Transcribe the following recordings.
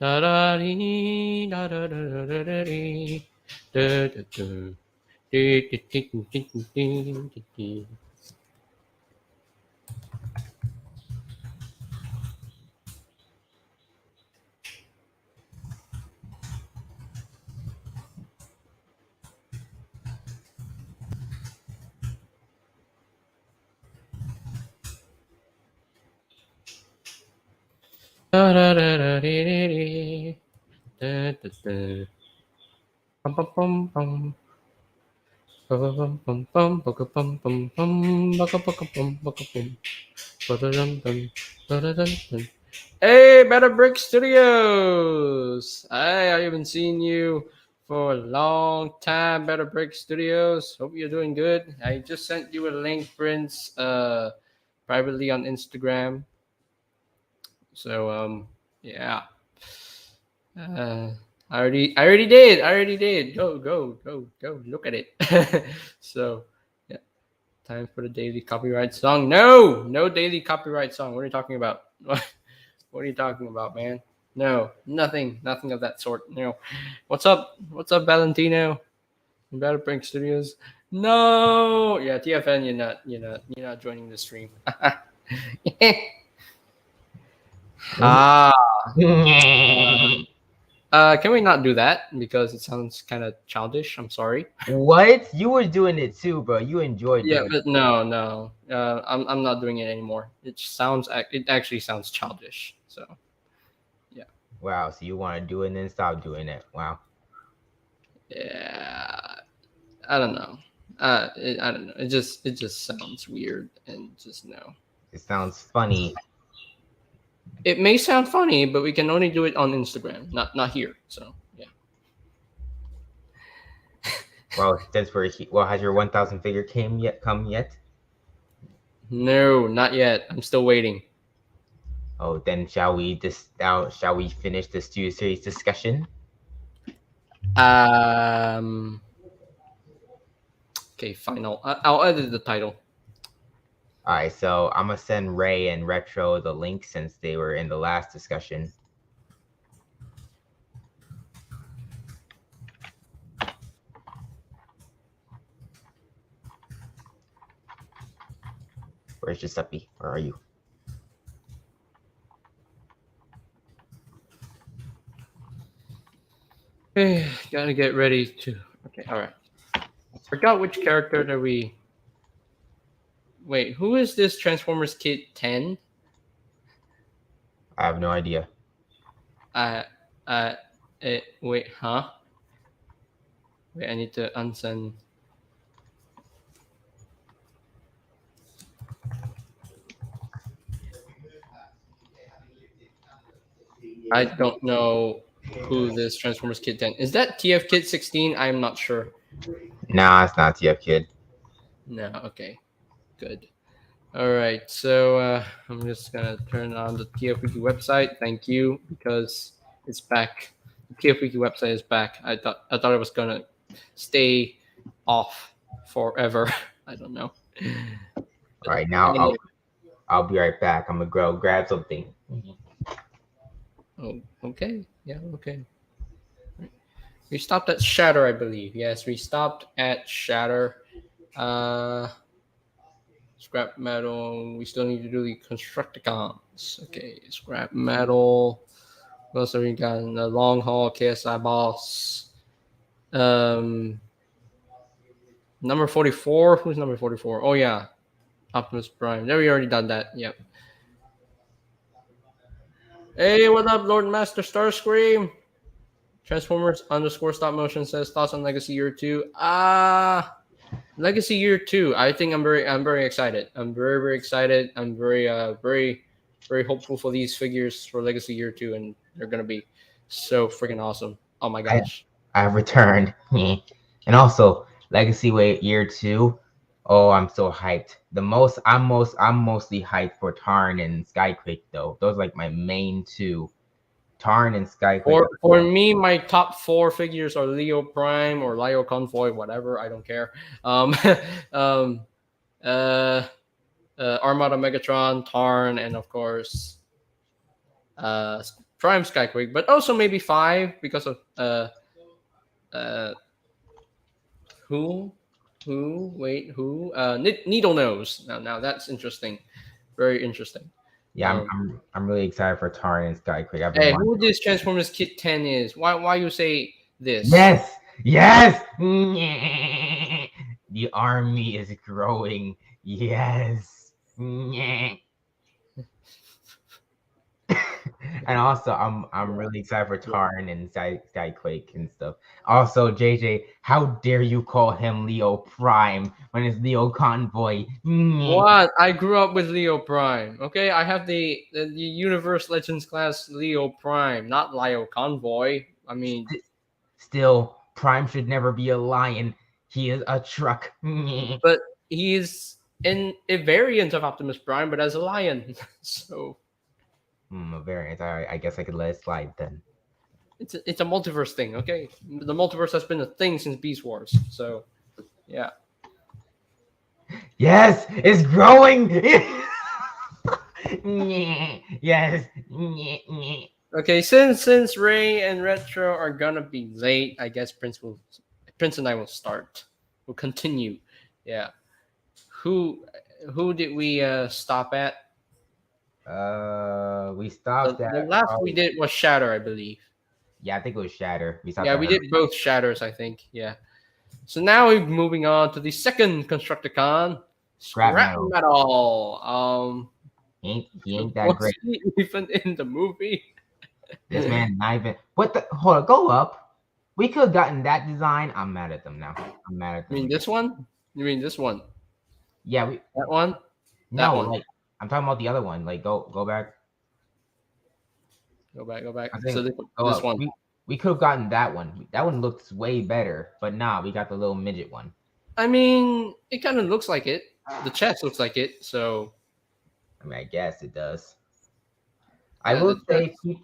Da da dee, da da da da da da dee, da da da. Dee, dee, dee, dee, dee, dee, dee, dee. Da da da da dee, dee, dee. Da da da. Bum bum bum bum. Bum bum bum bum bum bum bum bum bum bum bum bum. Ba-da-dum-dum, ba-da-dum-dum. Hey, Better Brick Studios! Hey, I haven't seen you for a long time, Better Brick Studios. Hope you're doing good. I just sent you a link, Prince, privately on Instagram. So, yeah. Uh, I already did. I already did. Go, go, go, go. Look at it. So, yeah. Time for the daily copyright song. No, no daily copyright song. What are you talking about? What are you talking about, man? No, nothing, nothing of that sort. No. What's up? What's up, Valentino? You better bring studios. No, yeah, TFN, you're not joining the stream. Ah, can we not do that because it sounds kind of childish? I'm sorry. What? You were doing it too, bro. You enjoyed Yeah, doing but no, no, I'm not doing it anymore. It actually sounds childish. So yeah, it. Wow, so you want to do it and then stop doing it. Wow. yeah. I don't know. I don't know. It just sounds weird and just no. It sounds funny. It may sound funny, but we can only do it on Instagram, not here. So yeah. Well, since well, has your 1,000 figure come yet? No, not yet. I'm still waiting. Oh, then shall we finish the studio series discussion? Um. Okay, fine. I'll edit the title. All right, so I'm gonna send Ray and Retro the link since they were in the last discussion. Where's Giuseppe? Where are you? Okay, gotta get ready to. Okay, all right. Forgot which character that we. Wait, who is this Transformers Kid 10? I have no idea. Uh, uh, wait, huh? Wait, I need to unsend. I don't know who this Transformers Kid 10 is. That TF Kid 16? I'm not sure. Nah, it's not TF Kid. No, okay, good. All right, so I'm just gonna turn on the TF Wiki website. Thank you, because it's back. The TF Wiki website is back. I thought it was gonna stay off forever. I don't know. All right, now Anyway, I'll be right back. I'm gonna go grab something. oh, okay, yeah, okay. We stopped at Shatter, I believe. Yes, we stopped at Shatter. Uh, Scrap metal. We still need to do the Constructicons. Okay, scrap metal. What else have we got? The long haul KSI boss. Um, number 44. Who's number 44? Oh yeah, Optimus Prime. There we already done that. Yep. Hey, what up, Lord Master Starscream? Transformers underscore stop motion says thoughts on Legacy Year Two. Legacy Year Two. I think I'm very excited. I'm very excited. I'm very hopeful for these figures for Legacy Year Two, and they're gonna be so freaking awesome. Oh my I gosh. I've returned. And also Legacy Way Year 2. Oh, I'm so hyped. I'm mostly hyped for Tarn and Skyquake though. Those are like my main two. Tarn and Skyquake. For me, my top four figures are Leo Prime or Leo Convoy, whatever. I don't care. Um, um, uh, Armada Megatron, Tarn, and of course, uh, Prime Skyquake, but also maybe 5 because of uh who who Needle Nose. Now that's interesting, very interesting. Yeah, Um, I'm really excited for Tarn and Skyquake. I've been hey, wanting. who this Transformers Kit 10 is? Why you say this? Yes, yes. The army is growing. Yes. And also, I'm Yeah, really excited for yeah. Tarn and Skyquake and stuff. Also, JJ, how dare you call him Leo Prime when it's Leo Convoy? What? I grew up with Leo Prime. Okay, I have the Universe Legends class Leo Prime, not Leo Convoy. I mean, Still, Prime should never be a lion. He is a truck. but he's in a variant of Optimus Prime, but as a lion. So A variant. I guess I could let it slide then. it's a multiverse thing. Okay, the multiverse has been a thing since Beast Wars. So yeah. Yes, it's growing. Yes. Okay, since Ray and Retro are gonna be late, I guess Prince and I will start. We'll continue. Yeah. Who who did we stop at? We The, stopped the at last we probably. did was Shatter, I believe. Yeah, I think it was Shatter. We stopped Yeah, at we her. did both Shatters, I think. Yeah. So now we're moving on to the second Constructicon, Scrap Scrap metal. Metal. He ain't that Was great. he even in the movie? This man not even. What the? Hold on, go up. We could have gotten that design. I'm mad at them now. I'm mad at You mean them. this one? You mean this one? Yeah, we That one? That no one. like I'm talking about the other one. Like go back. Go back. I So think go this up. one. We could have gotten that one. That one looks way better. But nah, we got the little midget one. I mean, it kind of looks like it. The chest looks like it. So I mean, I guess it does. I yeah, will the say chest.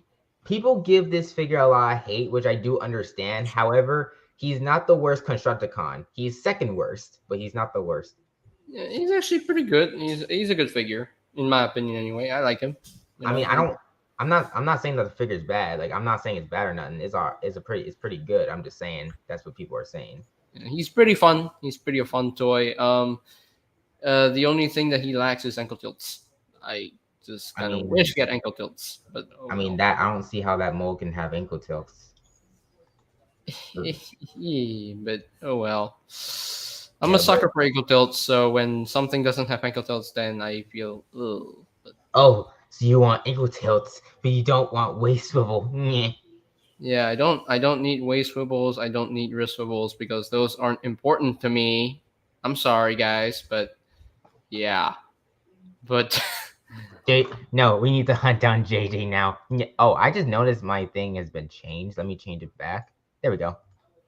people give this figure a lot of hate, which I do understand. However, he's not the worst Constructicon. He's second worst, but he's not the worst. Yeah, he's actually pretty good. He's a good figure in my opinion. Anyway, I like him. You I mean, know, I don't. I'm not saying that the figure's bad. Like I'm not saying it's bad or nothing. It's pretty good. I'm just saying that's what people are saying. he's pretty fun. He's pretty a fun toy. The only thing that he lacks is ankle tilts. I just I kind of mean, wish he had ankle tilts, but oh I mean well. that I don't see how that mold can have ankle tilts. But oh well. I'm a Yeah, but sucker for ankle tilts, so when something doesn't have ankle tilts, then I feel ugh. But oh, so you want ankle tilts, but you don't want waist swivel. Nyeh. yeah, I don't need waist swivels. I don't need wrist swivels because those aren't important to me. I'm sorry, guys, but yeah. But No, we need to hunt down JJ now. Oh, I just noticed my thing has been changed. Let me change it back. There we go.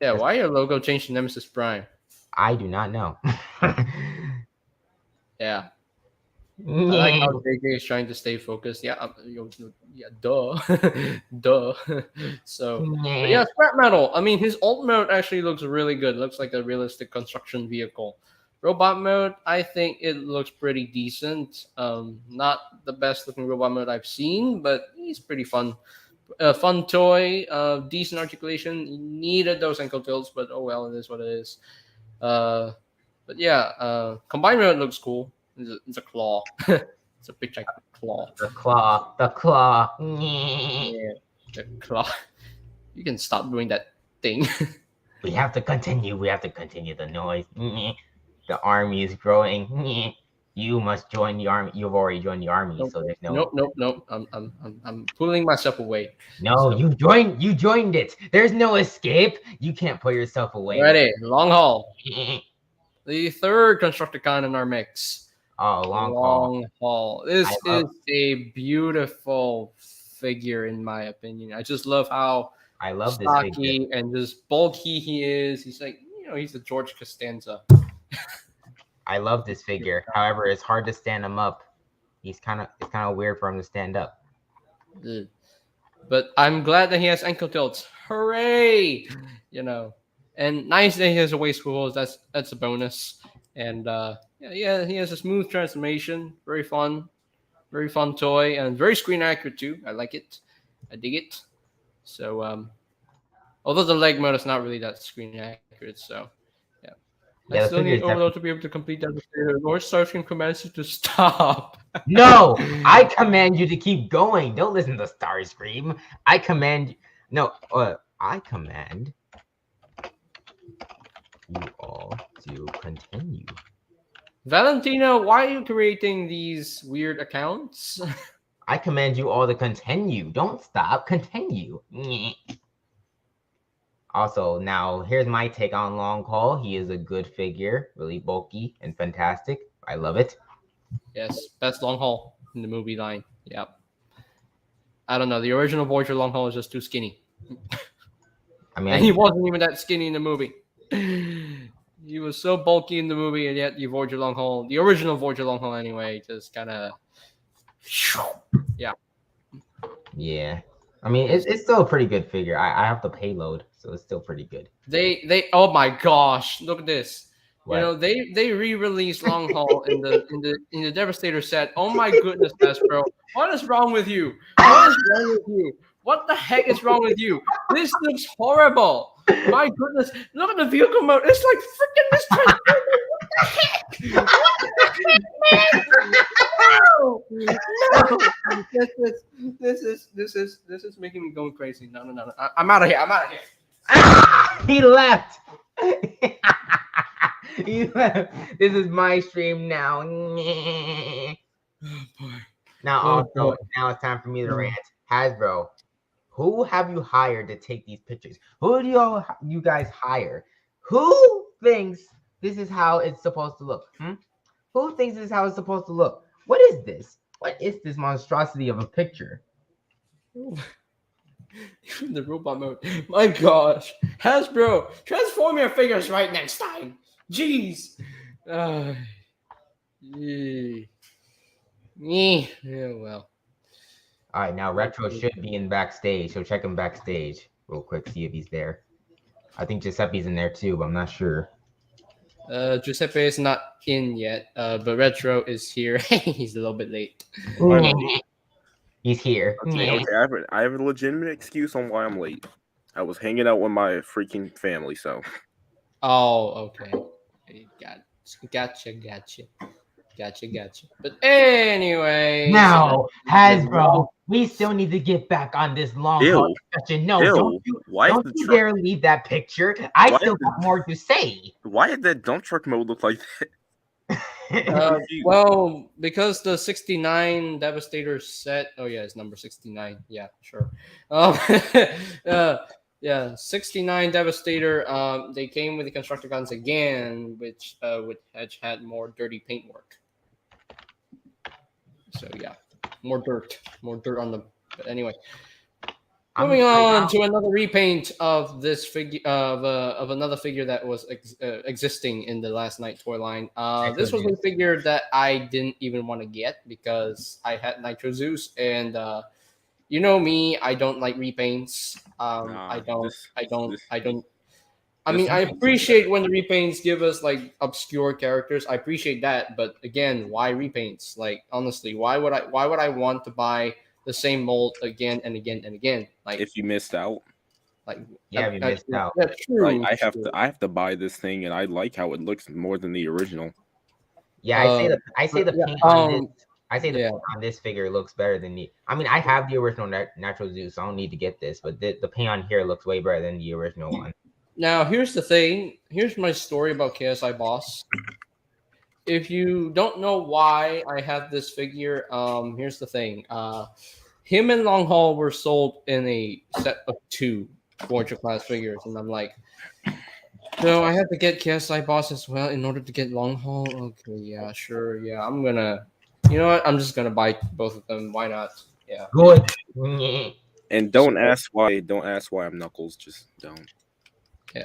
yeah, That's, why your logo changed to Nemesis Prime? I do not know. Yeah, I like how Nyeh. JJ is trying to stay focused. Yeah, yeah, duh, duh. So, but yeah, Nyeh. scrap metal. I mean, his alt mode actually looks really good. Looks like a realistic construction vehicle. Robot mode, I think it looks pretty decent. Not the best looking robot mode I've seen, but he's pretty fun. Fun toy. Decent articulation. He needed those ankle tilts, but oh well, it is what it is. Uh, but yeah, combined mode looks cool. It's a claw. It's a big giant claw. The claw, the claw. Nyeh. Yeah, the claw. You can stop doing that thing. We have to continue. We have to continue the noise. Nyeh. The army is growing. Nyeh. You must join the army. You've already joined the army, Nope. so there's no. Nope. I'm pulling myself away. No, So you joined. You joined it. There's no escape. You can't pull yourself away. ready. Long haul. Nyeh. The third Constructicon in our mix. Oh, long haul. Long haul. I This is love. a beautiful figure, in my opinion. I just love how I love this figure. stocky and just bulky he is. He's like, he's a George Costanza. I love this figure. However, it's hard to stand him up. It's kind of weird for him to stand up. Ugh. But I'm glad that he has ankle tilts. Hooray! And nice that he has a waist swivels. That's a bonus. And yeah, he has a smooth transformation. Very fun toy, and very screen accurate too. I like it. I dig it. So although the leg mode is not really that screen accurate, so yeah. I Yeah, the still need figure is Overload definitely. to be able to complete that. Lord Starscream commands you to stop. No, I command you to keep going. Don't listen to Starscream. I command. No, I command you all to continue. Valentino, why are you creating these weird accounts? I command you all to continue. Don't stop. Continue. Also, now here's my take on Long Haul. He is a good figure, really bulky and fantastic. I love it. Yes, best long haul in the movie line. Yep. I don't know. The original Voyager long haul is just too skinny, I mean, and he wasn't even that skinny in the movie. He was so bulky in the movie, and yet the Voyager long haul, the original Voyager long haul, anyway, just kind of, yeah. yeah. I mean, Yes. it's still a pretty good figure. I have the payload, so it's still pretty good. They oh my gosh, look at this. You What? know, they re-released Long Haul in the Devastator set. Oh my goodness, Hasbro. What is wrong with you? What is wrong with you? What the heck is wrong with you? This looks horrible. My goodness. Look at the vehicle mode. It's like freaking this Transformer. What the heck? What the heck, man? No! This is making me go crazy. No. I'm out of here. I'm out of here. He left. He left. This is my stream now. Now, also, now it's time for me to rant. Hasbro, who have you hired to take these pictures? Who do you guys hire? Who thinks this is how it's supposed to look? Who thinks this is how it's supposed to look? What is this? What is this monstrosity of a picture? The robot mode. My gosh. Hasbro, transform your figures right next time. Jeez. Yeah, well. All right, now Retro should be in backstage, so check him backstage real quick, see if he's there. I think Giuseppe's in there too, but I'm not sure. Giuseppe is not in yet, but Retro is here. He's a little bit late. He's here. Okay, I have a legitimate excuse on why I'm late. I was hanging out with my freaking family, so. Oh, okay. Gotcha. But anyway. Now, Hasbro, we still need to get back on this long haul discussion. No, don't you dare leave that picture. I still got more to say. Why did that dump truck mode look like that? Well, because the 69 Devastator set. Oh yeah, it's number 69. Yeah, sure. Yeah, 69 Devastator. They came with the Constructicons again, which had more dirty paintwork. So yeah, more dirt on them. But anyway, moving on to another repaint of this figure of another figure that was existing in the Last Night toy line. This was a figure that I didn't even want to get because I had Nitro Zeus, and you know me, I don't like repaints. I mean, I appreciate when the repaints give us like obscure characters. I appreciate that, but again, why repaints? Like honestly, why would I want to buy the same mold again and again and again? Like if you missed out. Like yeah, you missed out. Yeah, true. Like, I have to buy this thing, and I like how it looks more than the original. Yeah, I say the paint on this. I say the paint on this figure looks better than the. I mean, I have the original Natural Zeus, so I don't need to get this, but the paint on here looks way better than the original one. Now, here's the thing. Here's my story about KSI Boss. If you don't know why I have this figure, here's the thing. Him and Long Haul were sold in a set of 2 Voyager class figures, and I'm like, no, I have to get KSI Boss as well in order to get Long Haul. Okay, yeah, sure, yeah, I'm gonna. You know what? I'm just gonna buy both of them. Why not? Yeah. Good. And don't ask why I'm Knuckles. Just don't. Yeah.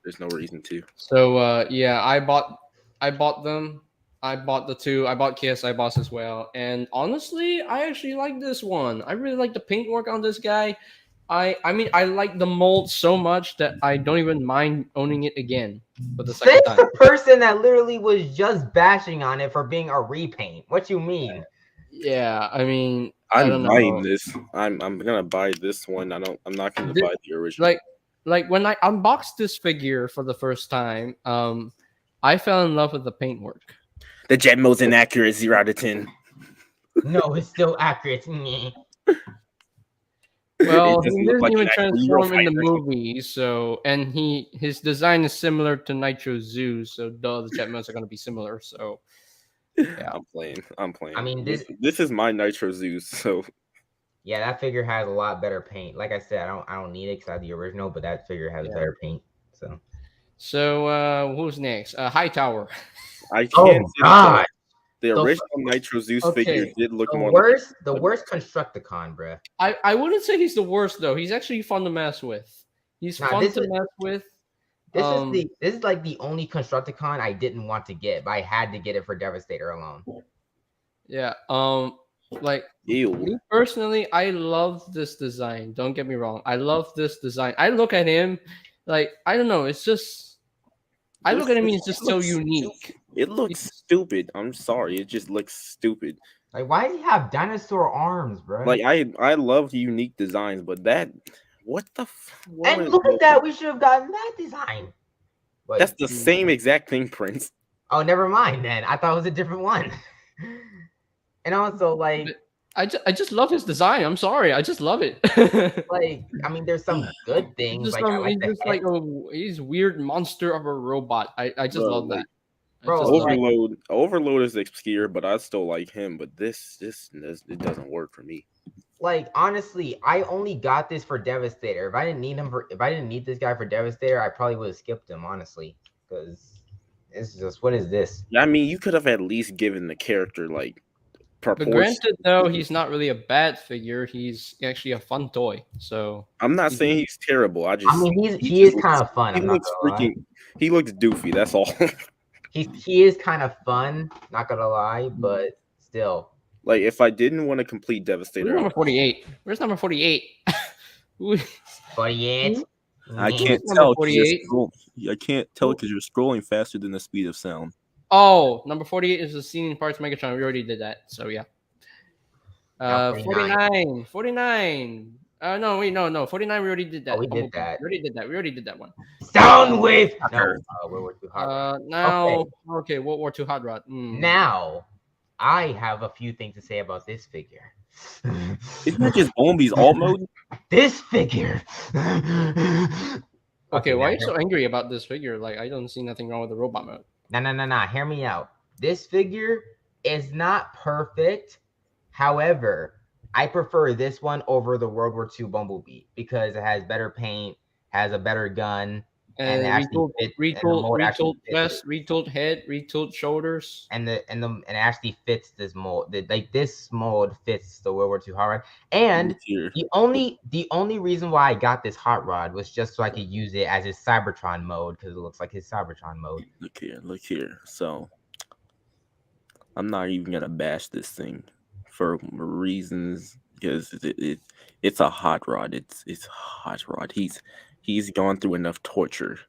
There's no reason to. So yeah, I bought them. I bought the 2. I bought KSI Boss as well. And honestly, I actually like this one. I really like the paintwork on this guy. I mean, I like the mold so much that I don't even mind owning it again for the second time. The person that literally was just bashing on it for being a repaint. What you mean? Yeah, I mean, I don't I'm buying know. this. I'm gonna buy this one. I'm not gonna buy the original. Like when I unboxed this figure for the first time, I fell in love with the paintwork. The jet mode's inaccurate. 0 out of 10. No, it's still accurate. Well, It he doesn't look didn't like even an actual transform in the Eurofighter. movie, so and his design is similar to Nitro Zoo, so duh, the jet modes are gonna be similar. So yeah, I'm playing. I'm playing. I mean, this is my Nitro Zeus. So yeah, that figure has a lot better paint. Like I said, I don't need it because I have the original, but that figure has yeah. better paint. So who's next? Hightower. I Oh can't say God, the the original Nitro Zeus figure Okay, did look the more worst, like the worst Constructicon, bruh. I wouldn't say he's the worst though. He's actually fun to mess with. He's Nah, fun to mess with. this is like the only Constructicon I didn't want to get, but I had to get it for Devastator alone. Yeah. Like ew. me personally, I love this design. Don't get me wrong. I love this design. I look at him, like I don't know. It's just I look at him. He's just so looks unique. It looks stupid. I'm sorry. It just looks stupid. Like, why does he have dinosaur arms, bruh? Like I love unique designs, but that what the and look at that, we should have gotten that design. But, that's the same exact thing, Prince. Oh, never mind then. I thought it was a different one. And also, like, I just love his design. I'm sorry. I just love it. like, I mean, there's some good things. Just Like, I like he's the just head. like he's weird monster of a robot. I just Bro, love that. bro, just love it. Overload is obscure, but I still like him. But this it doesn't work for me. Like, honestly, I only got this for Devastator. If I didn't need this guy for Devastator, I probably would have skipped him, honestly, because it's just, what is this? I mean, you could have at least given the character like But proportion. granted, though, he's not really a bad figure. He's actually a fun toy. So I'm not saying he's terrible. I mean, he is kind of fun. He looks freaking. He looks doofy. That's all. He is kind of fun. Not gonna lie, but still. Like if I didn't want to complete where's Devastator, number 48? Where's number 48? 48. I can't Number tell. 48. I can't tell because you're scrolling faster than the speed of sound. Oh, number 48 is the scene in Parts Megatron. We already did that. So yeah. Now 49. 49. No, wait, no. 49, we already did that. Oh, we did that. We already did that one. Soundwave. No, World War II Hot Rod. Now, okay, World War II Hot Rod. Now, I have a few things to say about this figure. Isn't that just Bombi's alt mode? This figure. Okay, why are you so angry about this figure? Like, I don't see nothing wrong with the robot mode. No. Hear me out. This figure is not perfect. However, I prefer this one over the World War II Bumblebee because it has better paint, has a better gun, and retooled chest, retooled head, retooled shoulders, and it actually fits this mold. Like this mold fits the World War II Hot Rod. And the only reason why I got this Hot Rod was just so I could use it as his Cybertron mode because it looks like his Cybertron mode. Look here. So I'm not even gonna bash this thing for reasons because it's a hot rod. It's hot rod. He's gone through enough torture.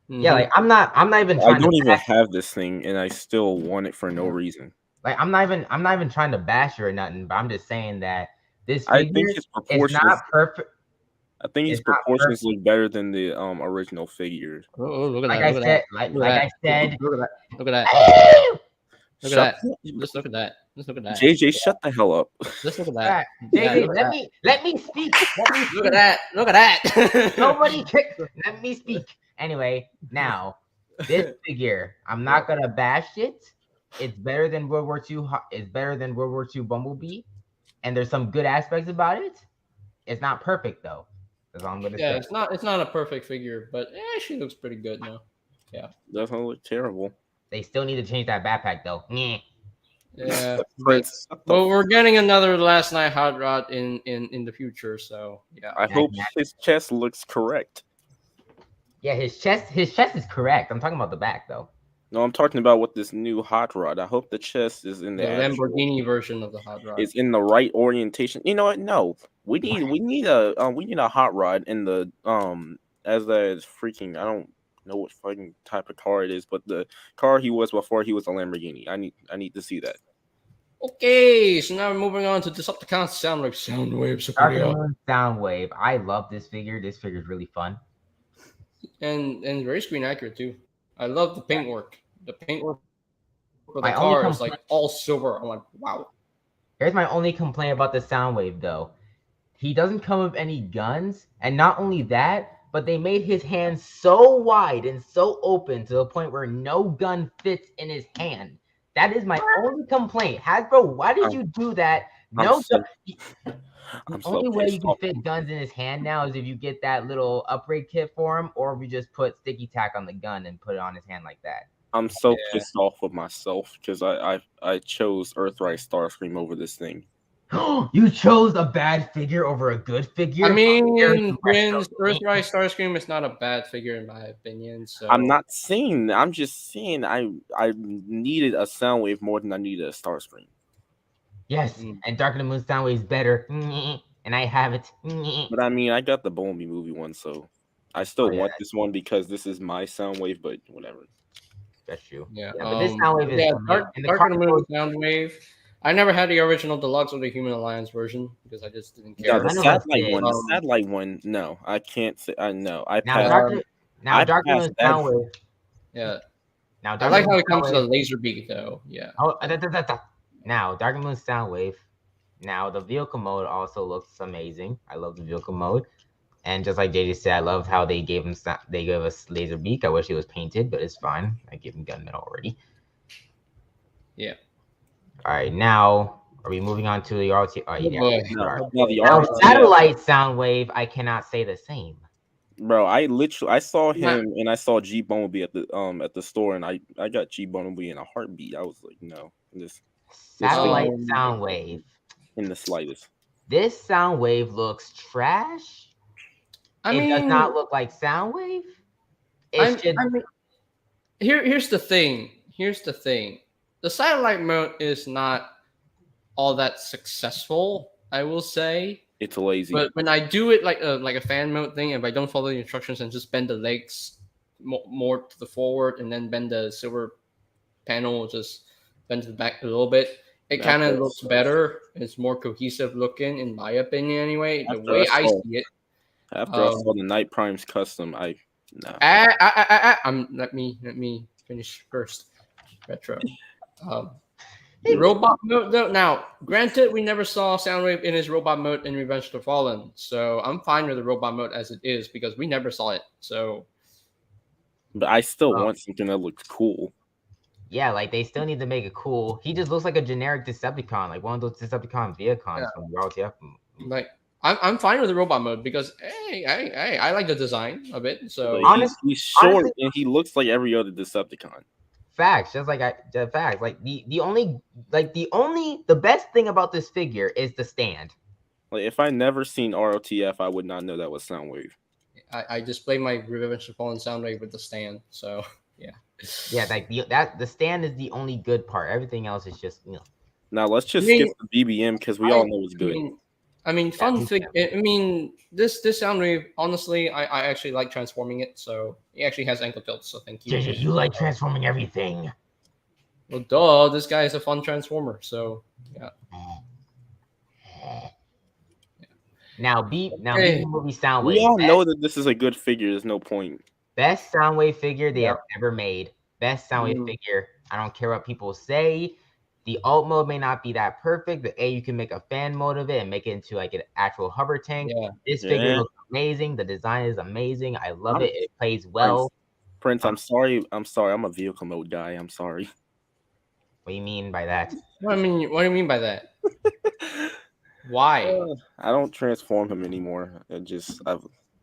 Yeah, like I'm not even trying I don't even have this thing and I still want it for no reason. Like I'm not even trying to bash you or nothing, but I'm just saying that this I figure think his proportions is not perfect. I think his proportions look better than the original figure. Oh, look at like that! I said, look at that! Look at that! Look at that! Just look at that! Just look at that! JJ, shut the hell up! Just look at that! JJ, let me speak. Look at that! Look at that! Nobody, let me speak. Anyway, now this figure, I'm not gonna bash it. It's better than World War II. It's better than World War II Bumblebee, and there's some good aspects about it. It's not perfect though. That's all I'm gonna say. It's not a perfect figure, but it actually looks pretty good now. Yeah, doesn't look terrible. They still need to change that backpack though. Yeah, but we're getting another Last Night Hot Rod in the future, so yeah. I hope his chest looks correct. Yeah, his chest is correct. I'm talking about the back though. No, I'm talking about with this new hot rod. I hope the chest is in the Lamborghini version of the hot rod. It's in the right orientation. You know what? No, we need a hot rod in the as a freaking I don't know what fucking type of car it is, but the car he was before he was a Lamborghini. I need to see that. Okay, so now we're moving on to Decepticon Soundwave. Soundwave, so Dark pretty and up. Moon Soundwave. I love this figure. This figure is really fun. And very screen accurate too. I love the paintwork. The paintwork for the My only car is complaint. like all silver. I'm like, wow. Here's my only complaint about the Soundwave, though. He doesn't come with any guns, and not only that, but they made his hands so wide and so open to the point where no gun fits in his hand. That is my only complaint. Hasbro, why did you do that? I'm No so gun. The I'm so only way you pissed can off. fit guns in his hand now is if you get that little upgrade kit for him, or if you just put sticky tack on the gun and put it on his hand like that. I'm so Yeah. pissed off with myself because I chose Earthrise Starscream over this thing. You chose a bad figure over a good figure? I How dare mean, you, Retro Twins, Earthrise Starscream is not a bad figure in my opinion. So I'm not saying that. I'm just saying I needed a Soundwave more than I needed a Starscream. Yes, Mm. and Dark of the Moon Soundwave is better, and I have it. But I mean, I got the Bumblebee movie one, so I still Oh, yeah, want this one because this is my Soundwave. But whatever. that's true. Yeah. But this Soundwave is Yeah. amazing. And the Dark of the Moon cartoon, Soundwave. I never had the original deluxe or the Human Alliance version because I just didn't No, care. the None of us satellite did. one. The satellite one. No, I can't say. I know. I Now, passed. I Dark of the passed Moon that. Soundwave. Yeah. Now, I Dark like of the how Moon it comes to the Soundwave. laser beak though. Yeah. Oh, now, Dark of the Moon Soundwave. Now, the vehicle mode also looks amazing. I love the vehicle mode. And just like JJ said, I loved how they gave us laser beak. I wish it was painted, but it's fine. I gave him gunmetal already. Yeah. All right, now are we moving on to the RT? Oh, yeah. boy. No, the Now, RTF. satellite Soundwave, I cannot say the same. Bro, I saw him and I saw G Bumblebee at the store, and I got G Bumblebee in a heartbeat. I was like, no, this Satellite Um, Soundwave. in the slightest. This Soundwave looks trash. I It does mean, not look like Soundwave. I It should. mean, here's the thing. Here's the thing. The satellite mode is not all that successful, I will say. It's lazy. But when I do it like a fan mode thing, if I don't follow the instructions and just bend the legs more to the forward and then bend the silver panel, just bend to the back a little bit, it kind of looks better. It's more cohesive looking, in my opinion, anyway. The way I see it. After I saw the Night Primes custom, no. Let me finish first. Retro. The robot mode though. Now, granted, we never saw Soundwave in his robot mode in Revenge of the Fallen, so I'm fine with the robot mode as it is because we never saw it. So, But I still want something that looks cool. Yeah, like they still need to make it cool. He just looks like a generic Decepticon, like one of those Decepticon Viacons from the RTF. like, I'm fine with the robot mode because hey, I like the design of it. So Like, he's short and he looks like every other Decepticon. Facts, just like facts. Like the best thing about this figure is the stand. Like if I never seen ROTF, I would not know that was Soundwave. I display my Revenge of the Fallen Soundwave with the stand. So yeah. Yeah, like the stand is the only good part. Everything else is just Now let's just skip the BBM because we all know it's good. I mean, fun thing. I mean, this Soundwave. Honestly, I actually like transforming it. So it actually has ankle tilts. So thank you. JJ, you like transforming everything. Well, duh. This guy is a fun transformer. So yeah. Now, movie Soundwave. We all know that this is a good figure. There's no point. Best Soundwave figure they have ever made. Best Soundwave figure. I don't care what people say. The alt mode may not be that perfect, but you can make a fan mode of it and make it into like an actual hover tank. Yeah. This figure looks amazing. The design is amazing. I love it. It plays well. Prince, I'm sorry. I'm a vehicle mode guy. I'm sorry. What do you mean by that? What do you mean by that? Why? I don't transform him anymore.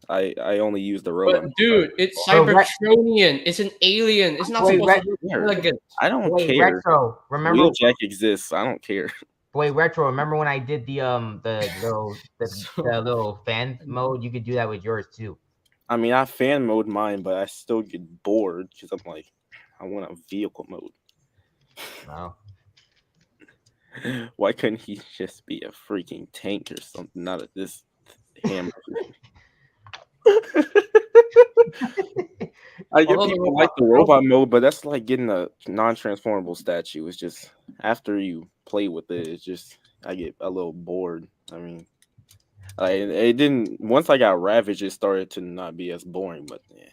I only use the robot. But dude, it's Cybertronian. It's an alien. It's not supposed to look elegant. I don't care. Retro, remember Wheeljack exists. I don't care. Wait, Retro, remember when I did the little fan mode? You could do that with yours too. I mean, I fan mode mine, but I still get bored because I'm like, I want a vehicle mode. Wow. Why couldn't he just be a freaking tank or something? Not this hammer. I get Although the people like the robot mode, but that's like getting a non-transformable statue. It's just after you play with it, it's just I get a little bored. I mean, it didn't. Once I got Ravage, it started to not be as boring. But yeah,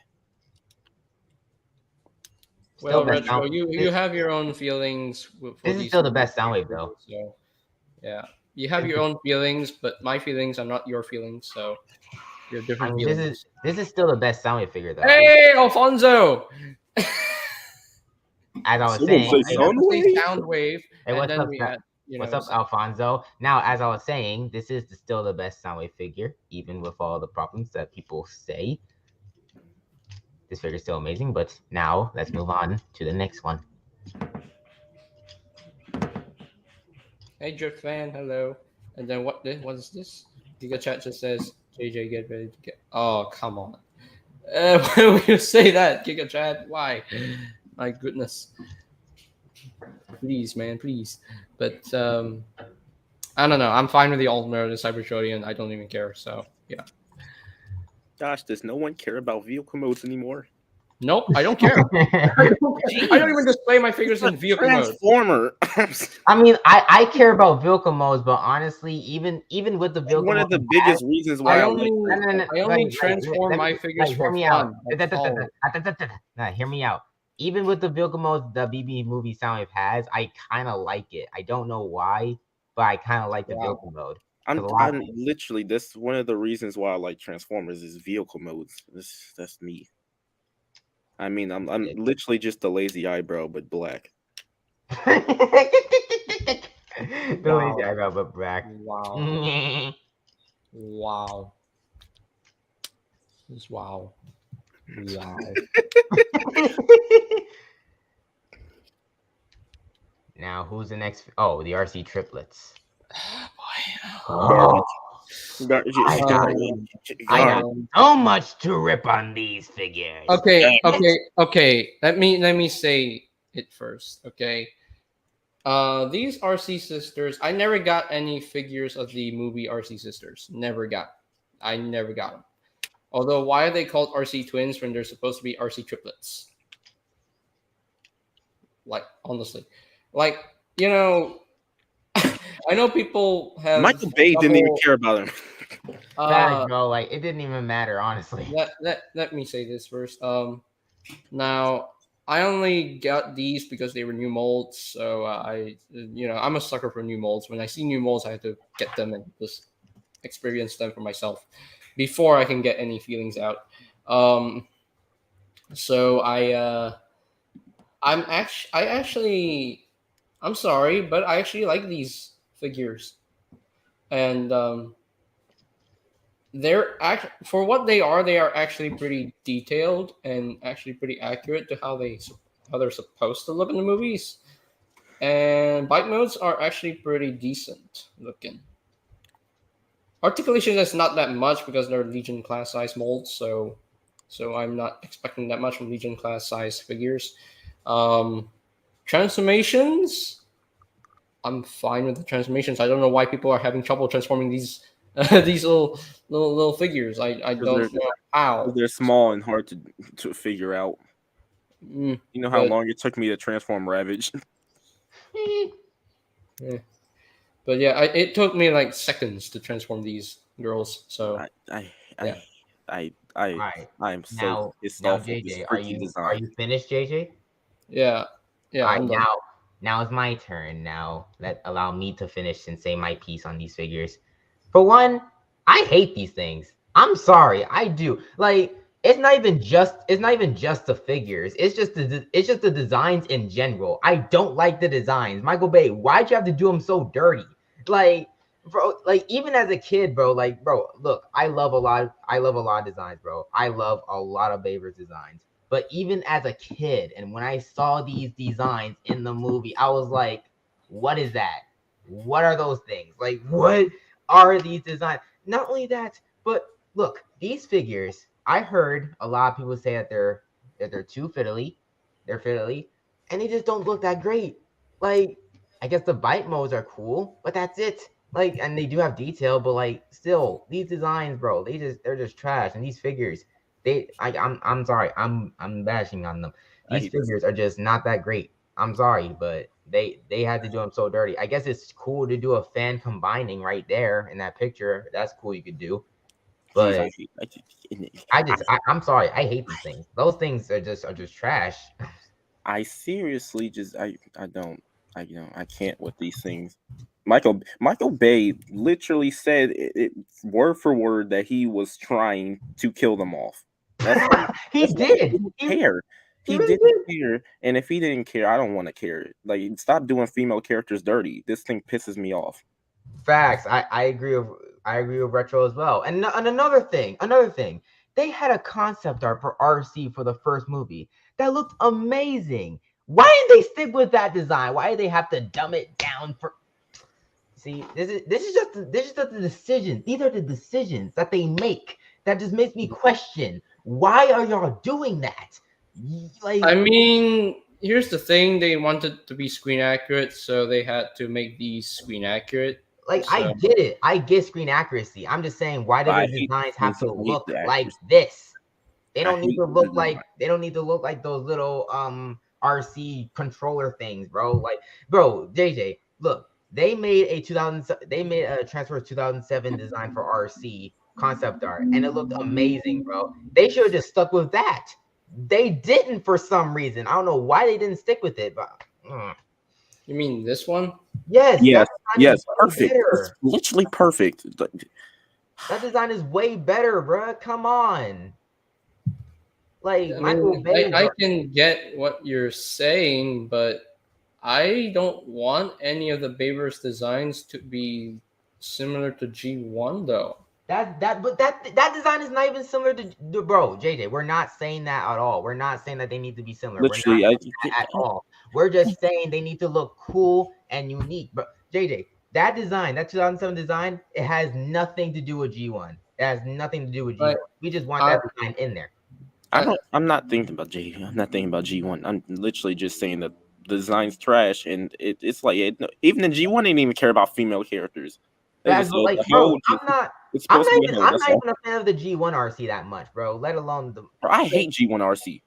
Still Well, best Retro, sound. you have your own feelings for This is these still the movies, best Soundwave though. so yeah, you have your own feelings, but my feelings are not your feelings, so you're I different mean, feelings. this is still the best Soundwave figure though. Hey, Alfonso! As I was someone saying, say We have to say Soundwave. sound wave, hey, and what's then up, we add, what's up, Alfonso? Now, as I was saying, this is still the best Soundwave figure, even with all the problems that people say. This figure is still amazing, but now let's move on to the next one. Hey, Drift fan, hello. And then what is this? Giga Chat just says, JJ, get ready to get. Oh, come on. Why would you say that, Giga Chat? Why? My goodness. Please, man, please. But I don't know. I'm fine with the alt mode and Cybertronian. I don't even care. So yeah. Gosh, does no one care about vehicle modes anymore? Nope, I don't care. I don't even display my figures in vehicle mode. Transformer. I mean, I care about vehicle modes, but honestly, even with the vehicle One mode, of the biggest reasons why I I only, like I only transform my figures hear for me fun. out. Nah, hear me out. Even with the vehicle modes the BB movie Soundwave has, I kind of like it. I don't know why, but I kind of like the vehicle mode. I'm literally that's one of the reasons why I like Transformers is vehicle modes. That's me. I mean, I'm literally just a lazy eyebrow but black. The lazy eyebrow, but black. Wow. Wow. Just wow. Wow. Now, who's the next? Oh, the RC triplets. Garbage. I got so much to rip on these figures. Okay. Let me say it first. Okay. These RC sisters, I never got any figures of the movie RC sisters. I never got them. Although, why are they called RC twins when they're supposed to be RC triplets? Like, honestly, like I know people have. Michael Bay didn't even care about him. Bro, like it didn't even matter, honestly. Let me say this first. Now I only got these because they were new molds. So I'm a sucker for new molds. When I see new molds, I have to get them and just experience them for myself before I can get any feelings out. So I'm sorry, but I actually like these figures, and for what they are actually pretty detailed and actually pretty accurate to how they're supposed to look in the movies. And bike modes are actually pretty decent looking. Articulation is not that much because they're Legion class size molds, so I'm not expecting that much from Legion class size figures. Transformations, I'm fine with the transformations. I don't know why people are having trouble transforming these these little figures. I don't know how. They're small and hard to figure out. You know how long it took me to transform Ravage. Yeah. But yeah, it took me like seconds to transform these girls. So I am so pissed now off with this JJ, freaking design. are you finished, JJ? Yeah. All right, now it's my turn. Now allow me to finish and say my piece on these figures. For one, I hate these things. I'm sorry, I do. Like it's not even just the figures. It's just the designs in general. I don't like the designs. Michael Bay, why'd you have to do them so dirty? Like, bro, like even as a kid, bro, look, I love a lot of designs, bro. I love a lot of Bayver's designs. But even as a kid, and when I saw these designs in the movie, I was like, what is that? What are those things? Like, what are these designs? Not only that, but look, these figures, I heard a lot of people say that they're too fiddly. They're fiddly, and they just don't look that great. Like, I guess the bite modes are cool, but that's it. Like, and they do have detail, but like, still, these designs, bro, they're just trash. And these figures, I'm sorry. I'm bashing on them. I These hate this. figures are just not that great. I'm sorry, but they had to do them so dirty. I guess it's cool to do a fan combining right there in that picture. That's cool you could do. Jeez, But I'm sorry. I hate these things. Those things are just trash. I seriously just I don't I can't with these things. Michael Bay literally said word for word that he was trying to kill them off. That's He that's why he did. didn't He care. He really didn't did. care, and if he didn't care, I don't want to care. Like, stop doing female characters dirty. This thing pisses me off. Facts. I agree with Retro as well. And another thing, they had a concept art for RC for the first movie that looked amazing. Why didn't they stick with that design? Why did they have to dumb it down for? See, this is just the decisions. These are the decisions that they make that just makes me question why are y'all doing that? Like, I mean, here's the thing: they wanted to be screen accurate, so they had to make these screen accurate. I So get it. I get screen accuracy. I'm just saying, why do I the hate designs this have to I hate look the like actors. this? They I don't need hate to the look design. like those little RC controller things, bro. Like, bro, JJ, look, they made a Transformers 2007 design for RC concept art, and it looked amazing, bro. They should have just stuck with that. They didn't for some reason. I don't know why they didn't stick with it, but you mean this one? yes, Yes, that design is yes, way perfect. It's better. literally perfect. That design is way better, bro. Come on. Like I Michael mean, Bay, I bro. can get what you're saying, but I don't want any of the Bayverse designs to be similar to G1, though. That design is not even similar to bro, JJ. We're not saying that at all. We're not saying that they need to be similar. We're not Literally, saying that at all. We're just saying they need to look cool and unique. But JJ, that design, that 2007 design, it has nothing to do with G1. It has nothing to do with Like, G1. We just want I, that design in there. I I'm not thinking about G. I'm not thinking about G1. I'm literally just saying that the design's trash, and it's like even the G1 didn't even care about female characters. It That's was like, the bro, hoe. Just I'm not. it's I'm supposed to not be a even. hoe. I'm That's not all. even a fan of the G1 RC that much, bro. Let alone the Bro, I hate G1 RC.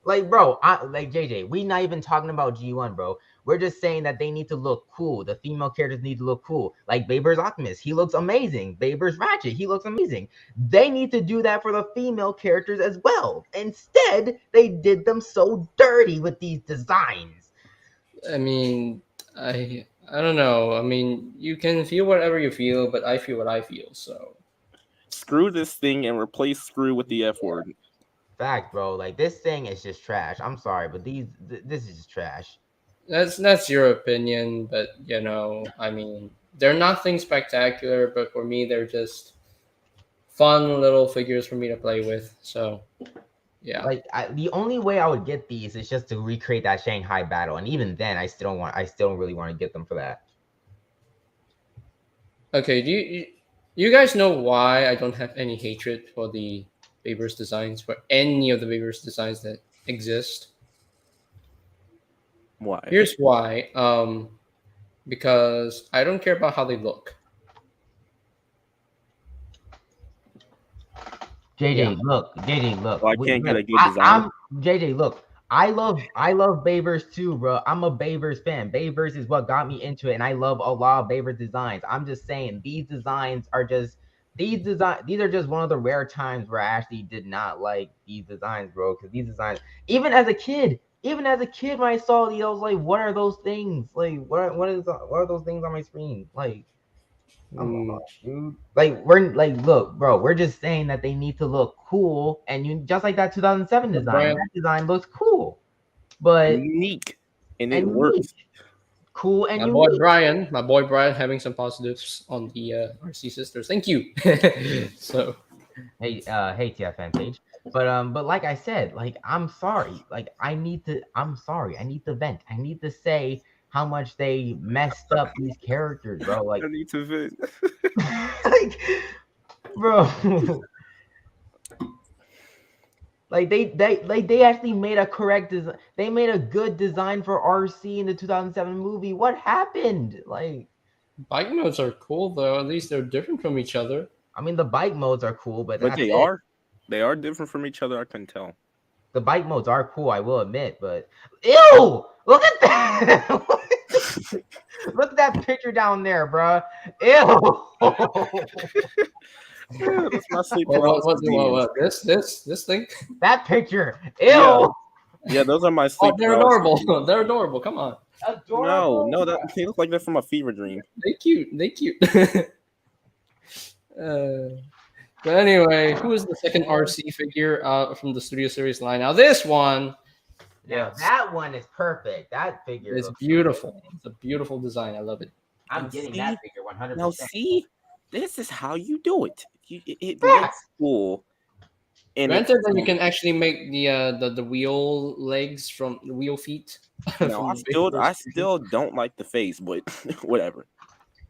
like, bro. Like JJ. We not even talking about G1, bro. We're just saying that they need to look cool. The female characters need to look cool. Like Baber's Optimus, he looks amazing. Baber's Ratchet, he looks amazing. They need to do that for the female characters as well. Instead, they did them so dirty with these designs. I mean, I don't know. I mean, you can feel whatever you feel, but I feel what I feel. So Screw this thing and replace screw with the F word. Fact, bro. Like this thing is just trash. I'm sorry, but this is just trash. that's your opinion, but I mean, they're nothing spectacular, but for me, they're just fun little figures for me to play with. So yeah. Like the only way I would get these is just to recreate that Shanghai battle, and even then, I still don't really want to get them for that. Okay. Do you guys know why I don't have any hatred for the Bayverse designs, for any of the Bayverse designs that exist? Why? Here's why. Because I don't care about how they look. Yeah. JJ, look. Well, I can't get Look, a good design. I'm JJ. Look, I love Bayverse too, bro. I'm a Bayverse fan. Bayverse is what got me into it, and I love a lot of Bayverse designs. I'm just saying these designs are just these are just one of the rare times where I actually did not like these designs, bro. Because these designs, even as a kid, when I saw these, I was like, what are those things? Like, what are those things on my screen? Like, come on, Mm, dude. Like we're like, look, bro. We're just saying that they need to look cool, and you just like that 2007 but design. Brian, That design looks cool, but Unique, and it and unique, works. cool and unique. My boy Brian, having some positives on the RC sisters. Thank you. So Hey, TFN page. But like I said, like I'm sorry. Like I'm sorry. I need to vent. I need to say how much they messed up these characters, bro. Like, I need to vent. like, bro. Like they actually made a correct design. They made a good design for RC in the 2007 movie. What happened? Like, bike modes are cool though. At least they're different from each other. I mean, the bike modes are cool, but But that's they it. are. They are different from each other. I can tell. The bike modes are cool, I will admit, but ew! Look at that! Look at that picture down there, bro. Ew! Yeah, that's my sleep What? paralysis demons. This thing? That picture. Yeah. Ew! Yeah, those are my Oh, sleep they're paralysis adorable. demons. They're adorable. Come on. Adorable. No, they look like they're from a fever dream. They cute. They cute. But anyway, who is the second RC figure from the Studio Series line? Now this one, Now yes, that one is perfect. That figure is looks beautiful. amazing. It's a beautiful design. I love it. I'm And getting see, that figure 100%. Now see, this is how you do it. It Yeah. looks cool. And Granted that you can actually make the wheel legs from the wheel feet. no, I still don't like the face, but whatever.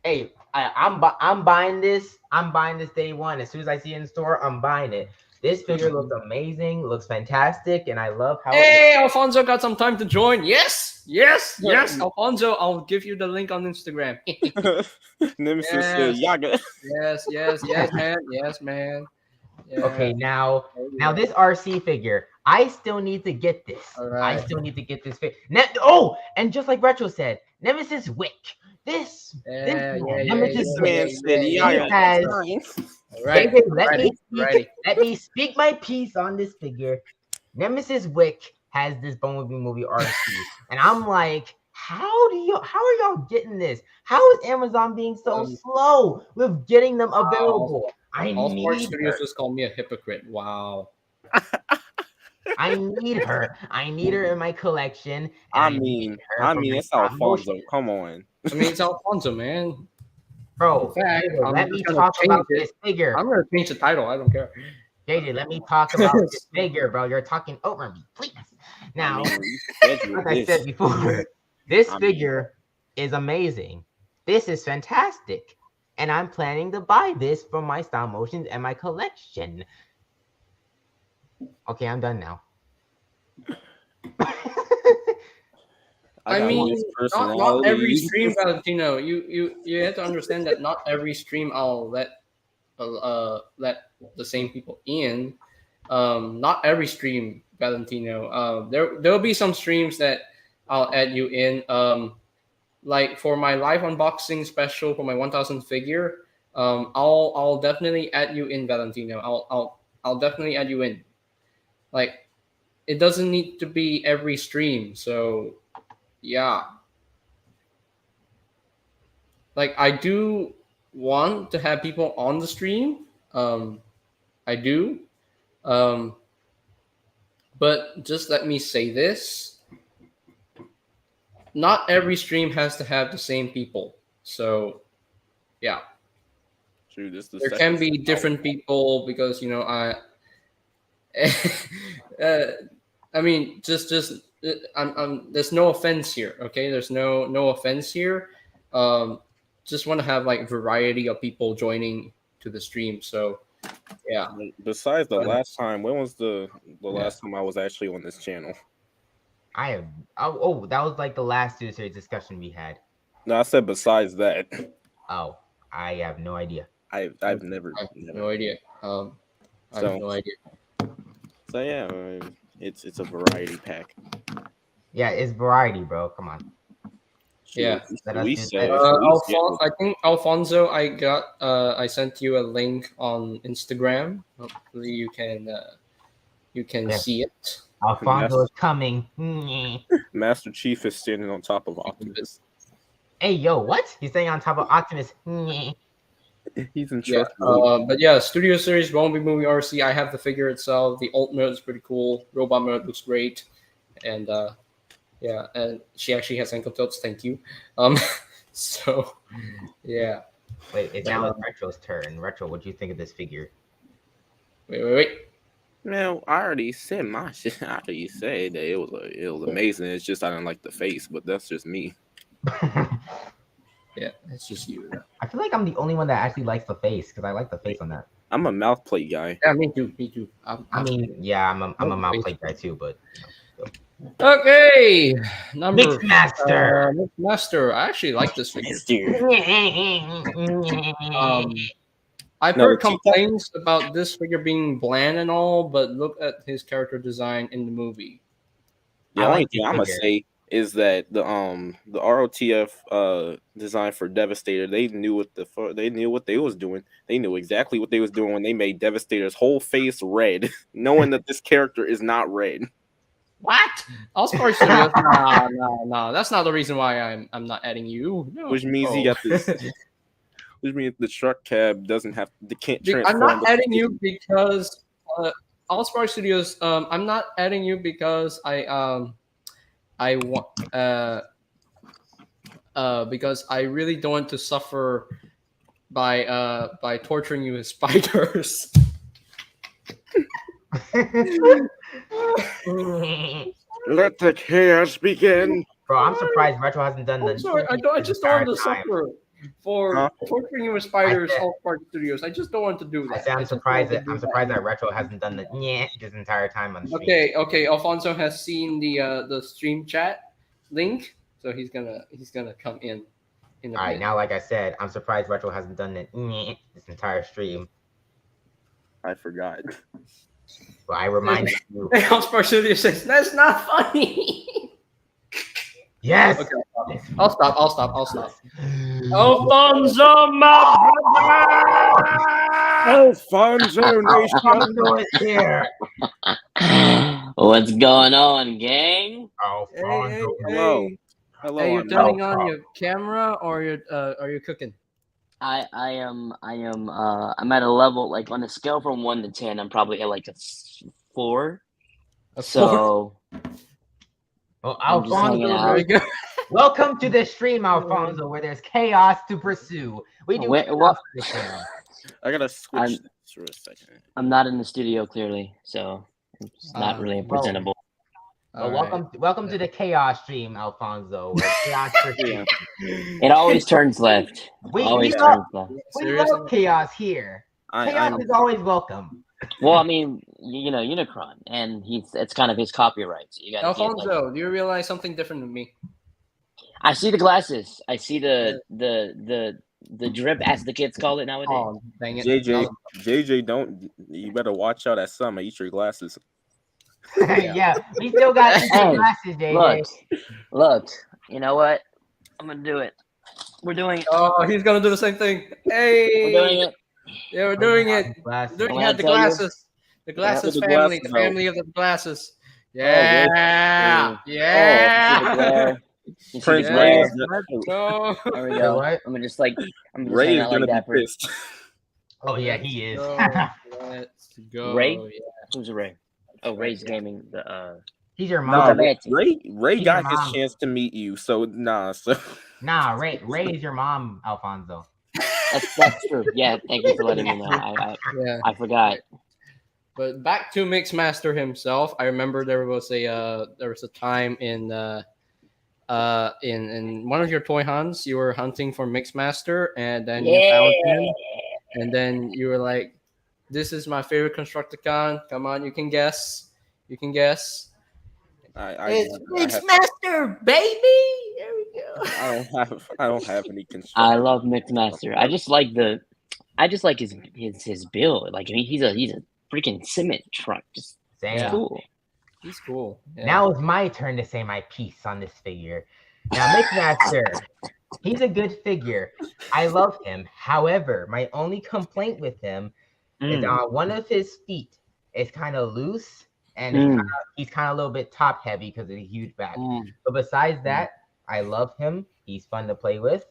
Hey, I'm buying this. I'm buying this day one. As soon as I see it in store, I'm buying it. This figure looks amazing, looks fantastic, and I love how. Hey, Alfonso got some time to join. Yes, Alfonso. I'll give you the link on Instagram. Nemesis said, Yaga. yes, man. Yeah. Okay, now this RC figure, I still need to get this. All right. I still need to get this figure. Oh, and just like Retro said, Nemesis Wick. Nemesis Man said, Yaga. has. Right. Let me speak my piece on this figure. Nemesis Wick has this Bumblebee movie RC, and I'm like, how are y'all getting this? How is Amazon being so slow with getting them available? All Smart Studios just called me a hypocrite. Wow. I need her. I need her in my collection. I mean, it's Alfonso. Come on. I mean, it's Alfonso, man. Bro, In fact, let me talk about this figure. I'm gonna change the title. I don't care. JJ, let me talk about this figure, bro. You're talking over me, please. Now, like I said before, this figure is amazing. This is fantastic. And I'm planning to buy this for my stop motions and my collection. Okay, I'm done now. I mean, not every stream, Valentino. You have to understand that not every stream I'll let the same people in. Not every stream, Valentino. There'll be some streams that I'll add you in. Like for my live unboxing special for my 1000 figure, I'll definitely add you in, Valentino. I'll definitely add you in. Like, it doesn't need to be every stream, so yeah. Like, I do want to have people on the stream. I do. But just let me say this. Not every stream has to have the same people. So, yeah. True, there can be different people because, you know, I mean, there's no offense here, okay? There's no offense here. Just want to have like variety of people joining to the stream. So, yeah. Besides the last time, when was the last time I was actually on this channel? That was like the last Tuesday discussion we had. No, I said besides that. Oh, I have no idea. I've never. No idea. I have no idea. So yeah, it's a variety pack. Yeah, it's variety, bro. Come on. Yeah. Alfonso, I think Alfonso, I sent you a link on Instagram. Hopefully you can see it. Alfonso is coming. Master Chief is standing on top of Optimus. Hey, yo, what? He's staying on top of Optimus. He's in trust. But yeah, Studio Series Bumblebee movie RC. I have the figure itself. The alt mode is pretty cool. Robot mode looks great, and yeah, and she actually has ankle tilts. Thank you. So yeah. Wait, it's now Retro's turn. Retro, what do you think of this figure? Wait. No, I already said my shit. I already said that it was amazing. It's just I didn't like the face, but that's just me. Yeah, it's just you. I feel like I'm the only one that actually likes the face because I like the face on that. I'm a mouth plate guy. Yeah, me too. I'm a mouth plate guy too, but. Okay, number Mixmaster. I actually like this figure. I've No, heard the cheetah- complaints about this figure being bland and all, but look at his character design in the movie. The I only like the thing I'm gonna figure. say is that the ROTF design for Devastator, they knew what they was doing. They knew exactly what they was doing when they made Devastator's whole face red, knowing that this character is not red. What? Allspark Studios? No. That's not the reason why I'm not adding you. No. Which means he got this. Which means the truck cab can't transform. I'm not adding you because Allspark Studios. I'm not adding you because I want because I really don't want to suffer by torturing you with spiders. Let the chaos begin. Bro, I'm surprised Retro hasn't done I'm the. sorry, I just don't want to suffer for torturing you with spiders. Allspark Studios. I just don't want to do that. I say I'm surprised that Retro hasn't done the this entire time on stream. Okay. Alfonso has seen the stream chat link, so he's gonna come in. All right, now like I said, I'm surprised Retro hasn't done the this entire stream. I forgot. But I remind you. Allspark Studios says that's not funny. Yes. Okay, I'll stop. Alfonso, my brother. Alfonso Alfonso is here. What's going on, gang? Alfonso. Hello. Hello. Hey, you're turning on your camera, or you're cooking? I'm at a level, like on a scale from 1 to 10, I'm probably at like a 4. So Well, I'm just hanging Alfonso, out. Very good. welcome to the stream, Alfonso, where there's chaos to pursue. We do Wait, chaos what? for the channel. I gotta switch this for a second. I'm not in the studio clearly, so it's not really well, presentable. Well, welcome to the chaos stream, Alfonso. Where chaos pursues. It always turns left. We Always love, turns left. we love chaos here. Chaos is always welcome. Well, I mean, you know, Unicron, and it's kind of his copyright. So you got Alfonso, do you realize something different than me? I see the glasses. I see the drip, as the kids call it nowadays. Oh, dang it. JJ, you better watch out at some. Eat your glasses. Yeah, we still got these glasses, JJ. Look, you know what? I'm gonna do it. We're doing it. Oh, he's gonna do the same thing. Hey, We're doing it. Yeah, we're doing it. Glasses. Doing When I it. The tell you- glasses. The glasses the family. glasses The family of the glasses. there's- Yeah. You see the Yeah. glare? You see the Prince glare? Ray. Let's go. There we Say go. what? I'm just Ray hanging is out gonna like that be for pissed. Oh yeah, he is. Let's go. Ray? Yeah. Who's Ray? Oh, Ray's gaming. He's your Nah, mom. Ray He's got your his mom. chance to meet you, so nah. So Nah, Ray is your mom, Alfonso. That's true. Yeah, thank you for letting me know. Yeah. I forgot. But back to Mixmaster himself. I remember there was a time in one of your toy hunts, you were hunting for Mixmaster, and then you found him, and then you were like, "This is my favorite Constructicon. Come on, you can guess. It's Mixmaster, baby. There we go. I don't have any construction. I love Mixmaster. I just like his build. Like, I mean, he's a freaking cement truck. Just Same. cool. He's cool. Yeah. Now it's my turn to say my piece on this figure. Now, Mixmaster, he's a good figure. I love him. However, my only complaint with him is one of his feet is kind of loose, and he's kind of a little bit top heavy because of the huge back. But besides that, I love him. He's fun to play with,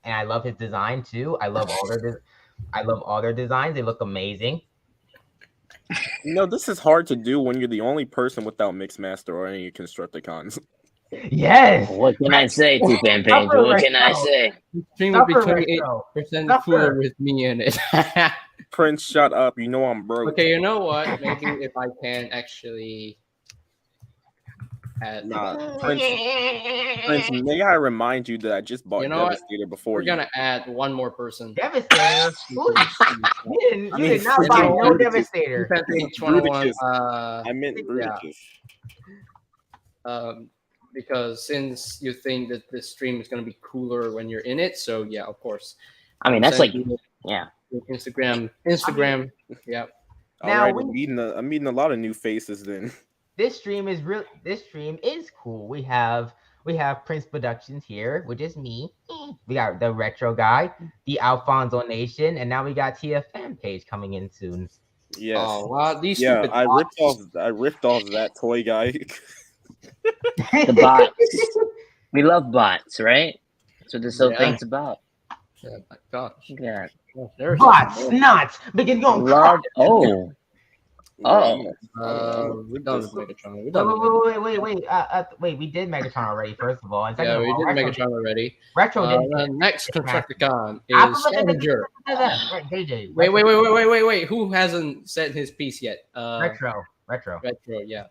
and I love his design too. I love all their designs. They look amazing. This is hard to do when you're the only person without Mixmaster or any Constructicons. Yes. What can I say, Two-Fan Pains? What can I say? Stream would be Suffer, 28% cooler with me in it. Prince, shut up. You know I'm broke. Okay, you know what? Maybe if I can actually add Prince, may I remind you that I just bought Devastator before we're you. gonna add one more person. Devastator. You did not buy no Devastator. I meant Bruticus. Because since you think that this stream is gonna be cooler when you're in it, so yeah, of course. I mean, that's like, We're Instagram. Yeah. All Now right, I'm meeting a lot of new faces then. This stream is real. This stream is cool. We have Prince Productions here, which is me. We got the Retro Guy, the Alfonso Nation, and now we got TFM page coming in soon. Yes. Oh wow, these Yeah, stupid I bots. ripped off that toy guy. The bots. We love bots, right? That's what this whole Yeah. thing's about. Yeah, my gosh. Look at that. Oh, there's Bots, nuts, begin going. Love. Oh. Oh. we're done with Megatron. We're done with Wait. We did Megatron already. First of all, and Yeah, second we of all, did Megatron already. Retro did. The next Constructicon Apple- is Scavenger. JJ, Wait. Who hasn't said his piece yet? Retro. Retro, yeah.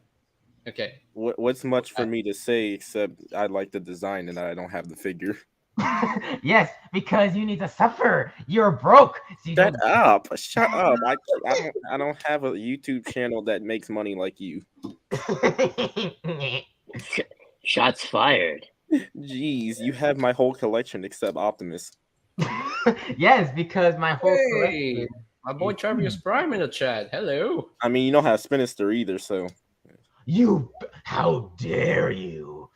Okay. What's much for me to say except I like the design and I don't have the figure. Yes, because you need to suffer. You're broke. So you Shut don't- up! Shut up! I don't have a YouTube channel that makes money like you. Shots fired. Jeez, you have my whole collection except Optimus. Yes, because my whole Hey, collection. my boy Travis Prime in the chat. Hello. I mean, you don't have Spinister either, so How dare you?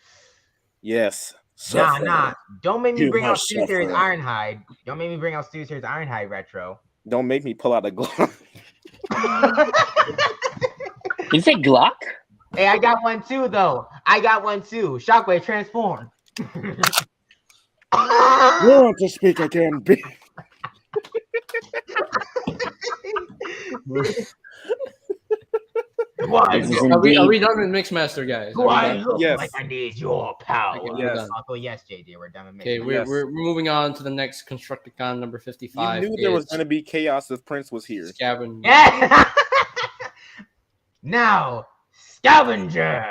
yes. Nah. Don't make me You bring out must Studio Series suffer. Ironhide. Don't make me bring out Studio Series Ironhide Retro. Don't make me pull out a glove. Did you say Glock? Hey, I got one too, though. Shockwave transform. You want to speak again, bitch? Why? This is Are we indeed- done with Mixmaster, guys? Do Are we I done? look Yes. like I need your power? Okay, we're Yes. done. Uncle, yes, JD, we're done with Okay, me. we're moving on to the next Constructicon number You 55. knew there was is going to be chaos if Prince was here. Scavenger. Yeah. Now, Scavenger.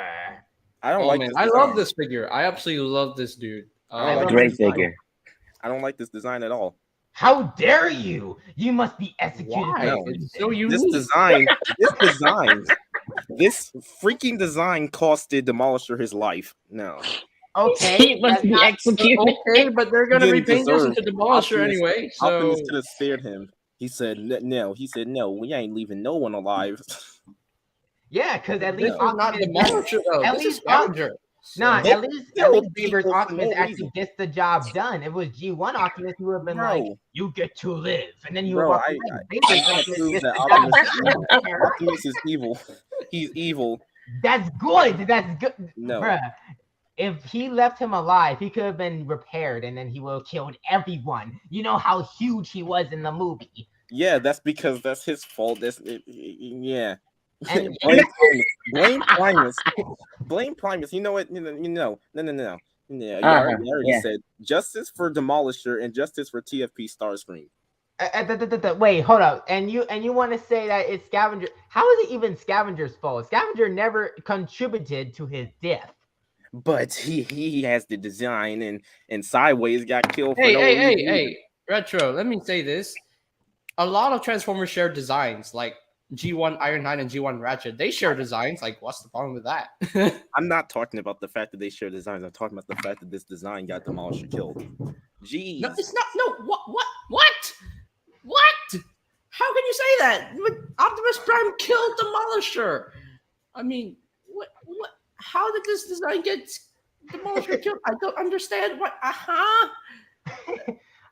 I don't Oh like man, this I design. love this figure. I absolutely love this dude. I like Great this design. figure. I don't like this design at all. How dare you? You must be executed. Why? No. It's so This unique. this freaking design costed Demolisher his life. No. Okay, He must that's be not- executed. Okay, but they're gonna He repaint didn't this deserve into Demolisher Optimus- anyway. So Optimus could have spared him. He said no. He said no. We ain't leaving no one alive. yeah, because at this least is not Optimus- Demolisher though. At This is least Scavenger. Nah, They at least killed Beaver's people for Optimus no actually reason. gets the job done. If it was G1 Optimus, he would have been like, Bro, "You get to live," and then he would Bro, walk I away. gotta Beaver's prove Optimus that gets the job Optimus done. Optimus is evil. He's evil. That's good. That's good, No. bruh. If he left him alive, he could have been repaired, and then he would have killed everyone. You know how huge he was in the movie. Yeah, that's because that's his fault. Yeah. And- Blame Primus. Blame Primus. You know what? No. No. Yeah, you already yeah. said justice for Demolisher and justice for TFP Starscream. Wait, hold up. And you want to say that it's Scavenger? How is it even Scavenger's fault? Scavenger never contributed to his death. But he has the design and Sideways got killed for no reason. Hey, Retro, let me say this. A lot of Transformers share designs, like G1 Ironhide and G1 Ratchet. They share designs. Like, what's the problem with that? I'm not talking about the fact that they share designs. I'm talking about the fact that this design got Demolisher killed. Jeez. No, it's not. No, what? How can you say that? Optimus Prime killed Demolisher. I mean, what? How did this design get Demolisher killed? I don't understand. What?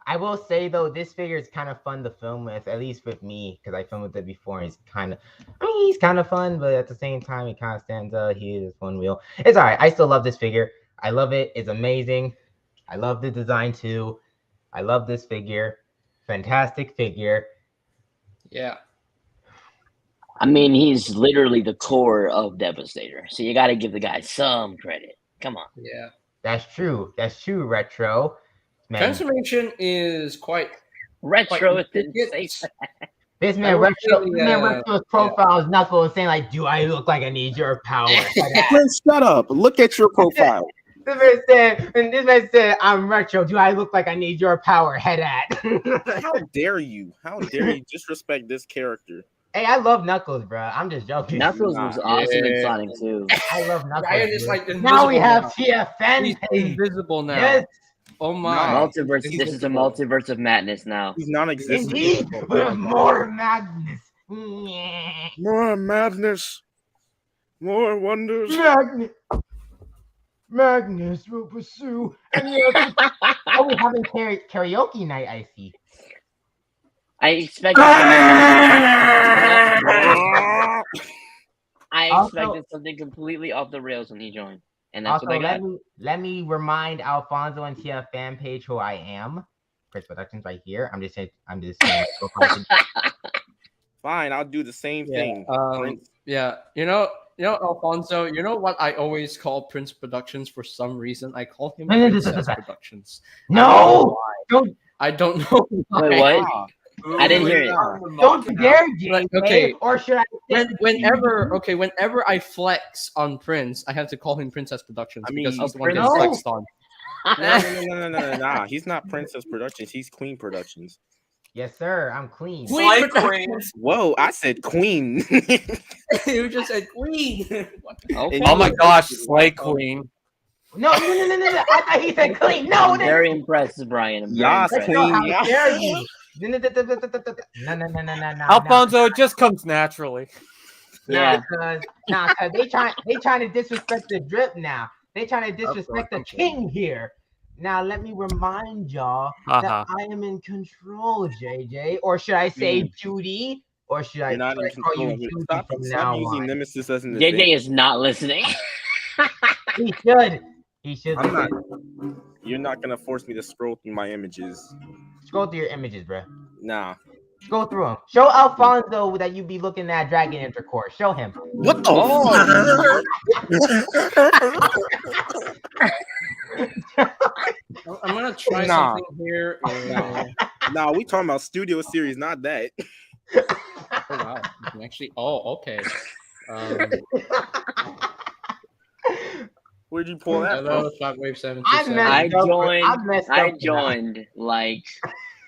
I will say though, this figure is kind of fun to film with, at least with me, because I filmed with it before. He's kind of fun, but at the same time, he kind of stands out. He is one wheel. It's all right. I still love this figure. I love it. It's amazing. I love the design too. I love this figure. Fantastic figure. Yeah. I mean, he's literally the core of Devastator. So you got to give the guy some credit. Come on. Yeah. That's true. That's true, Retro. Man, Transformation is quite Retro Like, didn't it's- say this I man will Retro, say, Retro's profile is Knuckles saying like, "Do I look like I need your power?" Prince, shut up. Look at your profile. This man said, "I'm Retro. Do I look like I need your power?" Head at. How dare you? How dare you disrespect this character? Hey, I love Knuckles, bro. I'm just joking. Knuckles was awesome in Yeah. Sonic too. I love Knuckles. Ryan is dude. like Now we invisible have now. TFN He's page. invisible now. Yes, Oh my! Nah. Multiverse. This is a multiverse of madness now. He's non-existent. Indeed, Oh, with my God. more madness. Yeah. More madness. More wonders. Magnus will pursue. And yes, oh, we're having karaoke night, I see. I expected. I Also- expected something completely off the rails when he joined, and that's Also, what I got. let me remind Alfonso and Tia fan page who I am. Chris Productions right here. I'm just saying. Fine, I'll do the same thing. Prince. Yeah. You know, Alfonso. You know what I always call Prince Productions for some reason. I call him Princess Productions. No, don't I don't know why. Wait, what? I didn't hear it. don't dare, JJ. Okay. Or should I? Whenever I flex on Prince, I have to call him Princess Productions I because mean, he's the one Prince- getting flexed on. No. He's not Princess Productions. He's Queen Productions. Yes, sir. I'm clean. Queen Productions. Whoa, I said Queen. You just said Queen. Okay. Oh my gosh, Slay Queen. No. I thought he said clean. No, I'm very impressed, Brian. I'm very Yas, impressed. Queen. how Yas. dare you? No. Alfonso, it just comes naturally. Yeah. Cause they trying to disrespect the drip now. They trying to disrespect the king here. Now let me remind y'all that I am in control, JJ. Or should I say Judy? Or should I You're not in call control. you Judy Stop from now using on? Nemesis as an JJ advantage. is not listening. He should. He should. I'm not. You're not gonna force me to scroll through my images. Scroll through your images, bro. Nah. Go through them. Show Alfonso that you be looking at dragon intercourse. Show him. What the? I'm gonna try Nah. something here. Nah, we talking about studio series, not that. Oh wow! You can actually. Oh, okay. Where'd you pull that Hello, from? Shockwave 727. I joined like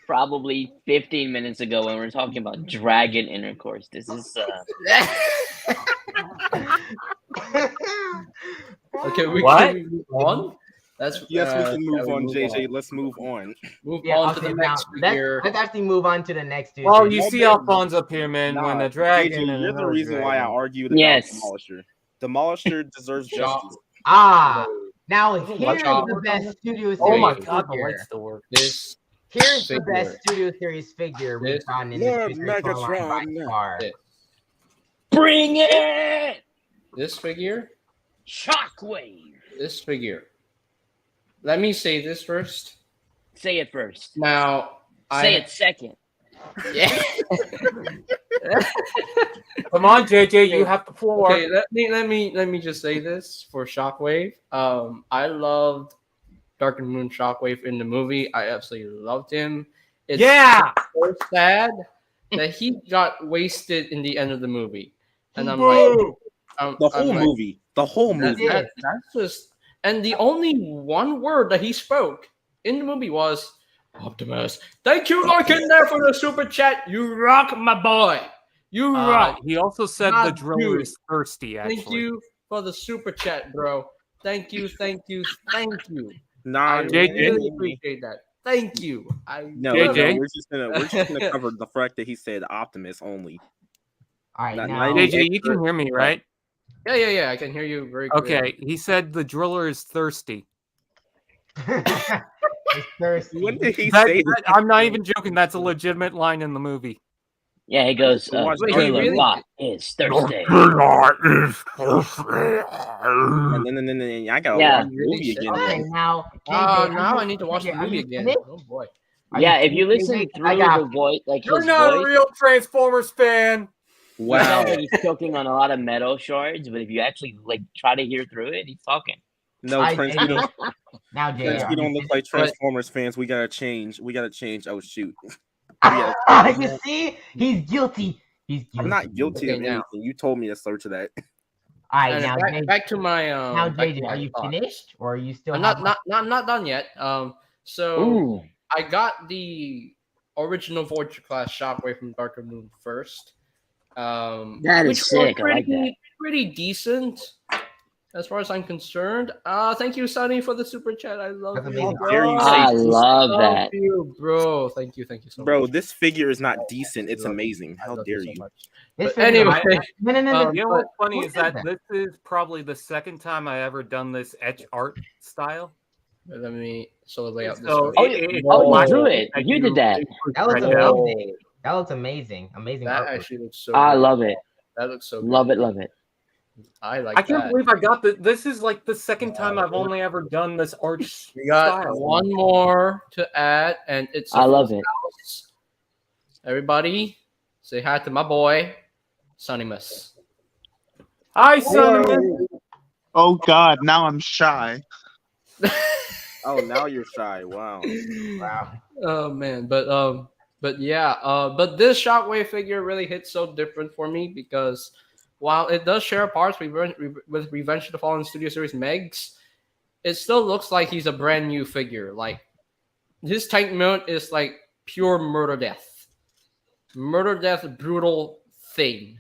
probably 15 minutes ago when we were talking about dragon intercourse. This is Okay, What? can we move on? That's Yes, we can move shall we on, move JJ. Let's move on. Move Yeah, on to okay, the now next figure. let's actually move on to the next two. Well, you All see day- Alfonso up here, man, when Nah, a dragon JJ, and you're the another reason why I dragon. argued about Yes. Demolisher. Demolisher deserves justice. Now Doesn't here's watch the out. best studio series Oh my Wait. god, the figure. lights still work. This Here's the figure. best studio series figure we've This- gotten in More this history line by Megatron. far. This. bring it. This figure. Shockwave. This figure. Let me say this first. Say it first. Now, Say it second. Yeah. Come on, JJ, you have the floor. Okay, let me just say this for Shockwave. I loved Dark and Moon Shockwave in the movie. I absolutely loved him. It's Yeah! so sad that he got wasted in the end of the movie, and I'm Boo! like, The whole movie. The whole movie. Yeah. That's just, and the only one word that he spoke in the movie was Optimus. Thank you, Larkin, there for the super chat. You rock, my boy. You rock. He also said Not the driller you. is thirsty, actually. Thank you for the super chat, bro. Thank you. Nah, I JJ. really appreciate that. Thank you. No, JJ. no, we're just gonna cover the fact that he said Optimus only. All right, Not- now not JJ, you can hear me, right? Yeah. I can hear you very clearly. Okay, he said the driller is thirsty. it's thirsty. When did he That- say that- I'm not even joking. That's a legitimate line in the movie. Yeah, he goes. Watch wait, Driller really? Lot is Thursday. And I gotta Yeah. watch the movie again. Okay, now. Now I need to watch the JJ, are movie you again. finished? Oh boy. Are Yeah, you if you finished, listen JJ? through I got the voice, like You're his not a voice, real Transformers fan. it Wow. sounds like he's choking on a lot of metal shards. But if you actually like try to hear through it, he's talking. No, I- Prince, JJ, we don't, now, Prince, JJ, we are don't you look like Transformers fans. We gotta change. Oh shoot. finished? You see, he's guilty. He's guilty. I'm not guilty Okay, of now. anything. You told me to search that. All right, And now, JJ, back to my now, back to JJ, my are you thought. finished, or are you still? I'm have- not done yet. So Ooh, I got the original Voyager class Shockwave from Dark and Moon first. that Which is was sick. I like that. pretty decent. as far as I'm concerned. Thank you, Sunny, for the super chat. I love That's you, amazing. bro. Dare you say I decent? love Love that. you, bro. Thank you so Bro, much. this figure is not decent. It's love you. amazing. I How love dare so you? much. This But figure- anyway, no. You know but what's funny who is did that that? this is probably the second time I ever done this etch art style. let me lay out this. So Oh, it's you flashy drew it. that You did that. That looks stretch out. amazing. That looks amazing. Amazing That artwork. actually looks so. I good. love it. That looks so Love good. it. Love it. I like I can't that. believe I got this is like the second time I've only ever done this art We got style. one more to add, and it's a I love full it. house. Everybody, say hi to my boy, Sonnymus. Hi, Cinnamon. Oh God, now I'm shy. Oh, now you're shy. Wow. Wow. Oh man, but yeah, but this Shockwave figure really hits so different for me because while it does share parts with Revenge of the Fallen Studio Series Megs, it still looks like he's a brand new figure. Like his tank mode is like pure murder death, brutal thing,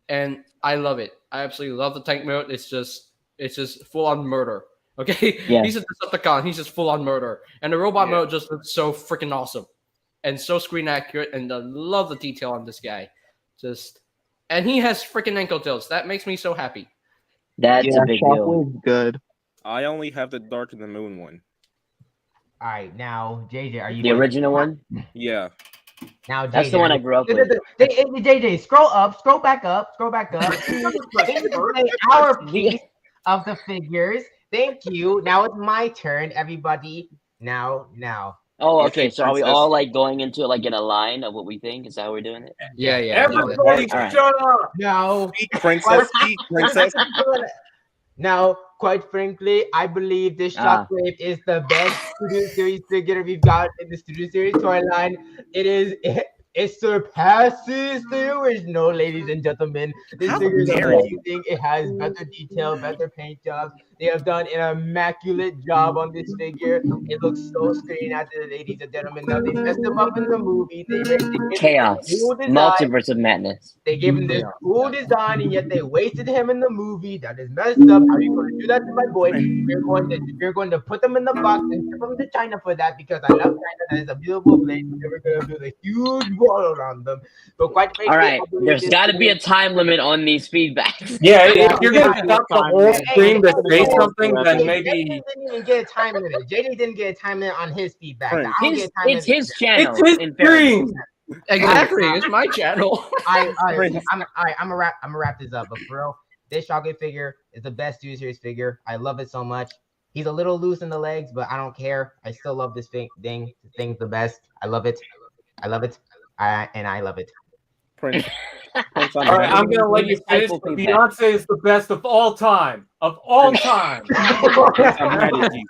and I love it. I absolutely love the tank mode. It's just full on murder. Okay, Yeah. he's a Decepticon. He's just full on murder, and the robot Yeah. mode just looks so freaking awesome, and so screen accurate. And I love the detail on this guy. And he has freaking ankle tilts. That makes me so happy. That's Yeah, a big deal. Shockwave's good. I only have the Dark of the Moon one. All right, now JJ, are you The original one. Yeah. Now JJ, That's the one I grew up with. JJ, scroll back up. Thank you, our piece of the figures. Thank you. Now it's my turn, everybody. Now. Oh, You okay. say So are we princess. all like going into like in a line of what we think? Is that how we're doing it? Yeah. Everybody, All right. shut up. No. Speak, princess. Speak, princess. Now, quite frankly, I believe this Ah. Shockwave is the best Studio Series figure we've got in the Studio Series toy line. It surpasses the original, ladies and gentlemen. This How figure is dare amazing. It has better detail, better paint jobs. They have done an immaculate job on this figure. It looks so screen accurate, ladies and gentlemen. Now, they messed him up in the movie. They gave him Chaos. this cool design. Multiverse of madness. They gave him this cool design, and yet they wasted him in the movie. That is messed up. How are you going to do that to my boy? We're going to put them in the box and ship them to China for that because I love China. That is a beautiful place. We're going to build a huge wall around them. But quite frankly, All right. I believe There's this got to be a figure- time limit on these feedbacks. Yeah, Yeah, if you're we gonna have stop the time. whole Hey, stream to say hey, something, hey, then JD maybe didn't even get a time limit. JD didn't get a time limit on his feedback. I don't get a time It's limit. his channel. it's his in fairness. stream. Exactly. It's my channel. I'm gonna wrap this up. But for real, this Shockwave figure is the best Studio Series figure. I love it so much. He's a little loose in the legs, but I don't care. I still love this thing. The thing's the best. I love it. I love it. I love it. Prince. Prince, All right, I'm gonna let you finish. Insightful feedback. Beyonce is the best of all time. Of all time. Prince, I'm mad at you.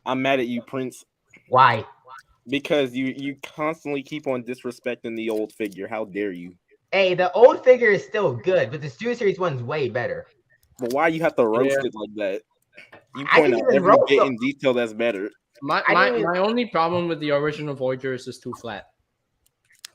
I'm mad at you, Prince, Why? because you constantly keep on disrespecting the old figure. How dare you? Hey, the old figure is still good, but the Studio Series one's way better. But why you have to roast Yeah. it like that? You I point didn't out even every roast bit them. in detail that's better. My I my, didn't even- my only problem with the original Voyager is just too flat.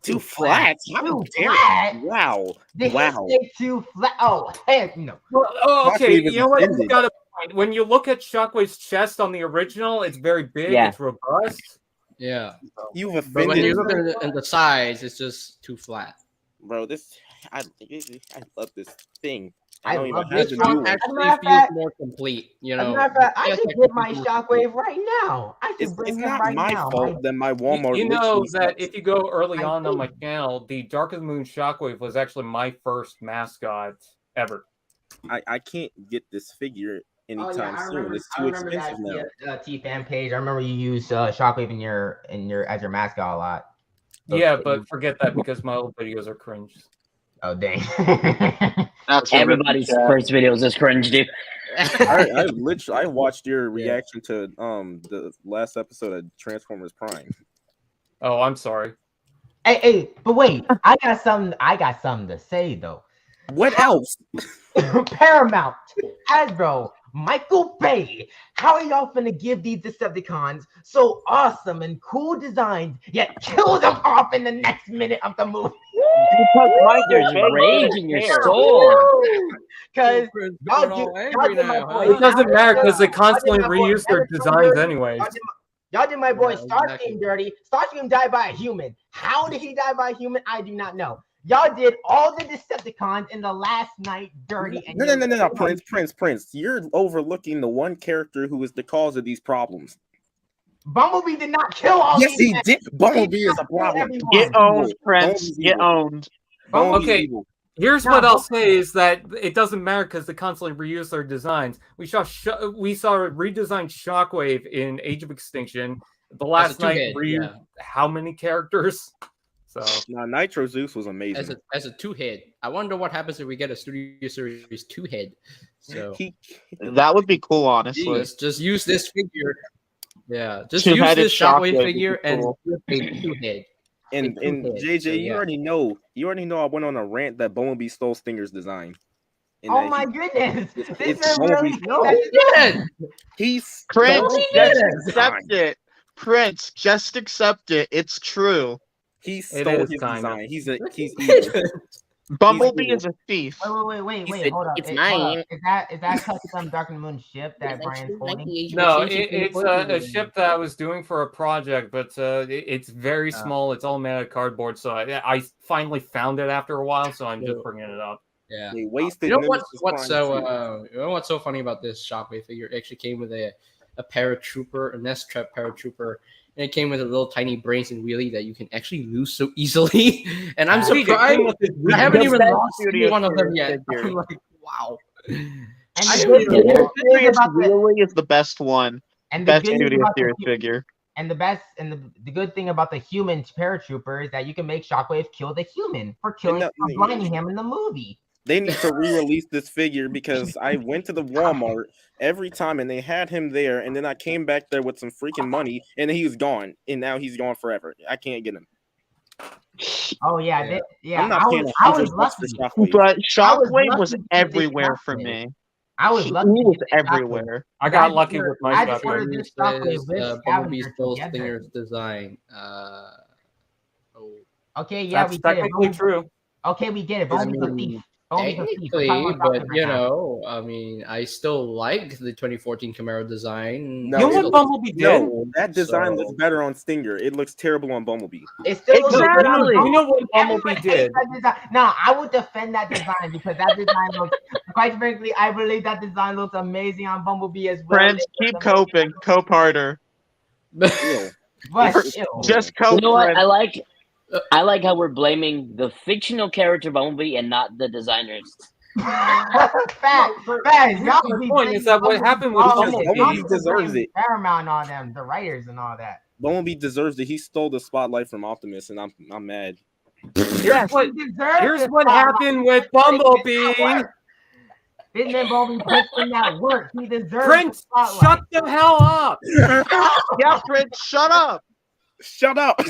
Too flat. How Too dare flat. Wow. Did Wow. he say too flat? Oh, heck no. Well, oh, okay, Shockwave is you know what? offended. You got a point. When you look at Shockwave's chest on the original, it's very big. Yeah. It's robust. Yeah. You've But when offended you me. look at the size, it's just too flat. Bro, I love this thing. I I don't even love have this the one. new one. As a Actually matter of feels fact- more complete. You As a know. matter of fact, I Yes, should I get can my feel more Shockwave right now. I should It's bring him not right my now. fault that my Walmart. You know literally that has- if you go early I on my think- channel, the Dark of the Moon Shockwave was actually my first mascot ever. I can't get this figure Oh, anytime yeah, soon. It's too expensive now. T fan page. I remember you use Shockwave in your as your mascot a lot. So- Yeah, but forget that because my old videos are cringe. Oh dang. That's a Everybody's rip chat. first videos is cringe, dude. I watched your Yeah. reaction to the last episode of Transformers Prime. Oh, I'm sorry. Hey, but wait, I got something to say though. What else? Paramount, Hasbro, Michael Bay, how are y'all finna give these Decepticons so awesome and cool designs, yet kill them off in the next minute of the movie? There's rage in your soul. because Going y'all all do angry my now, boy. huh? It doesn't matter because they Y'all did constantly my boy reuse their Metatron designs dirty. anyways. Y'all did my boy Yeah, Starscream exactly. dirty. Starscream died by a human. How did he die by a human? I do not know. Y'all did all the Decepticons in the last night dirty. And No, Prince. You're overlooking the one character who is the cause of these problems. Bumblebee did not kill all Yes, these he men. did. Bumblebee He is did a not kill problem. everyone. Get owned, Prince. Bumblebee's Get evil. owned. Bumblebee's Okay. evil. Here's No, what I'll but- say is that it doesn't matter because they constantly reuse their designs. We saw redesigned Shockwave in Age of Extinction. The last night two-head, reused how many characters? So Now, Nitro Zeus was amazing. As a two-head. I wonder what happens if we get a Studio Series two-head. So That would be cool, honestly. just use this figure. Yeah, just Two-headed use this Shockwave Shockwave would be figure and cool. a two-head. And JJ, so, you already know. I went on a rant that Bumblebee stole Stinger's design. And Oh that my goodness! it's This is Bumblebee's really fault. He Prince, stole just his accept design. it. Prince, just accept it. It's true. He It stole is his kind of. design. He's evil. Bumblebee evil. is a thief. Wait, He said, hold up. "It's Hold up. mine." Is that custom Dark and Moon ship that Brian's holding? No, it's a ship that I was doing for a project, but it's very small. It's all made out of cardboard, so I finally found it after a while, so I'm just bringing it up. Yeah. They wasted. You know Nemesis what's Prime too. what's so funny about this Shockwave figure? It actually came with a paratrooper, a nest trap paratrooper, and it came with a little tiny brains and wheelie that you can actually lose so easily. And I'm Sweet, it surprised came with this I haven't The even best lost Studio one of them Series yet. figure. I'm like, wow. And I the didn't good even thing know. Serious about the really is the best one. and the Best good thing Studio about Series the figure. and the good thing about the human paratrooper is that you can make Shockwave kill the human for blinding him in the movie. They need to re-release this figure because I went to the Walmart every time and they had him there, and then I came back there with some freaking money, and he was gone, and now he's gone forever. I can't get him. Oh yeah, I'm not paying I was $100 lucky. for Shockwave. But I was Shockwave lucky was to get everywhere this for Shockwave. me. I was He lucky. to was get this Shockwave. everywhere. I got lucky with my I just Shockwave. ordered this Shockwave with Bumblebee Scavenger stole together. Stinger's design. Okay, yeah, That's we get it. technically true. Okay, we get it. I Bumblebee's a mean, thief. Bumblebee's a thief. We're technically, talking about but Falcon right you now. know, I mean, I still like the 2014 Camaro design. No, You know it what looks- Bumblebee did? No, that design So- looks better on Stinger. It looks terrible on Bumblebee. It still looks Exactly. good on You know what Everyone Bumblebee hates did? that design. No, I would defend that design because that design looks, quite frankly, I believe that design looks amazing on Bumblebee as well. Prince, keep coping. Cope harder. Ew. But It's- ew. Just cope, You know what? Prince. I like how we're blaming the fictional character Bumblebee and not the designers. Facts. Y'all The be point is that what blaming happened with Bumblebee. Bumblebee Y'all Bumblebee need to deserves blame it. Paramount and all them, the writers and all that. Bumblebee deserves it. He stole the spotlight from Optimus, and I'm mad. Here's what He deserves here's this what spotlight. happened with He did that Bumblebee. work. This man Bumblebee puts in that work. He deserves Prince, the spotlight. shut the hell up. Yeah, Prince, shut up. Shut up.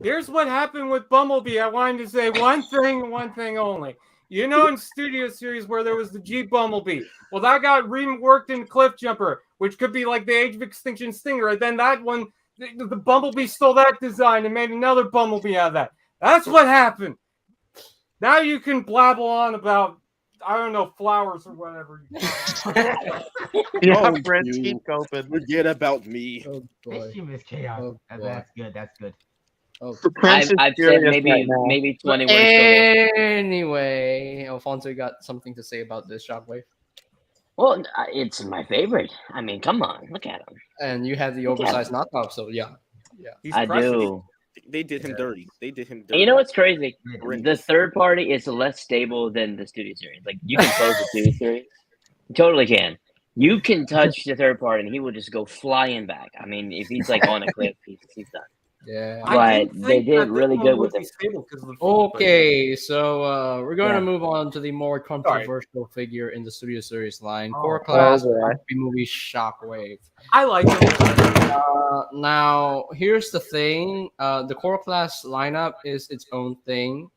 Here's what happened with Bumblebee. I wanted to say one thing only. You know, in Studio Series where there was the Jeep Bumblebee, well, that got reworked in Cliff Jumper, which could be like the Age of Extinction Stinger. And then that one, the Bumblebee stole that design and made another Bumblebee out of that. That's what happened. Now you can blabble on about, I don't know, flowers or whatever. Yeah, Oh, Prince, you. keep coping. Forget about me. Oh, boy. This team is chaos. Oh, boy. That's good. That's good. Oh. Prince is I've said furious right now. maybe 20 words total. Anyway, Alfonso got something to say about this Shockwave. Well, it's my favorite. I mean, come on, look at him. And you had the Look at oversized knockoff, so yeah. He's I crushing it. do. They did him dirty. They did him dirty. And you know what's crazy? The Horrendous. third party is less stable than the Studio Series. Like, you can close the Studio Series. You totally can. You can touch the third party and he will just go flying back. I mean, if he's like on a cliff, he's done. Yeah. But they did really good with him. Okay, so we're going Yeah. to move on to the more controversial figure in the Studio Series line, Oh, Core Class boy. movie Shockwave. I like him. Now, here's the thing: the Core Class lineup is its own thing,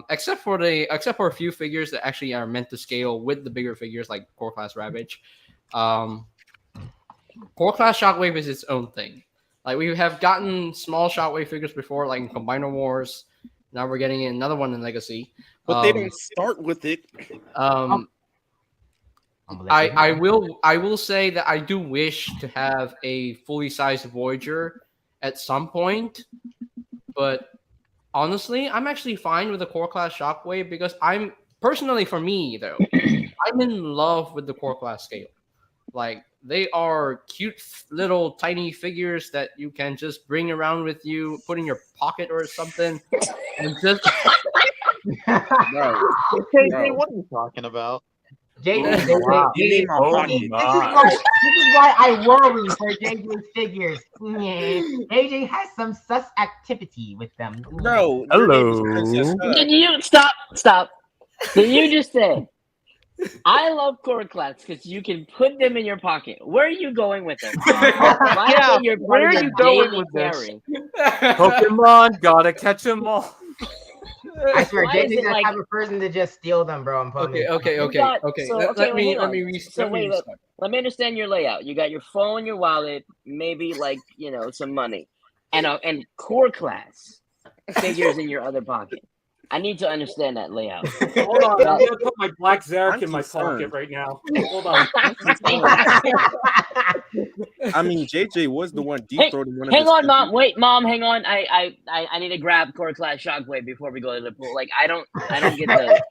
except for a few figures that actually are meant to scale with the bigger figures, like Core Class Ravage. Core Class Shockwave is its own thing. Like, we have gotten small Shockwave figures before, like in Combiner Wars, Now we're getting another one in Legacy. But they don't start with it. I will say that I do wish to have a fully sized Voyager at some point, but honestly, I'm actually fine with the core class Shockwave because I'm personally, for me though, I'm in love with the core class scale. Like, they are cute little tiny figures that you can just bring around with you, put in your pocket or something, and just No. JJ, what are you talking about? JJ, Wow. this is why I worry for JJ's figures. JJ has some sus activity with them. Bro. Did you stop? Did you just say I love core class because you can put them in your pocket? Where are you going with them? Yeah, where are you going with this? Pokemon, gotta catch them all. I swear, Why is JJ's it the like- type of person to just steal them, bro. I'm putting Okay. Let me restart. Let me understand your layout. You got your phone, your wallet, maybe like some money, and core class figures in your other pocket. I need to understand that layout. Hold on, I'm gonna put my black Zarek I'm in my concerned. pocket right now. Hold on. I mean, JJ was the one deep throating one of Hang his on, figures. Mom. Wait, Mom. Hang on. I need to grab core class Shockwave before we go to the pool. Like I don't get the.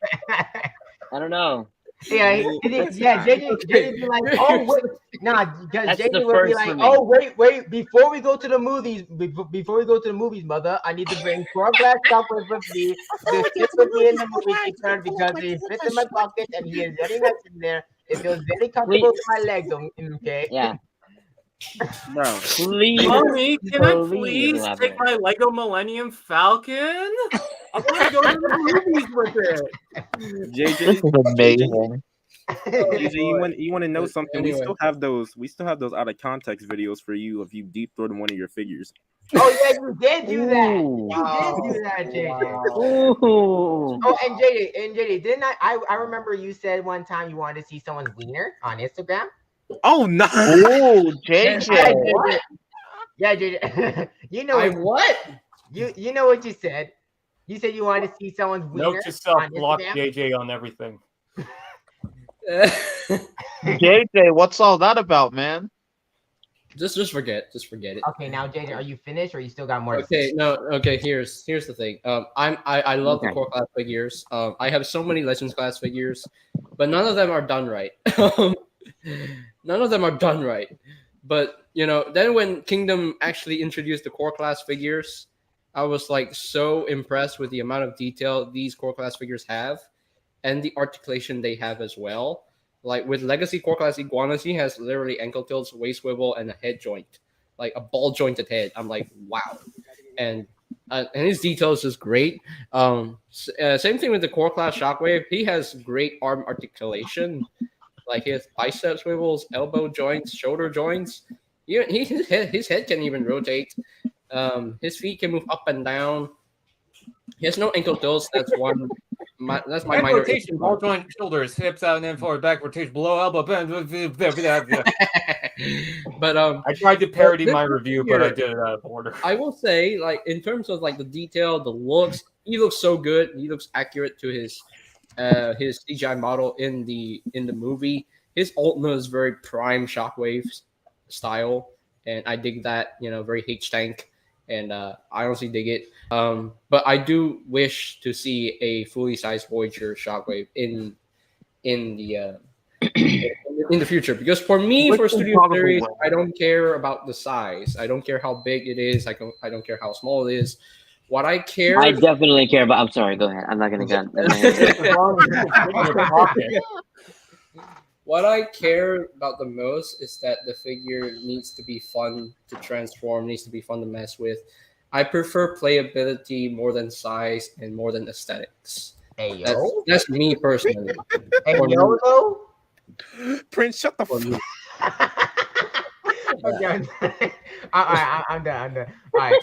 I don't know. Yeah, JJ be like, oh wait, nah, because That's JJ the would be first for like, me. oh wait, before we go to the movies, mother, I need to bring 4 glass chocolates with me to sit with me in the movie theater because they fit in my pocket and he is very nice in there. It feels very comfortable to my legs. Okay. Yeah. Bro. Please. Mommy, can I Please please elaborate. take my Lego Millennium Falcon? I want to go to the movies with it. JJ, amazing. JJ, you want to know something? Anyway. We still have those out of context videos for you if you deep throated one of your figures. Oh yeah, you did do that. Ooh. You did do that, JJ. Ooh. Oh, and JJ, didn't I remember you said one time you wanted to see someone's wiener on Instagram? Oh no! Ooh, Yeah, JJ. JJ. Yeah, JJ. you know what? you know what you said. You said you wanted to see someone's wiener Note to self, on block Instagram. JJ on everything. JJ, what's all that about, man? Just forget it. Okay, now JJ, are you finished or you still got more? Okay, here's the thing. I love the core class figures. I have so many Legends class figures, but none of them are done right. None of them are done right. But then when Kingdom actually introduced the core class figures, I was like so impressed with the amount of detail these core class figures have, and the articulation they have as well. Like with Legacy core class Iguanas, he has literally ankle tilts, waist swivel, and a head joint, like a ball jointed head. I'm like, wow, and his details is great. Same thing with the core class Shockwave. He has great arm articulation, like his bicep swivels, elbow joints, shoulder joints. His head can even rotate. His feet can move up and down. He has no ankle tilts. That's my Head minor rotation, issue. ball joint, shoulders, hips out and in forward, back rotation, below elbow. But I tried to parody this my review, but I figure- did it out of order. I will say, like in terms of like the detail, the looks, he looks so good. He looks accurate to his CGI model in the movie. His Ultima is very prime Shockwave style, and I dig that. Very H tank, and I honestly dig it. But I do wish to see a fully sized Voyager Shockwave in the in the future, because for me, for Studio Series, I don't care about the size. I don't care how big it is. I don't care how small it is. What I care, I definitely care about. I'm sorry. Go ahead. I'm not gonna gun. What I care about the most is that the figure needs to be fun to transform, needs to be fun to mess with. I prefer playability more than size and more than aesthetics. Hey That's me personally. Hey For me. though. Prince, shut the For me. Okay, I'm done. All right.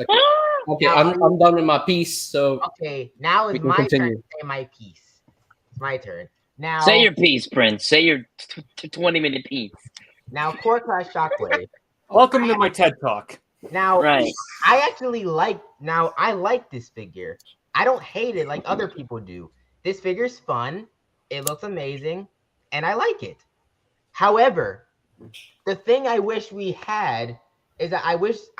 Okay, I'm done with my piece. So Okay, now we it's can my turn continue. to say my piece. It's my turn. Now Say your piece, Prince. Say your 20-minute piece. Now core class Shockwave. Welcome to my TED Talk. Now Right. I like this figure. I don't hate it like other people do. This figure's fun. It looks amazing, and I like it. However, the thing I wish we had is that I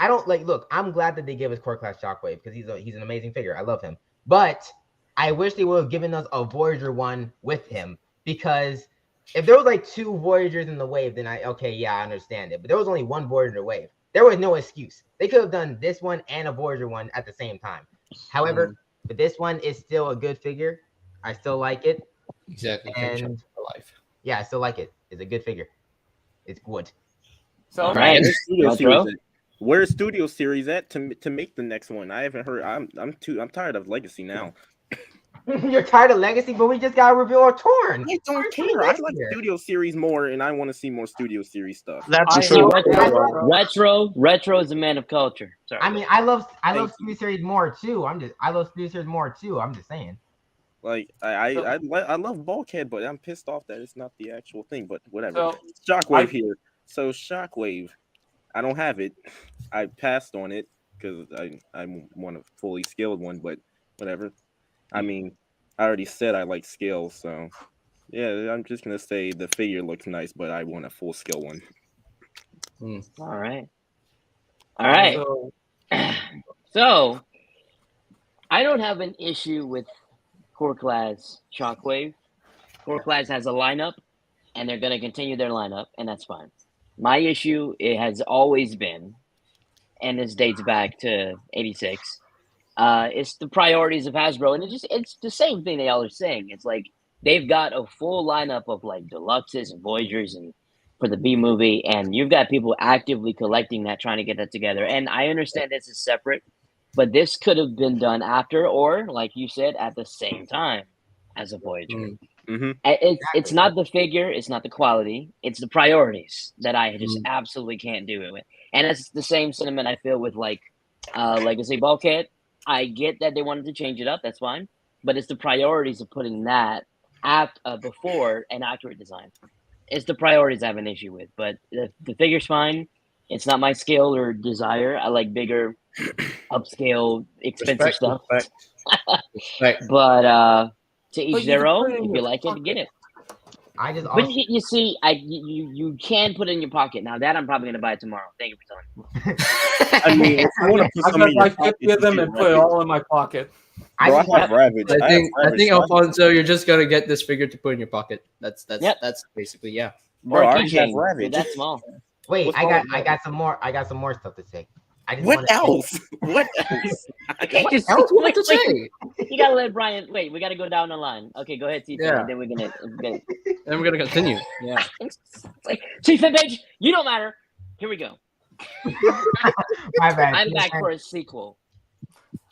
don't like. Look, I'm glad that they give us Core Class Shockwave because he's an amazing figure. I love him, but I wish they would have given us a Voyager one with him, because if there was like 2 Voyagers in the wave, then I understand it. But there was only 1 Voyager wave. There was no excuse. They could have done this one and a Voyager one at the same time. However, but this one is still a good figure. I still like it. Exactly. And for life. yeah, I still like it. It's a good figure. It's good. So All right. Where's Studio Series at to make the next one? I haven't heard. I'm tired of Legacy now. You're tired of Legacy, but we just got to reveal our Torn. I don't care. I like Studio Series more, and I want to see more Studio Series stuff. That's true. Retro is a man of culture. Sorry. I mean, I love Studio Series more too. I love Studio Series more too. I'm just saying. Like I love Bulkhead, but I'm pissed off that it's not the actual thing. But whatever. Shockwave here. So Shockwave, I don't have it. I passed on it because I want a fully scaled one. But whatever. I mean, I already said I like scale, so yeah. I'm just gonna say the figure looks nice, but I want a full scale one. All right. So I don't have an issue with Core Class Shockwave. Core Class has a lineup, and they're going to continue their lineup, and that's fine. My issue, it has always been, and this dates back to '86. It's the priorities of Hasbro, and it's the same thing they all are saying. It's like they've got a full lineup of like deluxes and Voyagers and for the B movie, and you've got people actively collecting that, trying to get that together. And I understand this is separate, but this could have been done after, or like you said, at the same time as a Voyager. It's not the figure, it's not the quality, it's the priorities that I just absolutely can't do it with. And it's the same sentiment I feel with like Legacy Bulkhead. I get that they wanted to change it up, that's fine, but it's the priorities of putting that before an accurate design. It's the priorities I have an issue with, but the figure's fine. It's not my skill or desire. I like bigger, upscale, expensive stuff. Respect. But to each their own. If you like it, get it. But you see, you can put it in your pocket. Now that I'm probably gonna buy it tomorrow. Thank you for telling me. I mean, if you want to put I'm some in your gonna pocket, get them and put it all in my pocket. Bro, I have Ravage. I think Alfonso, you're just gonna get this figure to put in your pocket. That's basically Bro, I Or a have keychain. Ravage. That's small. Wait, I got some more. I got some more stuff to say. What else? What else? I can't just what to say? You gotta let Brian wait. We gotta go down the line. Okay, go ahead, T. Yeah. And then we're gonna And we're gonna continue. Yeah. Chief Page, you don't matter. Here we go. My bad. I'm back for a sequel.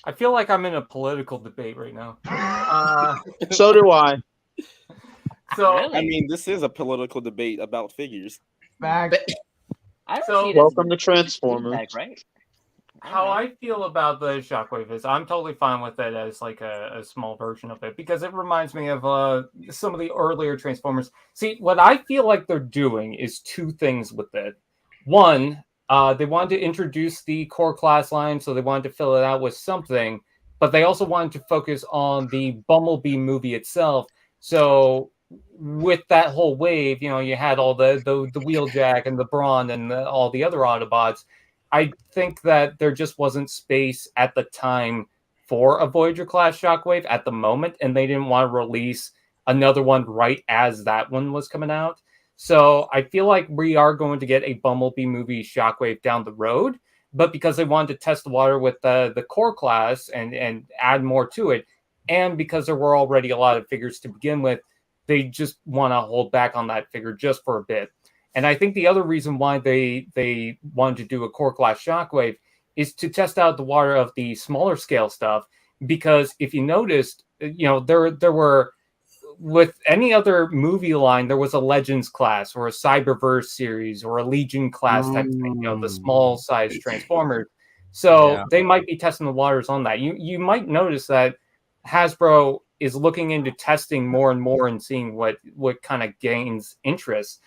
I feel like I'm in a political debate right now. So do I. So Really? I mean, this is a political debate about figures. Back. I don't So- see it as Welcome to feedback, Transformers. right? how I feel about the Shockwave is I'm totally fine with it as like a small version of it because it reminds me of some of the earlier Transformers. See, what I feel like they're doing is 2 things with it. One, they wanted to introduce the core class line, so they wanted to fill it out with something, but they also wanted to focus on the Bumblebee movie itself. So with that whole wave, you had all the Wheeljack and the Brawn and all the other Autobots. I think that there just wasn't space at the time for a Voyager class Shockwave at the moment, and they didn't want to release another one right as that one was coming out. So I feel like we are going to get a Bumblebee movie Shockwave down the road, but because they wanted to test the water with the core class and add more to it, and because there were already a lot of figures to begin with, they just want to hold back on that figure just for a bit. And I think the other reason why they wanted to do a core class Shockwave is to test out the water of the smaller scale stuff. Because if you noticed, there were, with any other movie line, there was a Legends class or a Cyberverse series or a Legion class type thing, the small size Transformers. So they might be testing the waters on that. You might notice that Hasbro is looking into testing more and more and seeing what kind of gains interest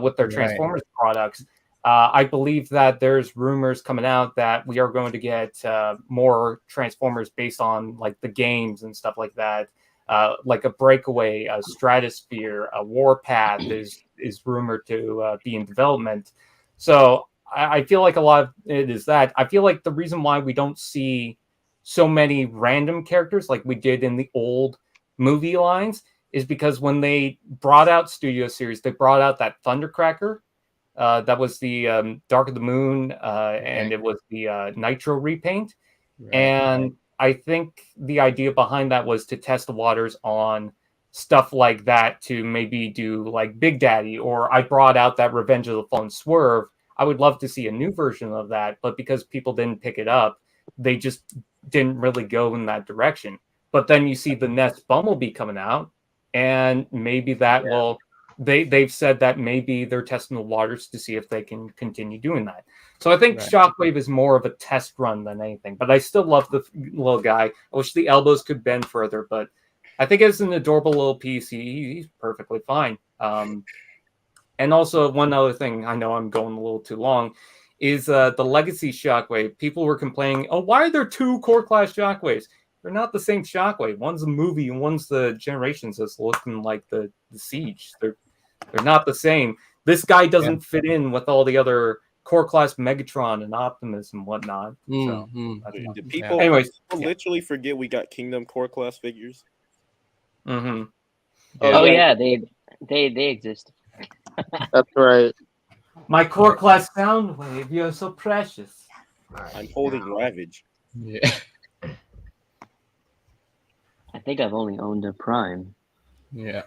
with their Transformers products. I believe that there's rumors coming out that we are going to get more Transformers based on like the games and stuff like that. Like a Breakaway, a Stratosphere, a Warpath is rumored to be in development. So I feel like a lot of it is that. I feel like the reason why we don't see so many random characters like we did in the old movie lines is because when they brought out Studio Series, they brought out that Thundercracker. That was the Dark of the Moon, and it was the Nitro repaint. Right. And I think the idea behind that was to test the waters on stuff like that, to maybe do like Big Daddy, or I brought out that Revenge of the Fallen Swerve. I would love to see a new version of that, but because people didn't pick it up, they just didn't really go in that direction. But then you see the next Bumblebee coming out, and maybe that will... They've said that maybe they're testing the waters to see if they can continue doing that. So I think Shockwave is more of a test run than anything. But I still love the little guy. I wish the elbows could bend further, but I think as an adorable little piece, he's perfectly fine. And also, one other thing, I know I'm going a little too long, is the Legacy Shockwave. People were complaining, oh, why are there two core class Shockwaves? They're not the same Shockwave. One's a movie and one's the Generations that's looking like the Siege. They're not the same. This guy doesn't fit in with all the other core class Megatron and Optimus and whatnot. So, Did people, literally forget we got Kingdom core class figures? Mm-hmm. Oh yeah, they exist. That's right. My core class Soundwave, you're so precious. I'm holding Ravage. Yeah. I think I've only owned a Prime. Yeah.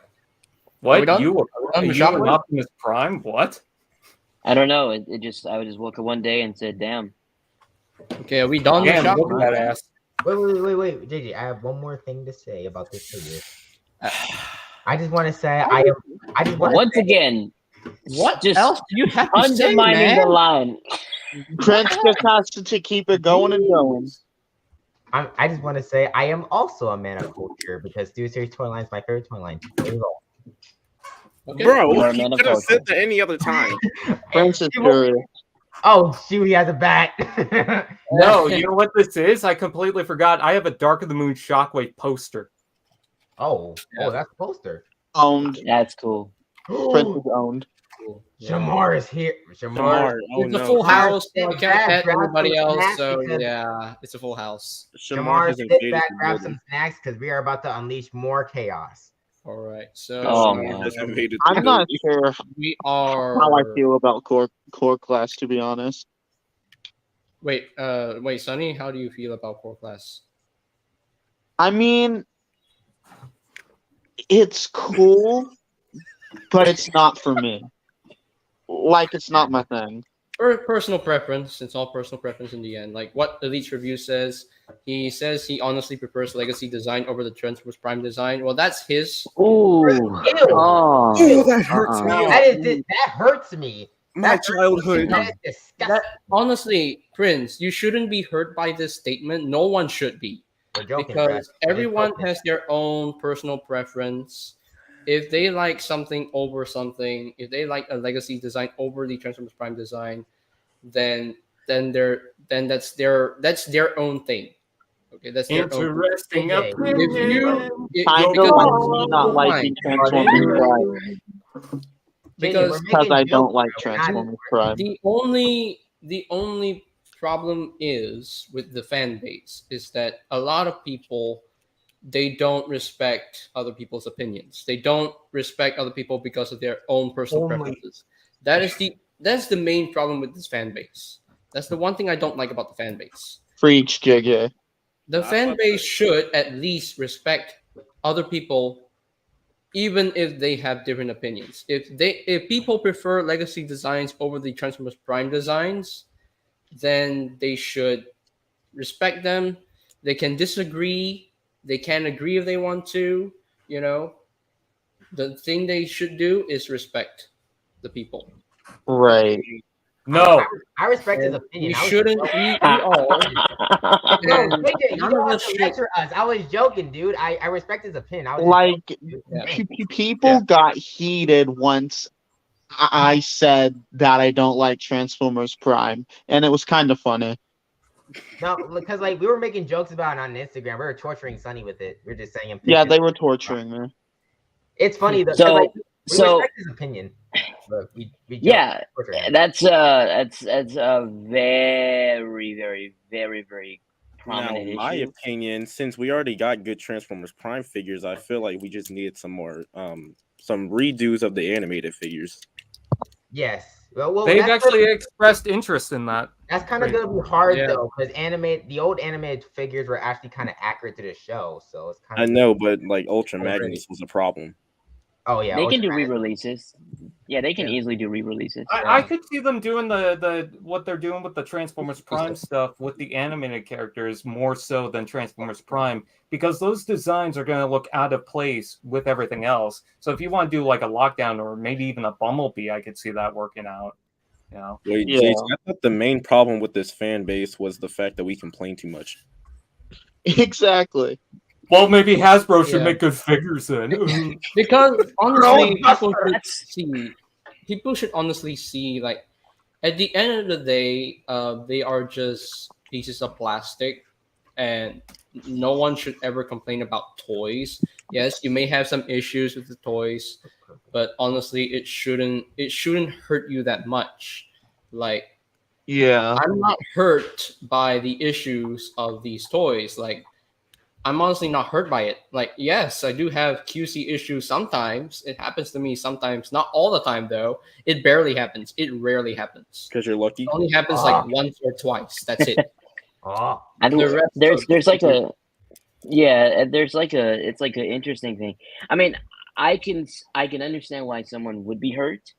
What? You were an Optimus Prime? What? I don't know. I just woke up one day and said, "Damn." Okay, are we done? Damn, look at that ass. Wait, JJ. I have one more thing to say about this figure. I just want to say I just want once again. What just else do you have to say, undermining man? the line? Trent just has to keep it going and going. I just want to say I am also a man of culture because Studio Series toy line is my favorite toy line. There you go. Okay. Bro, you could have said that any other time. Prince is curious. Oh, shoot, he has a bat. No, you know what this is? I completely forgot. I have a Dark of the Moon Shockwave poster. Oh, that's a poster. Owned. That's cool. Prince is owned. Cool. Shamar is here. Shamar. Oh, It's a no. full house. Shamar, I can't pet grab everybody some else, snacks so because- yeah, it's a full house. Shamar, has sit invaded back, the grab building. some snacks because we are about to unleash more chaos. All right, so Oh, Shamar man. has invaded the I'm not building. sure we are. how I feel about core class, to be honest. Wait, Sonny, how do you feel about core class? I mean, it's cool, but it's not for me. Like, it's not my thing. Personal preference. It's all personal preference in the end. Like what Elite's review says, he says he honestly prefers Legacy design over the Transformers Prime design. Well, that's his. Ooh. Ew. Oh. Ew, that hurts me. That hurts me. My childhood. That is disgusting. Honestly, Prince, you shouldn't be hurt by this statement. No one should be. We're joking, Because Brad. We're everyone joking. has their own personal preference. If they like something over something, if they like a Legacy design over the Transformers Prime design, then that's their own thing. Okay, that's their own. Interesting Okay. opinion. Kind of because- like me not liking Transformers Prime because because I don't like Transformers Prime. the only problem is with the fan base is that a lot of people, they don't respect other people's opinions. They don't respect other people because of their own personal preferences. That's the main problem with this fan base. That's the one thing I don't like about the fan base. Preach, JJ. The fan base should at least respect other people, even if they have different opinions. If people prefer Legacy designs over the Transformers Prime designs, then they should respect them. They can disagree. They can agree if they want to. You know, the thing they should do is respect the people. Right. No. I respect his opinion. We I was shouldn't. joking. We all. No, JJ, you None don't of have us to should. lecture us. I was joking, dude. I respect his opinion. I was Like, Yeah. people got heated once I said that I don't like Transformers Prime, and it was kind of funny. No, because like we were making jokes about it on Instagram. We were torturing Sonny with it. We are just saying him. Yeah, they were torturing me. It's funny though, 'cause, So like, we so respect his opinion, but we joke, yeah, torture him. that's a very very very very Now, prominent in my issue. opinion, since we already got good Transformers Prime figures, I feel like we just needed some more, some redos of the animated figures. Yes. Well, They've that's actually expressed interest in that. That's kind of Right. gonna be hard Yeah. though, because the old animated figures were actually kind of accurate to the show, so it's kind I of. know, but like Ultra Already. Magnus was a problem. Oh yeah, They can do Ultraman is- re-releases. Yeah, they can Yeah. easily do re-releases. I could see them doing the what they're doing with the Transformers Prime stuff with the animated characters more so than Transformers Prime, because those designs are going to look out of place with everything else. So if you want to do like a Lockdown or maybe even a Bumblebee, I could see that working out. You know? Wait, Yeah. Jason, I thought the main problem with this fan base was the fact that we complain too much. Exactly. Well, maybe Hasbro should Yeah. make good figures then. Because honestly, Roadbuster! people should honestly see, like, at the end of the day, they are just pieces of plastic, and no one should ever complain about toys. Yes, you may have some issues with the toys, but honestly, it shouldn't hurt you that much. Like, Yeah. I'm not hurt by the issues of these toys. Like, I'm honestly not hurt by it. Like, yes, I do have QC issues sometimes. It happens to me sometimes, not all the time though. It barely happens. It rarely happens. Because you're lucky. It only happens like once or twice. That's it. Oh, I think The rest there's of like a there's like it's like an interesting thing. I mean, I can understand why someone would be hurt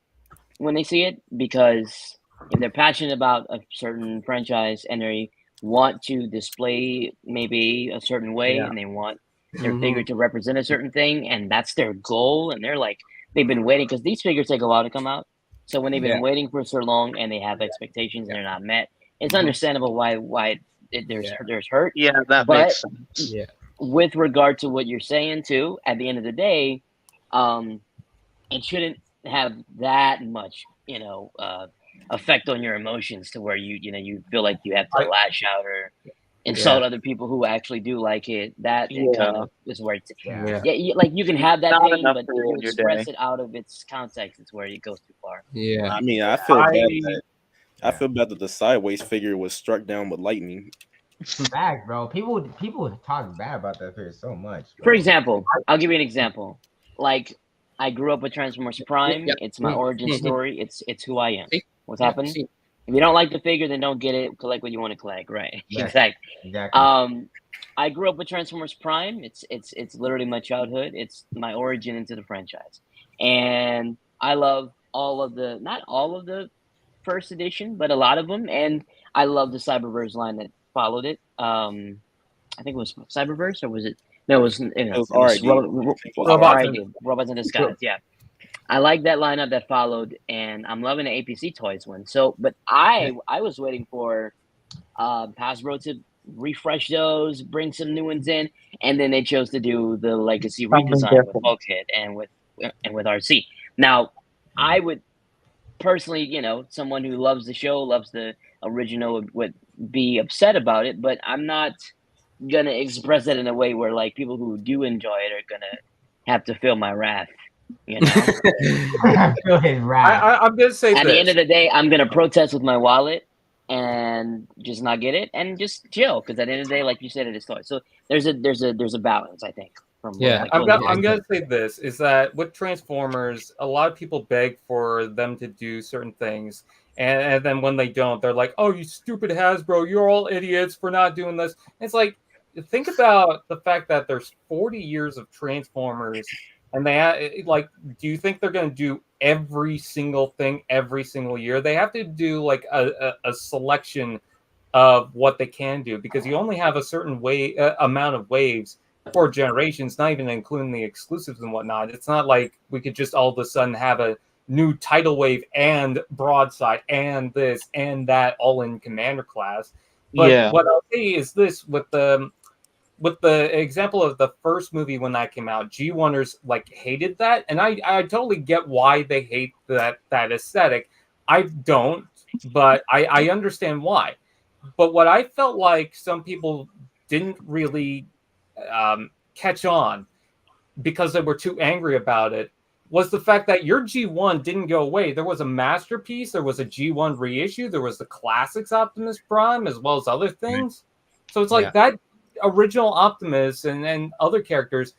when they see it, because if they're passionate about a certain franchise and they want to display maybe a certain way Yeah. and they want their Mhm. figure to represent a certain thing and that's their goal and they're like they've been waiting because these figures take a while to come out. So when they've been Yeah. waiting for so long and they have expectations and they're not met, it's Mhm. understandable why there's hurt. Yeah, that But- makes sense. Yeah. With regard to what you're saying too, at the end of the day, it shouldn't have that much, effect on your emotions to where you feel like you have to lash out or insult other people who actually do like it. That it kind of is where it's yeah. like you can have that Not pain, enough but to if you ruin your express day. it out of its context, it's where it goes too far. Yeah. I mean, I feel bad that the Sideways figure was struck down with lightning. Fact, bro. People talk bad about that figure so much. Bro. For example, I'll give you an example. Like I grew up with Transformers Prime. Yep. It's my origin story. It's who I am. See? What's Yeah, happened? see. If you don't like the figure, then don't get it. Collect what you want to collect, right? Yes. Exactly. Exactly. I grew up with Transformers Prime. It's literally my childhood. It's my origin into the franchise, and I love not all of the first edition, but a lot of them, and I love the Cyberverse line that followed it. I think it was Cyberverse, or was it? No, it was. It was was RID. Robots in Disguise. Yeah. I like that lineup that followed, and I'm loving the APC Toys one. So, but I was waiting for Hasbro to refresh those, bring some new ones in, and then they chose to do the Legacy redesign with Bulkhead and with RC. Now, I would personally, someone who loves the show, loves the original, would be upset about it, but I'm not gonna express it in a way where like people who do enjoy it are gonna have to feel my wrath. I feel his wrath. I'm gonna say At this. the end of the day, I'm gonna protest with my wallet and just not get it and just chill, because at the end of the day, like you said, it is toys. So there's a balance, I think. I'm gonna say this is that with Transformers, a lot of people beg for them to do certain things, and then when they don't, they're like, "Oh, you stupid Hasbro, you're all idiots for not doing this." And it's like, think about the fact that there's 40 years of Transformers, and they do you think they're going to do every single thing every single year? They have to do like a selection of what they can do, because you only have a certain amount of waves for generations, not even including the exclusives and whatnot. It's not like we could just all of a sudden have a new tidal wave and broadside and this and that all in Commander class. But what I'll say is this: with the with the example of the first movie when that came out, G1ers like hated that, and I totally get why they hate that aesthetic. I don't, but I understand why. But what I felt like some people didn't really catch on because they were too angry about it was the fact that your G1 didn't go away. There was a masterpiece, there was a G1 reissue, there was the classics Optimus Prime, as well as other things. So it's like that original Optimus and other characters,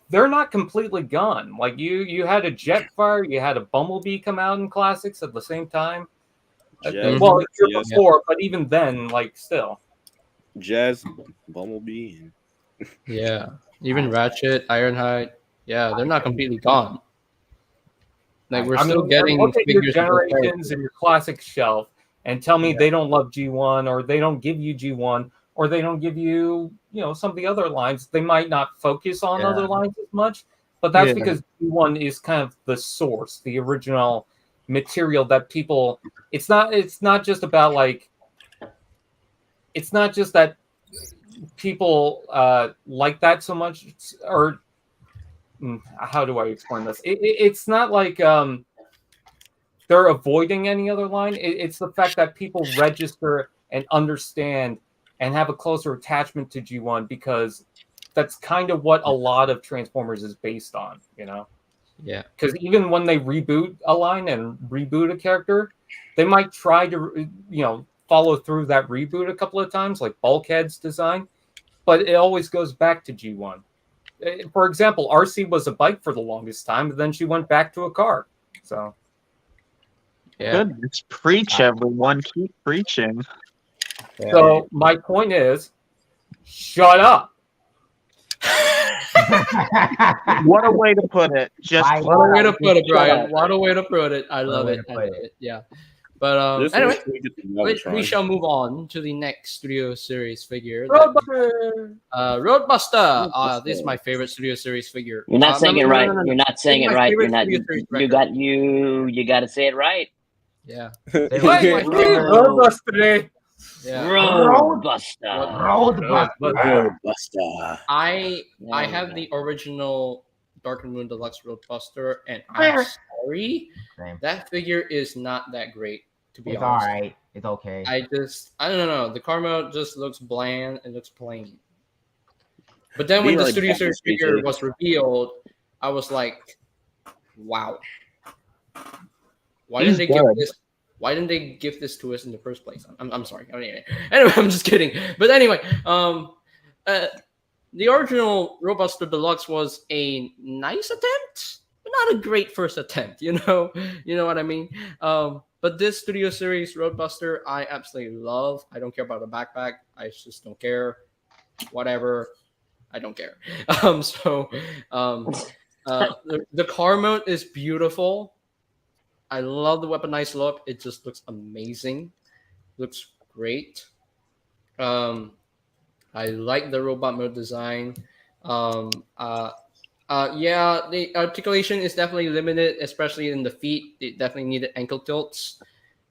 they're not completely gone. Like you had a Jetfire, you had a Bumblebee come out in classics at the same time. Jazz, Well, year yes. before, but even then, like still. Jazz, Bumblebee, and Yeah. Even Ratchet, Ironhide. Yeah, they're not completely gone. Like we're still getting look at your figures of those generations characters. and your classic shelf and tell me they don't love G1 or they don't give you G1 or they don't give you, some of the other lines. They might not focus on other lines as much, but that's because G1 is kind of the source, the original material that people. It's not just about like. It's not just that people like that so much, or how do I explain this? It's not like they're avoiding any other line. It's the fact that people register and understand and have a closer attachment to G1 because that's kind of what a lot of Transformers is based on, Yeah. Because even when they reboot a line and reboot a character, they might try to, follow through that reboot a couple of times, like Bulkhead's design, but it always goes back to G1. For example, RC was a bike for the longest time, but then she went back to a car. So, Goodness, preach, everyone. Keep preaching. Yeah. So my point is, shut up. What a way to put it. Just What a way to put it, shut Brian. up. What a way to put it. I love it. Yeah. But anyway, we shall move on to the next Studio Series figure. Roadbuster. This is my favorite Studio Series figure. You're not saying it right. You're not saying it right. You're not. You got to say it right. Yeah. Roadbuster. Yeah. Roadbuster. I have the original Dark and Moon Deluxe Roadbuster, and I'm sorry, that figure is not that great. To be honest, all right. It's okay. I don't know. The car mode just looks bland. It looks plain. But then when the Studio Series figure was revealed, I was like, "Wow! Why didn't they give this? Why didn't they give this to us in the first place?" I'm sorry. Anyway, I'm just kidding. But anyway, the original Roadbuster Deluxe was a nice attempt, but not a great first attempt. You know what I mean. But this Studio Series Roadbuster, I absolutely love. I don't care about the backpack. I just don't care. Whatever. I don't care. The car mode is beautiful. I love the weaponized look. It just looks amazing. Looks great. I like the robot mode design. The articulation is definitely limited, especially in the feet. It definitely needed ankle tilts.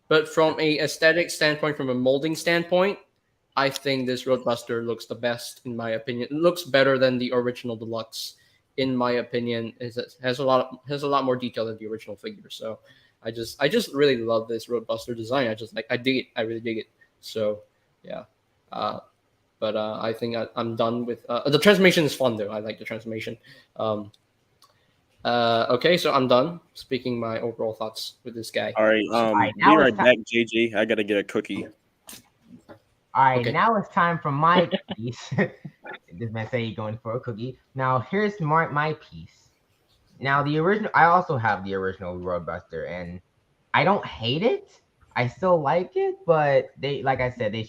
But from a aesthetic standpoint, from a molding standpoint, I think this Roadbuster looks the best, in my opinion. It looks better than the original Deluxe, in my opinion. It has a lot more detail than the original figure. So I just really love this Roadbuster design. I dig it. I really dig it. So yeah. But I think I'm done with the transformation is fun though. I like the transformation. Okay, so I'm done speaking my overall thoughts with this guy. All right, be right back, JJ. I gotta get a cookie. All right, now it's time for my piece. This man say he's going for a cookie. Now here's my piece. Now the original, I also have the original Roadbuster, and I don't hate it. I still like it, but like I said, we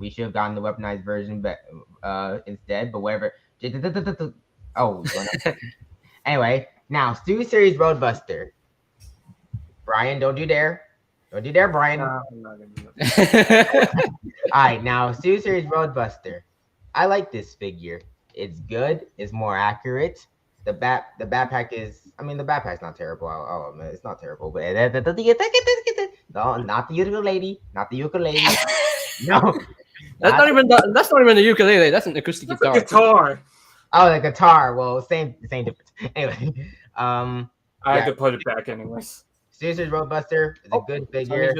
should have gotten the weaponized version, but instead. But whatever. Oh, anyway. Now, Studio Series Roadbuster. Brian, don't you dare, Brian. No, I'm not gonna do that. All right, now Studio Series Roadbuster. I like this figure. It's good. It's more accurate. The backpack is. I mean, the backpack's not terrible. Oh man, it's not terrible. But no, not the ukulele. Not the ukulele. No, That's not even the ukulele. That's an acoustic That's a guitar. guitar. Oh, the guitar. Well, same difference. Anyway, I had to put it back anyways. Studio Series Roadbuster is a good figure.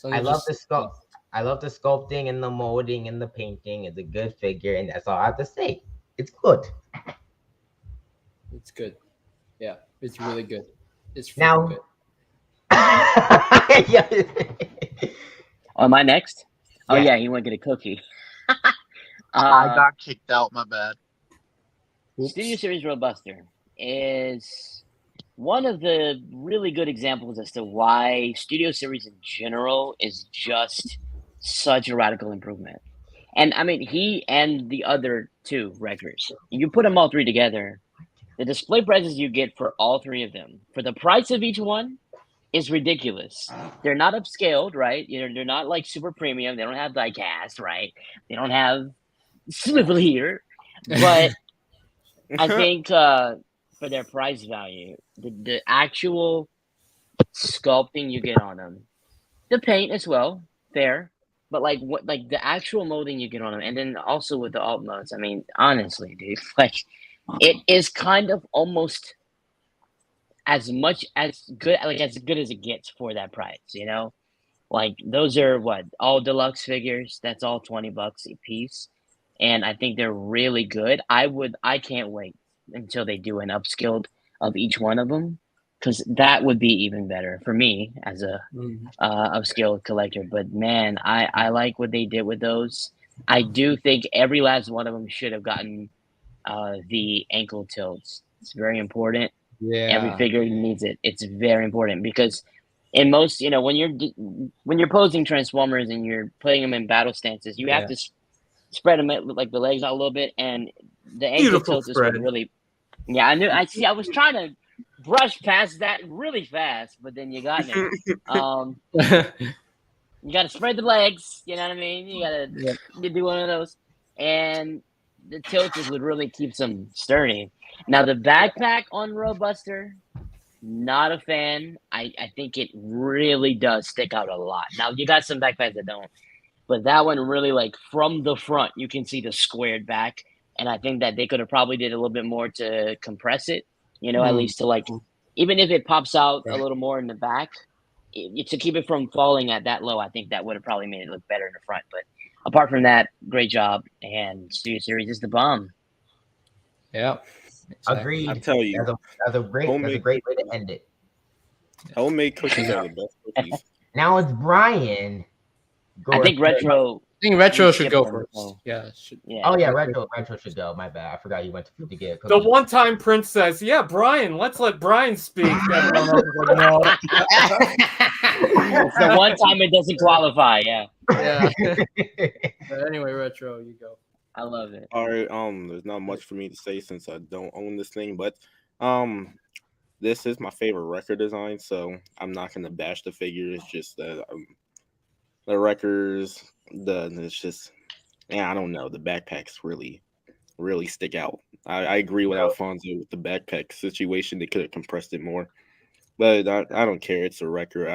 I love the sculpt. I love the sculpting and the molding and the painting. It's a good figure, and that's all I have to say. It's good. It's good. Yeah, it's really good. It's Now- good. Yeah. Oh, am I next? Oh Yeah. yeah, he went to get a cookie. I got kicked out. My bad. Studio Series Roadbuster is one of the really good examples as to why Studio Series in general is just such a radical improvement. And I mean, he and the other two records, you put them all three together, the display prices you get for all three of them, for the price of each one, is ridiculous. They're not upscaled, right? They're not like super premium. They don't have diecast, right? They don't have swivel here, but I think for their price value, the actual sculpting you get on them, the paint as well, fair, but like the actual molding you get on them, and then also with the alt modes. I mean, honestly, dude, like it is kind of almost as good as it gets for that price, you know? Like those are all deluxe figures. That's all $20 a piece. And I think they're really good. I can't wait until they do an upskilled of each one of them, because that would be even better for me as a upskilled collector. But man, I like what they did with those. I do think every last one of them should have gotten the ankle tilts. It's very important. Yeah. Every figure needs it. It's very important because in most, when you're posing Transformers and you're putting them in battle stances, you have to spread them like the legs out a little bit, and the ankle tilt is what really. Yeah, I was trying to brush past that really fast, but then you got me. You got to spread the legs. You know what I mean? You got to do one of those, and the tilt is what really keeps them sturdy. Now the backpack on Roadbuster, not a fan. I think it really does stick out a lot. Now you got some backpacks that don't, but that one really, like, from the front you can see the squared back, and I think that they could have probably did a little bit more to compress it. At least to, like, even if it pops out a little more in the back, to keep it from falling at that low, I think that would have probably made it look better in the front. But apart from that, great job, and Studio Series is the bomb. Yeah. Agreed. I tell you, that's a great way to end it. Homemade cookies are the best cookies. Now it's Brian. I think Retro should go first. Yeah. Oh yeah, retro should go. My bad. I forgot you went to get a cookie. The one-time Prince says, "Yeah, Brian, let's let Brian speak." Everyone else is like, no. It's the one time it doesn't qualify. Yeah. But anyway, Retro, you go. I love it. All right. There's not much for me to say since I don't own this thing, but this is my favorite record design, so I'm not gonna bash the figure. It's just that the records, it's just, I don't know. The backpacks really stick out. I agree with Alfonso with the backpack situation. They could have compressed it more, but I don't care. It's a record.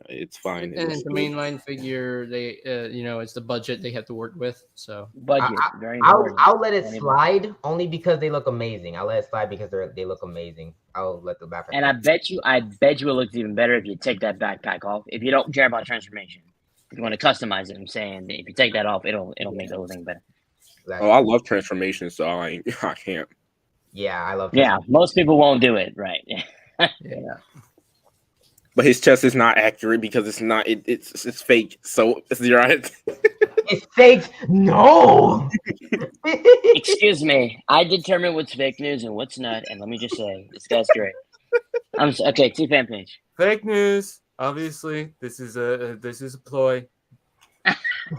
It's fine. And the mainline figure, they, it's the budget they have to work with. So budget, very important. I'll let it slide only because they look amazing. I'll let it slide because they look amazing. I'll let the backpack. And I bet you it looks even better if you take that backpack off. If you don't care about transformation. If you want to customize it, I'm saying if you take that off, it'll make the whole thing better. Exactly. Oh, I love transformation, so I can't. Yeah, I love. Yeah, most people won't do it, right? Yeah. But his chest is not accurate because it's not. It's fake. So it's right. It's fake. No. Excuse me. I determine what's fake news and what's not, and let me just say, this guy's great. Okay. T-Fan page. Fake news. Obviously, this is a ploy.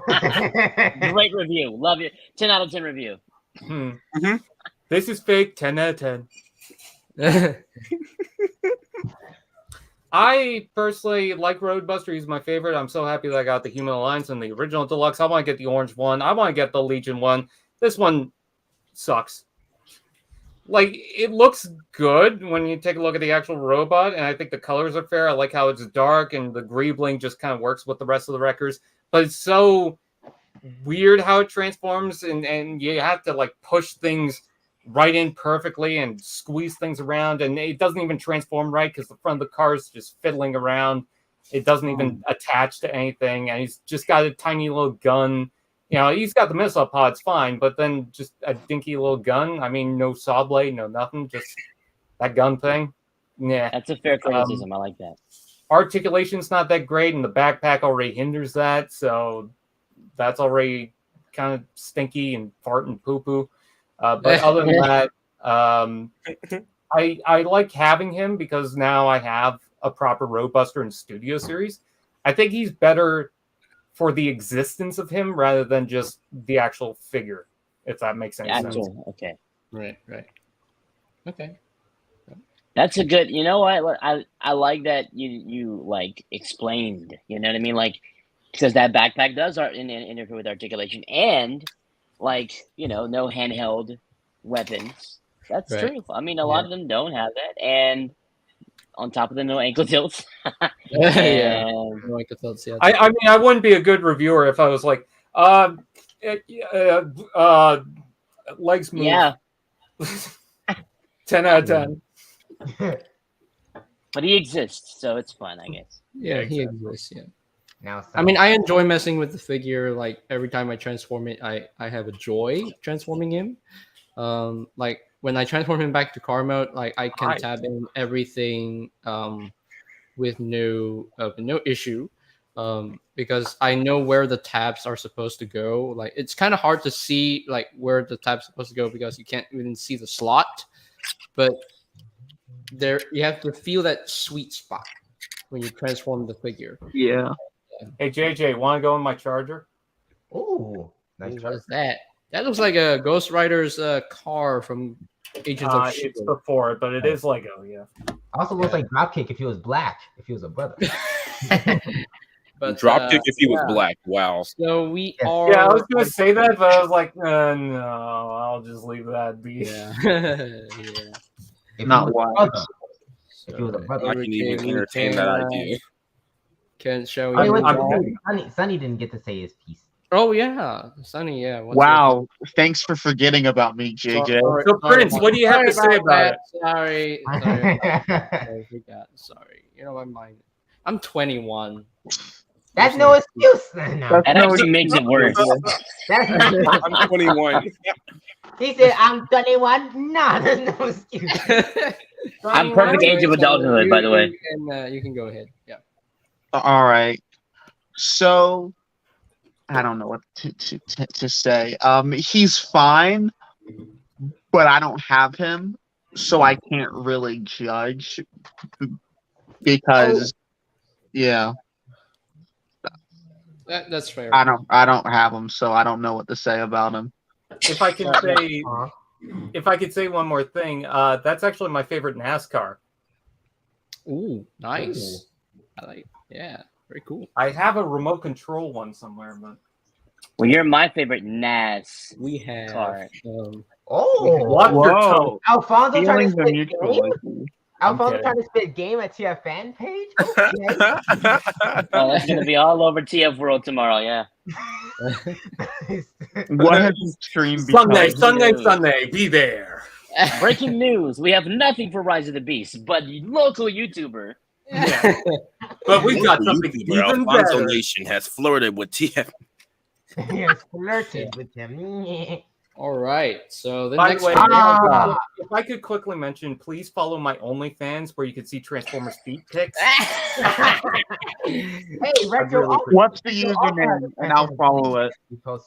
Great review. Love it. 10 out of 10 review. Mm-hmm. This is fake. 10 out of 10. I personally like Roadbuster. He's my favorite. I'm so happy that I got the Human Alliance and the original deluxe. I want to get the orange one. I want to get the Legion one. This one sucks. Like, it looks good when you take a look at the actual robot, and I think the colors are fair. I like how it's dark, and the greebling just kind of works with the rest of the records. But it's so weird how it transforms, and you have to like push things right in perfectly and squeeze things around, and it doesn't even transform right because the front of the car is just fiddling around. It doesn't even attach to anything, and he's just got a tiny little gun. You know, he's got the missile pods fine, but then just a dinky little gun. I mean, no saw blade, no nothing, just that gun thing. Yeah, That's a fair criticism. I like that. articulation's not that great, and the backpack already hinders that, so that's already kind of stinky and fart and poo poo. But other than that, I like having him because now I have a proper Roadbuster in Studio Series. I think he's better for the existence of him rather than just the actual figure, if that makes any sense. Okay. Right. Okay. That's a good. You know what? I like that you like explained. You know what I mean? Like because that backpack does interfere with articulation and like no handheld weapons. That's true. I mean, a lot of them don't have that, and on top of the no ankle tilts. Yeah. No ankle tilts. Yeah. I mean, I wouldn't be a good reviewer if I was like, legs move. Yeah. 10 out of 10. But he exists, so it's fun, I guess. Yeah, he exists. Yeah. Now, I mean, I enjoy messing with the figure. Like every time I transform it, I have a joy transforming him. Like when I transform him back to car mode, like I can tab in everything with no issue. Because I know where the tabs are supposed to go. Like it's kind of hard to see like where the tab's supposed to go because you can't even see the slot. But there, you have to feel that sweet spot when you transform the figure. Yeah. Hey JJ, want to go in my charger? Ooh, nice. What is that? That looks like a Ghost Rider's car from Agents of It's S.H.I.E.L.D. before, but it is Lego. Yeah. Also looks like Dropkick if he was black. If he was a brother. But Dropkick if he was black. Wow. So we are. Yeah, I was gonna say that, but I was like, no, I'll just leave that be. Yeah. Yeah. If Not he was a wise. brother. If he was a brother. I can even entertain that idea. Can show Oh, you. wait, Sonny didn't get to say his piece. Oh yeah, Sonny. Yeah. what's Wow. Thanks for forgetting about me, your- JJ. Sorry- So, Prince, what do you have to say about that. it? Sorry. I forgot. Sorry. You know my mind. I'm 21. That's no excuse. No. That actually makes it worse. That's I'm 21. He said, I'm 21. No, there's no excuse. I'm perfect age of adulthood, by the way. You can go ahead. Yeah. All right. So I don't know what to say. He's fine, but I don't have him, so I can't really judge because yeah, That's fair. I don't have him, so I don't know what to say about him. If I could say one more thing, that's actually my favorite NASCAR. Ooh, nice. I like. Yeah, very cool. I have a remote control one somewhere, but Well, you're my favorite NAS. We have. Car. Oh, watch your Whoa. tone. Alfonso trying to Feelings are spit mutual. game? Alfonso kidding. trying to spit game at your fan page? Okay. Oh, that's gonna be all over TF World tomorrow. Yeah. What has the stream become? Sunday, be there. Breaking news: we have nothing for Rise of the Beast, but local YouTuber. Yeah. But we got something YouTuber even Alfonso better. Nation has flirted with TF. He has flirted with him. All right. So the By next the way, one. if I could quickly mention, please follow my OnlyFans where you can see Transformers feet pics. Hey, Retro. What's the username? And I'll follow it.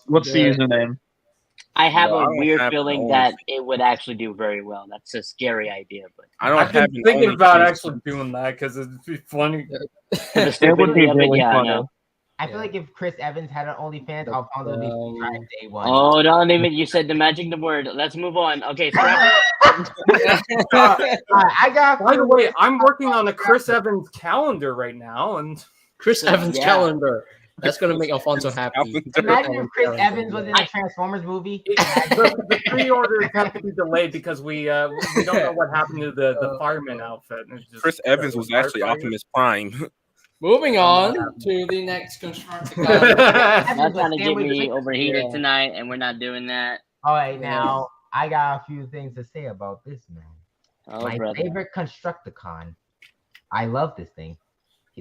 What's the username? I have No, I a don't weird have feeling an that it would actually do very well. That's a scary idea, but I don't I've have been an thinking about OnlyFans. actually doing that because it'd be funny. the It would be stupidity of it, really yeah, I funny. know. I feel like if Chris Evans had an OnlyFans, Alfonso would be subscribed day one. Oh, don't even. You said the magic the word. Let's move on. Okay, scrap it. I got. By the way, I'm working on a Chris Evans calendar right now, and Chris Evans Yeah. calendar. That's gonna make Alfonso happy. Imagine if Chris Evans was in a Transformers movie. the pre-orders have to be delayed because we don't know what happened to the fireman outfit. And it's just, Chris Evans was actually firefighter. Optimus Prime. Moving on to the next Constructicon. Not trying to get me overheated tonight, and we're not doing that. All right, now I got a few things to say about this, man. Oh, My brother. favorite Constructicon. I love this thing.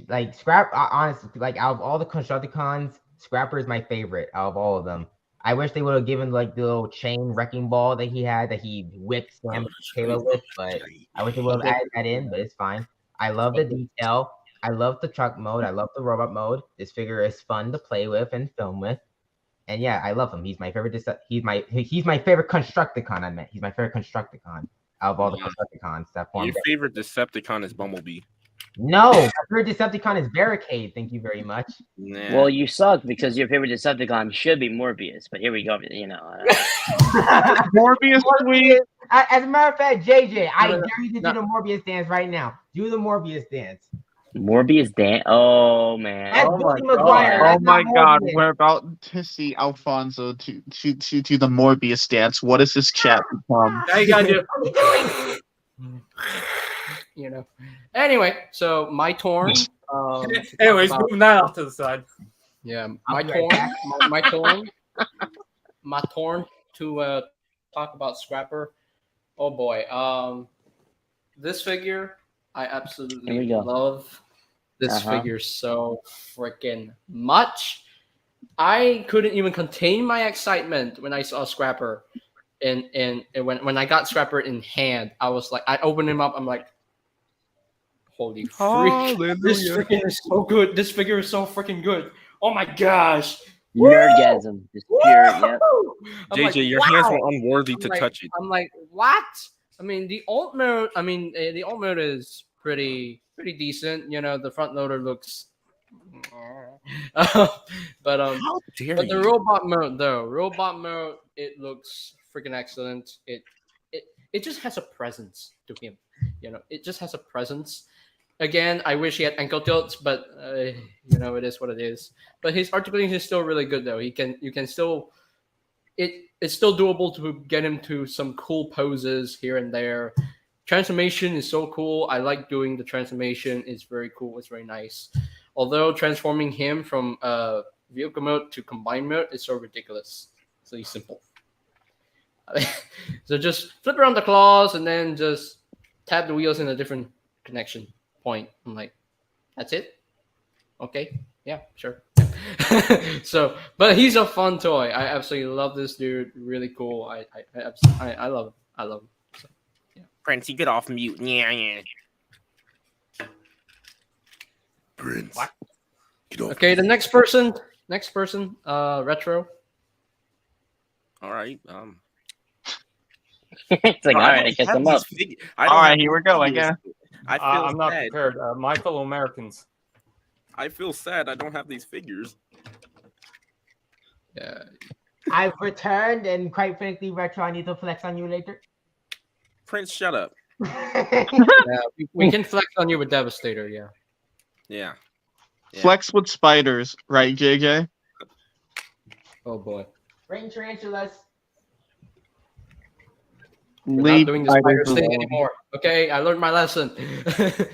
Like Scrap, honestly, like out of all the Constructicons, Scrapper is my favorite out of all of them. I wish they would have given like the little chain wrecking ball that he had that he whipped Sam Taylor with, but I wish they would have added that in, but it's fine. I love the detail. I love the truck mode. I love the robot mode. This figure is fun to play with and film with. And yeah, I love him. He's my favorite. He's my favorite Constructicon. I meant he's my favorite Constructicon out of all the Constructicons that formed. Your favorite Decepticon is Bumblebee. No, my favorite Decepticon is Barricade. Thank you very much. Nah. Well, you suck because your favorite Decepticon should be Morbius, but here we go. You know, Morbius, sweet. As a matter of fact, JJ, I dare you to do the Morbius dance right now. Do the Morbius dance. Morbius dance. Oh man. That's Billy Maguire. Oh That's my not God, Morbius. we're about to see Alfonso to the Morbius dance. What does this chat become? Now you gotta do. You know. Anyway, so my torn. Anyways, moving that off to the side. Yeah, I'll my be torn. right back. My torn to talk about Scrapper. Oh boy. This figure I Here we absolutely go. love. This Uh-huh. figure so freaking much. I couldn't even contain my excitement when I saw Scrapper. And when I got Scrapper in hand, I was like, I opened him up. I'm like, holy freak! This freaking is so good. This figure is so freaking good. Oh my gosh! Nerdgasm. Just pure. Yep. I'm JJ, like, your hands wow. were unworthy I'm to like- touch it. I'm like, what? I mean, the alt mode. I mean, the alt mode is pretty decent. You know, the front loader looks. but How dare but the you? robot mode, it looks freaking excellent. It just has a presence to him. You know, it just has a presence. Again, I wish he had ankle tilts, but you know, it is what it is. But his articulation is still really good, though. You can still it's still doable to get him to some cool poses here and there. Transformation is so cool. I like doing the transformation. It's very cool. It's very nice. Although transforming him from vehicle mode to combined mode is so ridiculous. It's really simple. So just flip around the claws and then just tap the wheels in a different connection point. I'm like, that's it? Okay. Yeah, sure. So, but he's a fun toy. I absolutely love this dude. Really cool. I love him. I love him. So, Prince, you get off mute. Yeah. Prince. What? Get off. okay, the next person, Retro. All right. It's like, all right, I guess I'm up. All right, here we go, I guess. I feel I'm not sad. prepared. My fellow Americans. I feel sad. I don't have these figures. Yeah. I've returned, and quite frankly, Retro, I need to flex on you later. Prince, shut up. Yeah, we can flex on you with Devastator. Yeah. Yeah. Yeah. Flex with spiders, right, JJ? Oh boy. Rain tarantulas. We're Leave not doing the spiders spiders thing alone. anymore. Okay, I learned my lesson.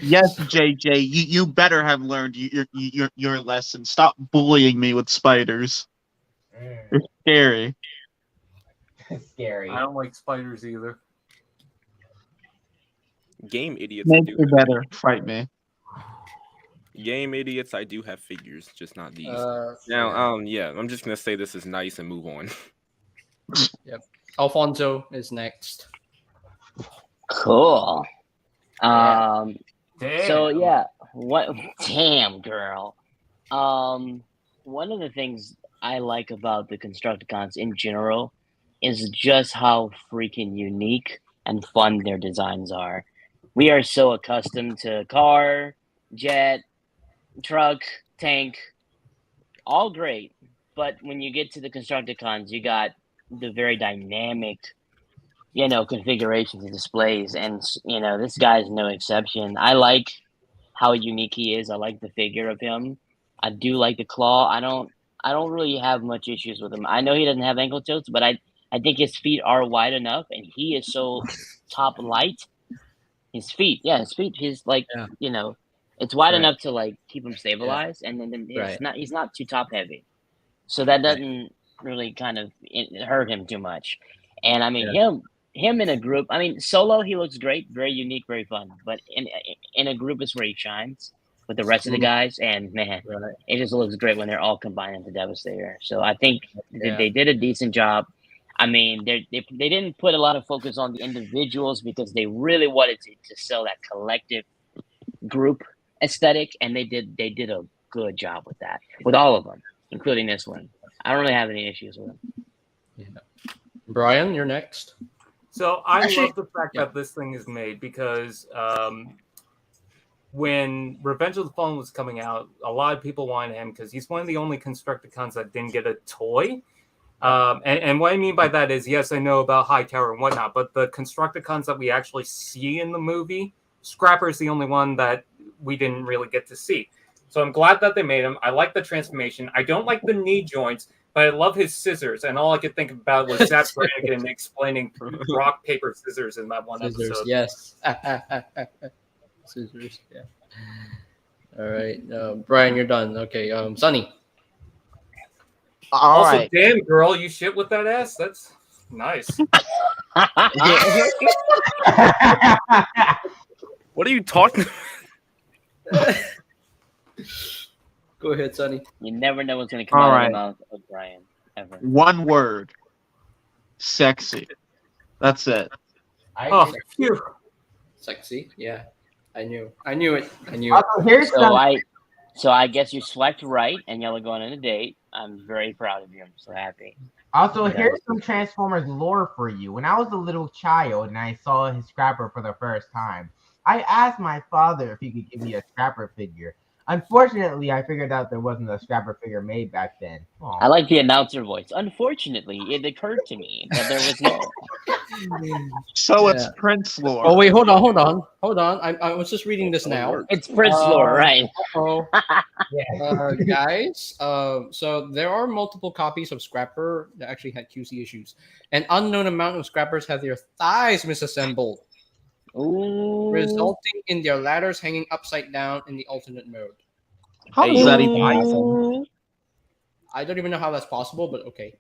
Yes, JJ, you better have learned your lesson. Stop bullying me with spiders. It's scary. Scary. I don't like spiders either. Game idiots. I Make do it better. Fight me. Game idiots. I do have figures, just not these. Yeah. Now, yeah, I'm just gonna say this is nice and move on. Alfonso is next. Cool. Damn. So yeah, what? Damn, girl. One of the things I like about the Constructicons in general is just how freaking unique and fun their designs are. We are so accustomed to car, jet, truck, tank, all great. But when you get to the Constructicons, you got the very dynamic, configurations and displays. And, this guy's no exception. I like how unique he is. I like the figure of him. I do like the claw. I don't really have much issues with him. I know he doesn't have ankle tilts, but I think his feet are wide enough, and he is so top light. His feet, he's like, Yeah. It's wide Right. enough to like keep him stabilized, and then Right. he's not too top heavy, so that Right. doesn't really kind of hurt him too much. And I mean Yeah. him in a group. I mean solo he looks great, very unique, very fun. But in a group is where he shines with the rest of the guys. And man, Right. it just looks great when they're all combined into Devastator. So I think Yeah. they did a decent job. I mean, they didn't put a lot of focus on the individuals because they really wanted to sell that collective group aesthetic, and they did a good job with that, with all of them, including this one. I don't really have any issues with them. Yeah. Brian, you're next. So I Actually- love the fact that this thing is made because when Revenge of the Fallen was coming out, a lot of people wanted him because he's one of the only Constructicons that didn't get a toy. And what I mean by that is, yes, I know about Hightower and whatnot, but the Constructicons that we actually see in the movie, Scrapper is the only one that we didn't really get to see. So I'm glad that they made him. I like the transformation. I don't like the knee joints, but I love his scissors. And all I could think about was Zap Brannigan explaining rock, paper, scissors in that one Scissors, episode. yes. Scissors, yeah. All right, Brian, you're done. Okay, Sonny. All Also, right. damn girl, you shit with that ass? That's nice. What are you talking? Go ahead, Sonny. You never know what's going to come All out right. of the mouth of Brian ever. One word. Sexy. That's it. Oh, phew. Sexy, yeah. I knew it. Also, here's So I guess you swiped right, and y'all are going on a date. I'm very proud of you. I'm so happy. Also, Yeah. here's some Transformers lore for you. When I was a little child and I saw his Scrapper for the first time, I asked my father if he could give me a Scrapper figure. Unfortunately, I figured out there wasn't a Scrapper figure made back then. Aw. I like the announcer voice. Unfortunately, it occurred to me that there was no. So Yeah. it's Prince lore. Oh wait, hold on. I was just reading this now. It's Prince lore, right? Oh, Yeah. guys. So there are multiple copies of Scrapper that actually had QC issues. An unknown amount of Scrappers have their thighs misassembled, Ooh. resulting in their ladders hanging upside down in the alternate mode. How is that Ooh. even possible? I don't even know how that's possible, but okay.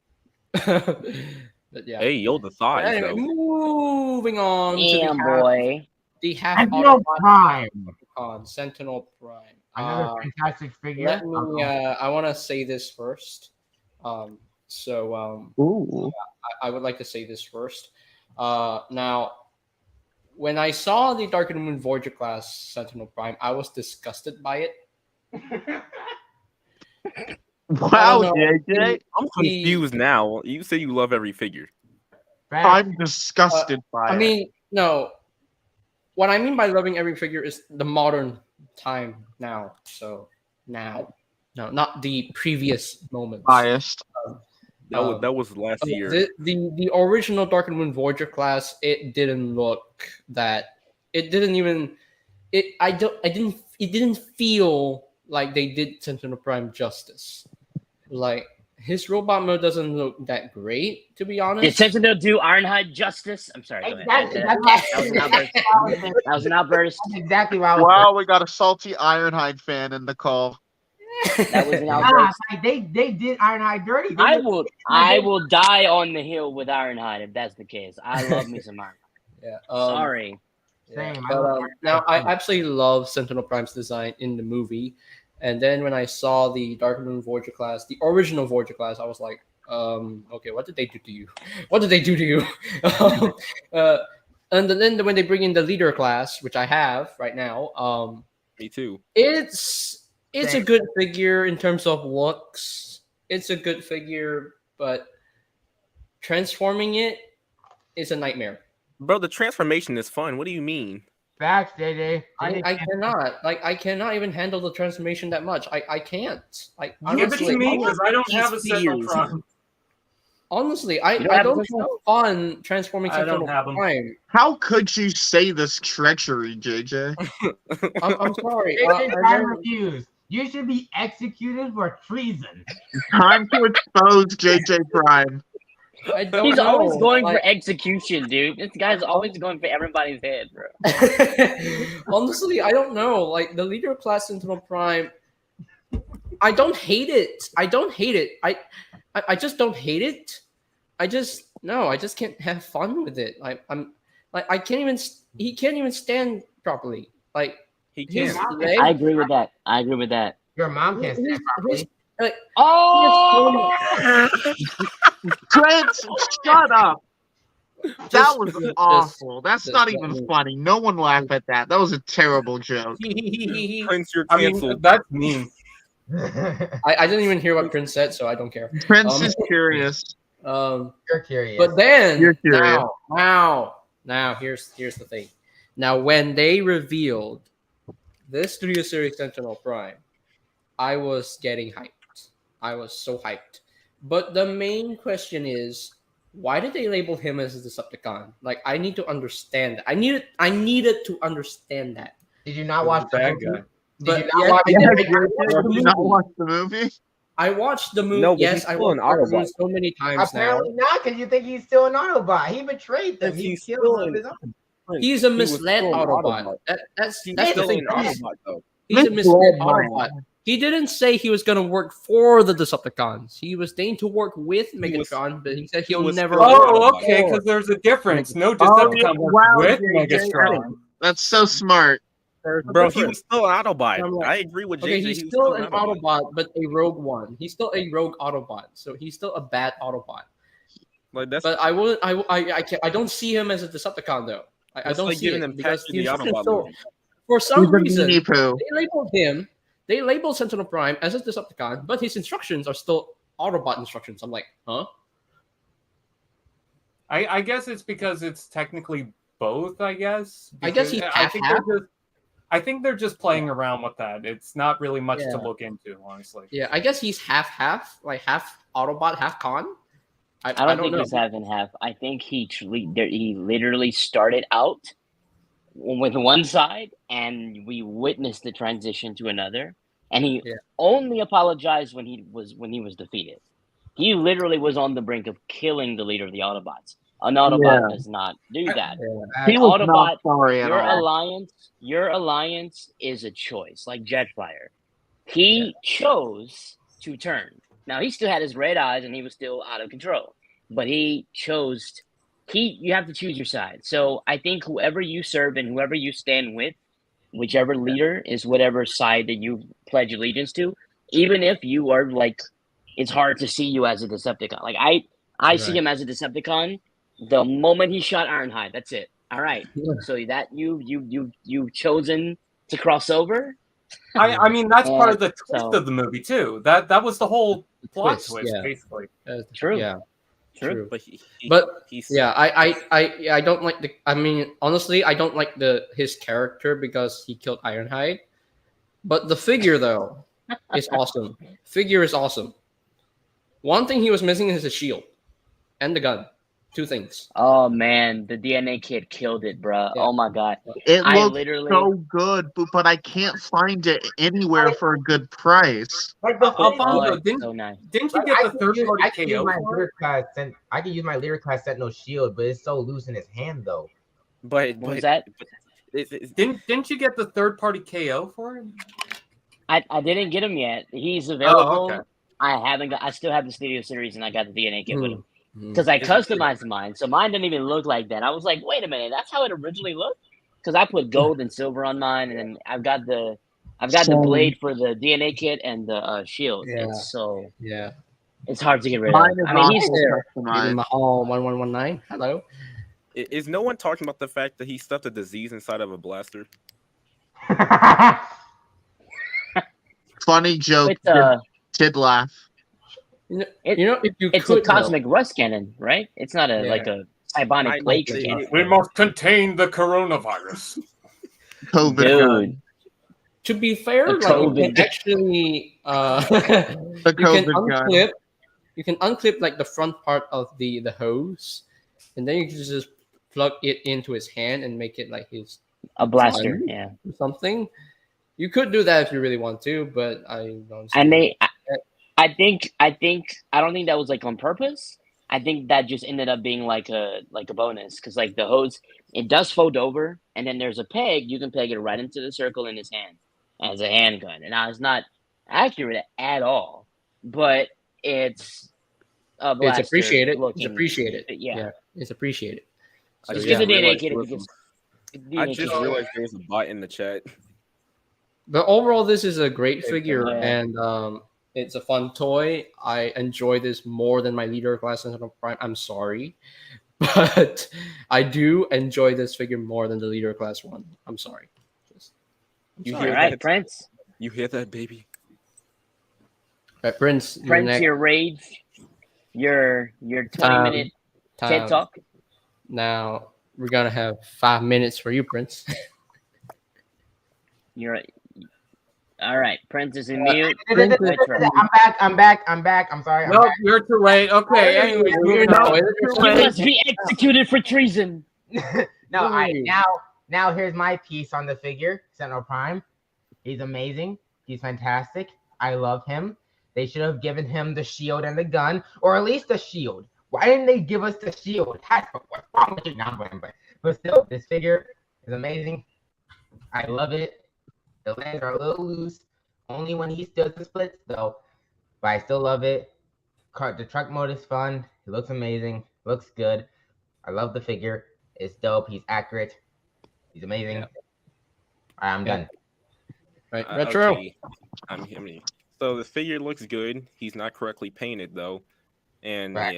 But yeah. Hey, yo, the thighs. Anyway, though. moving on Damn, to boy. the half Sentinel Prime. on Sentinel Prime. Another fantastic figure. Let me. I want to say this first. Ooh. I would like to say this first. Now, when I saw the Dark of the Moon Voyager class Sentinel Prime, I was disgusted by it. Wow, I don't know. JJ. I'm confused now. You say you love every figure. I'm disgusted by I it. mean, no. What I mean by loving every figure is the modern time now. So now, no, not the previous moments. Biased. That was last year. The original Dark and Moon Voyager class, it didn't look that. It didn't even. It didn't feel like they did Sentinel Prime justice. Like his robot mode doesn't look that great, to be honest. Did Sentinel do Ironhide justice? I'm sorry. Go ahead. That was an outburst. That's exactly what I was Wow, we got a salty Ironhide fan in the call. That was an Nah, outburst. like, they did Ironhide dirty. They I will die on the hill with Ironhide if that's the case. I love me some Ironhide. Yeah. Sorry. Same. I But love now I absolutely love Sentinel Prime's design in the movie, and then when I saw the Dark and Moon Voyager class, the original Voyager class, I was like, okay, what did they do to you? What did they do to you? And then when they bring in the leader class, which I have right now, Me too. it's a good figure in terms of looks. It's a good figure, but transforming it is a nightmare. Bro, the transformation is fun. What do you mean? Facts, JJ. I cannot even handle the transformation that much. I can't. Like Give it to honestly, me because I don't have a These Sentinel fears. Prime. honestly, I You don't have don't a have fun transforming I don't Sentinel have 'em. Prime. How could you say this treachery, JJ? I'm sorry. JJ Prime refused. You should be executed for treason. Time to expose JJ Prime. I don't He's know. always going for like, execution, dude. This guy's always going for everybody's head, bro. honestly, I don't know. Like the leader class Sentinel Prime, I don't hate it. I don't hate it. I just don't hate it. I just can't have fun with it. I'm like I can't even. He can't even stand properly. Like He his can. leg. I agree with that. I agree with that. Your mom can't stand his, properly. like, Oh! Prince, shut up. That Just- was just- awful. That's just not let even me- funny. No one laughed at that. That was a terrible joke. Prince, you're I mean, canceled. that's mean. I didn't even hear what Prince said, so I don't care. Prince Um, is curious. You're curious. But then You're curious. now here's the thing. Now when they revealed this Studio Series Sentinel Prime, I was getting hyped. I was so hyped. But the main question is, why did they label him as a Decepticon? Like I need to understand that. I needed to understand that. Did you not watch the Bad movie? guy. But you not yeah, watch I it? did. Did you not watch the movie? I watched the movie. No, but yes, he's I still an watched the movie Autobot. so many times now. Apparently not, because you think he's still an Autobot. He betrayed them. Yes, He he's killed still one of an- his own. Prince, He's a he was misled still an Autobot. That's He's the still thing. an Autobot, though. He's a misled Misled Autobot. He didn't say he was gonna work for the Decepticons. He was deigned to work with He was- Megatron, but he said he he'll was never. still- work Oh, okay, for- because there's a difference. No Oh, Decepticon works wow, with JJ. Megatron. That's so smart. There's a Bro, he difference. was still an Autobot. I'm like, I agree with JJ. Okay, he he's was still an Autobot, but a rogue one. He's still a rogue Autobot, so he's still a bad Autobot. Like that's But I don't see him as a Decepticon though. I that's don't like see giving it him because back to the he's Autobot still, movie. for some He's a reason Winnie Pooh. they labeled Sentinel Prime as a Decepticon, but his instructions are still Autobot instructions. I'm like, huh? I guess it's because it's technically both. I guess. I guess because he's I think half-half. I think they're just playing around with that. It's not really much Yeah. to look into, honestly. Yeah, I guess he's half, like half Autobot, half Con. I don't think know. he's half and half. I think he literally started out with one side, and we witnessed the transition to another. And he Yeah. only apologized when he was defeated. He literally was on the brink of killing the leader of the Autobots. An Autobot does not do that. He was Autobot, not sorry at Your all. alliance is a choice, like Jetfire. He chose to turn. Now he still had his red eyes and he was still out of control. But he chose you have to choose your side. So I think whoever you serve and whoever you stand with, whichever leader is whatever side that you pledge allegiance to, even if you are like it's hard to see you as a Decepticon. Like I see Right. him as a Decepticon the moment he shot Ironhide. That's it. All right. So that you've chosen to cross over. I mean that's part of the twist so- of the movie too. That was the whole plot twist, twist, yeah. basically. True. Yeah. True. But he's Yeah, I don't like the. I mean, honestly, I don't like his character because he killed Ironhide. But the figure though is awesome. Figure is awesome. One thing he was missing is his shield and the gun. Two things. Oh man, the DNA kit killed it, bruh. Yeah. Oh my god. It I looks literally so good, but I can't find it anywhere for a good price. Like the oh, Alfonso, it's so nice. Didn't you Like, get I the could third use- party I could use KO my for it? Leader class I could use my Leader class Sentinel shield, but it's so loose in his hand though. but What was that? It's, Didn't you get the third party KO for it? I didn't get him yet. He's available. okay. I still have the Studio Series and I got the DNA kit with him. Hmm. Because I Is it- customized mine, so mine didn't even look like that. I was like, wait a minute, that's how it originally looked? Because I put gold and silver on mine, and then I've got the blade for the DNA kit and the shield. Yeah. Yeah. It's hard to get rid Mine of. is I mean, he's also there. customized. Mahal 1119. Hello. is no one talking about the fact that he stuffed a disease inside of a blaster? Funny joke. it's Did laugh. You It- know, if you it's could a cosmic rust cannon, right? It's not a Yeah. like a psionic I- plague it- cannon. We must contain the coronavirus. COVID gun. Dude, to be fair, A like you COVID. can actually The you can COVID gun. unclip you can unclip like the front part of the hose, and then you can just plug it into his hand and make it like his a blaster, Fun. yeah. something. You could do that if you really want to, but I don't. see And it. I don't think that was like on purpose. I think that just ended up being like a bonus because like the hose, it does fold over, and then there's a peg. You can peg it right into the circle in his hand as a handgun, and now it's not accurate at all, but it's a blaster. It's appreciated. Looking, It's appreciated. Yeah. It's appreciated. So, Just yeah. give the DNA realized kit if there you was can. I just realized there was a bot in the chat. But overall, this is a great figure, Yeah. and it's a fun toy. I enjoy this more than my leader class Sentinel Prime. I'm sorry, but I do enjoy this figure more than the leader class one. I'm sorry. You All hear right, that? Prince. You hear that, baby? Right, Prince, you're Prince, next. your rage. Your 20-minute TED Time. talk. Now we're gonna have 5 minutes for you, Prince. You're all right. Prince is in mute. I'm back. I'm sorry. I'm No, back. you're too late. Okay, anyways, moving on. You must be executed for treason. Now here's my piece on the figure, Sentinel Prime. He's amazing. He's fantastic. I love him. They should have given him the shield and the gun, or at least the shield. Why didn't they give us the shield? What's wrong with you now? But still, this figure is amazing. I love it. The legs are a little loose, only when he does the splits though. But I still love it. The truck mode is fun. It looks amazing. Looks good. I love the figure. It's dope. He's accurate. He's amazing. Yeah. I'm done. Right, Retro. Okay. I'm hearing. So the figure looks good. He's not correctly painted though, and Right.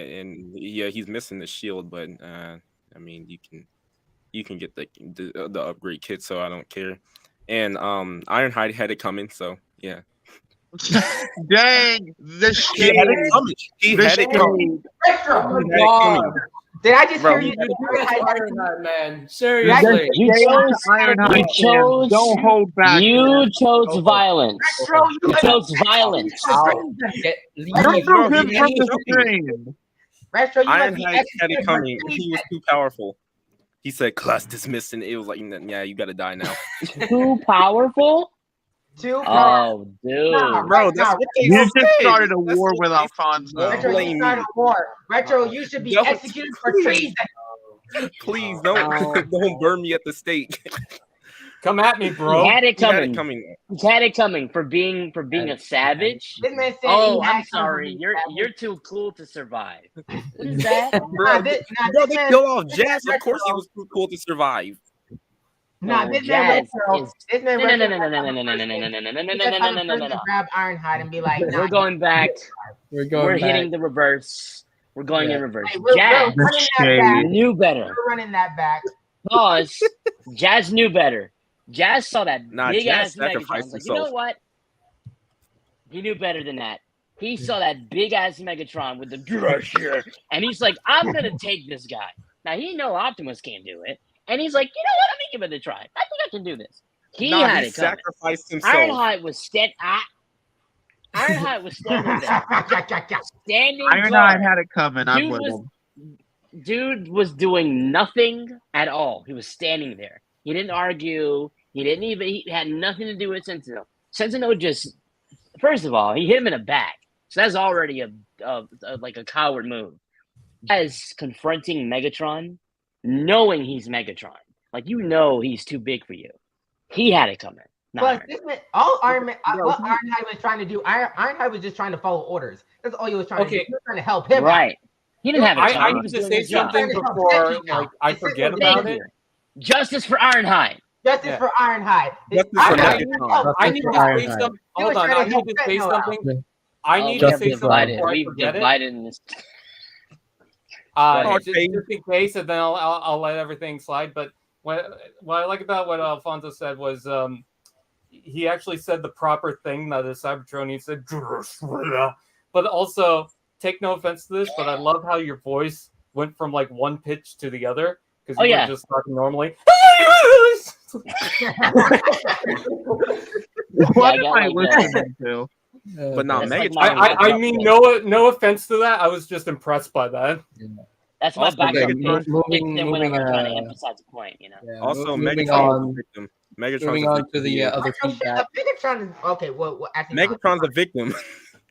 yeah, he's missing the shield. But I mean, you can get the upgrade kit, so I don't care. And Ironhide had it coming, so yeah. Dang, the He had it shade. coming. He The had it coming. Retro. He had it coming. Did I just Bro, hear you? Ironhide, man. Seriously. You chose. Ironhide You chose. Don't hold back. You chose violence. Retro, You chose violence. Remove him from the stream. Retro, you must be Ironhide had it executed coming. for He was too powerful. He said, "Class dismissed," and it was like, "Yeah, you gotta die now." Too powerful. Oh, dude. Bro, that's what they You just said. started a That's war what with they Alfonso. said. Retro, Blame you me. started a war. Retro, you should be No, executed for please. treason. Please don't burn me at the stake. Come at me, He bro. had it He had coming. it coming. He had it coming for being a savage. This man said Oh, he had I'm sorry. something You're too cool to survive. What is that? Bro, this bro, they man- killed off this Jazz. man Of course, he Retro- was too cool to survive. Nah, No, this man Jazz Retro. is- This man No, Retro. no. Grab Ironhide and be like, nah, We're going back. We're going We're back. hitting the reverse. We're going in reverse. Hey, we're Jazz running that back. knew better. We're running that back. Pause. Jazz knew better. Jazz saw that Nah, big Jazz ass Megatron. sacrificed Like, you know himself. what? He knew better than that. He saw that big ass Megatron with the Drusher, and he's like, "I'm gonna take this guy." Now he know Optimus can't do it, and he's like, "You know what? I'm gonna give it a try. I think I can do this." He had He it coming. sacrificed himself. Ironhide was standing there, standing Ironhide guard. had it coming. I'm Dude with was- him. Dude was doing nothing at all. He was standing there. He didn't argue. He had nothing to do with Sentinel. Sentinel just, first of all, he hit him in the back. So that's already a coward move. As confronting Megatron, knowing he's Megatron. Like, you know he's too big for you. He had it coming. Plus, this man, all Iron Man, what Ironhide was trying to do, Ironhide was just trying to follow orders. That's all he was trying to do. He was trying to help him. Right. He didn't have a I time. He need was to doing say his job. something before I forget about it. Justice for Ironhide. Justice for Ironhide. Justice for Megatron. I need to say something. Hold on. I need to say something. I need to say something before I We've forget it. divided in this. Just in case, and then I'll let everything slide. But what I like about what Alfonso said was he actually said the proper thing that a Cybertron. He said, but also take no offense to this, but I love how your voice went from like one pitch to the other because you were just talking normally. What am I listening to? But not Megatron. I mean, no offense to that. I was just impressed by that. That's my backup pitch. Moving when I'm trying to emphasize a point, you know. Yeah, Also, moving Megatron on. was a victim. Megatron's Moving a on victim. to the other feedback. Megatron is okay. Well, actually, Megatron's a victim.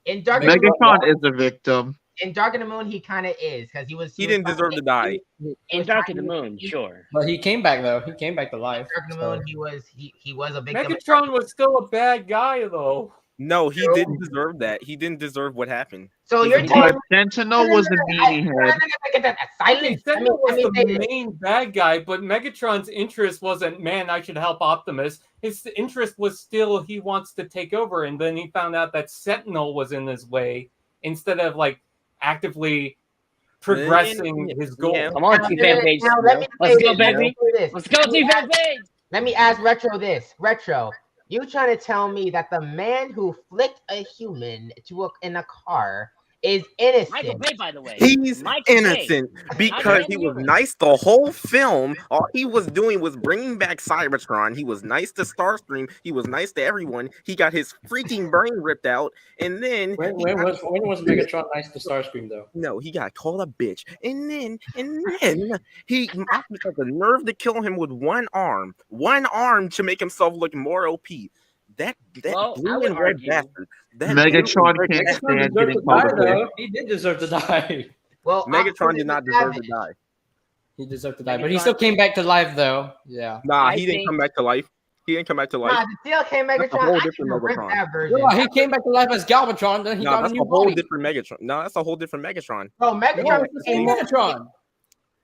in Dark Megatron is a victim. in Dark of the Moon, he kind of is because He didn't deserve to die. In Dark of the Moon, sure. But he came back though. He came back to life. Dark of the Moon, he was a victim. Megatron was still a bad guy though. No, he didn't deserve that. He didn't deserve what happened. So you're But telling me Sentinel was the meanie head. silence. Sentinel was let me say the this. main bad guy, but Megatron's interest wasn't, man, I should help Optimus. His interest was still he wants to take over, and then he found out that Sentinel was in his way instead of like actively progressing his goal. Yeah. Come on, T-Fan Page. Now, let me Let's say go, this. baby. Let's go, T-Fan Page. Let me ask Retro this. Retro, you trying to tell me that the man who flicked a human in a car is innocent? Michael Bay, by the way. He's Michael Bay. innocent because he was nice the whole film. All he was doing was bringing back Cybertron. He was nice to Starscream. He was nice to everyone. He got his freaking brain ripped out, and then When was Megatron nice to Starscream though? no, he got called a bitch, and then he Optimus had the nerve to kill him with one arm to make himself look more OP. That Well, I blue would and red argue- bastard. That Megatron blue and red can't bastard- Megatron stand deserved getting to called die a bitch. though. He did deserve to die. Well, Megatron Optimus did not is deserve to savage. die. He deserved to die, but he still came back to life though. Yeah. Nah, I he didn't think- come back to life. He didn't come back to life. Nah, the still came That's a Megatron. whole I different should've ripped Megatron. that version. Yeah, he came back to life as Galvatron. Then he No, got a that's new a whole body. different Megatron. No, that's a whole different Megatron. Bro, No, Megatron it's the same Megatron.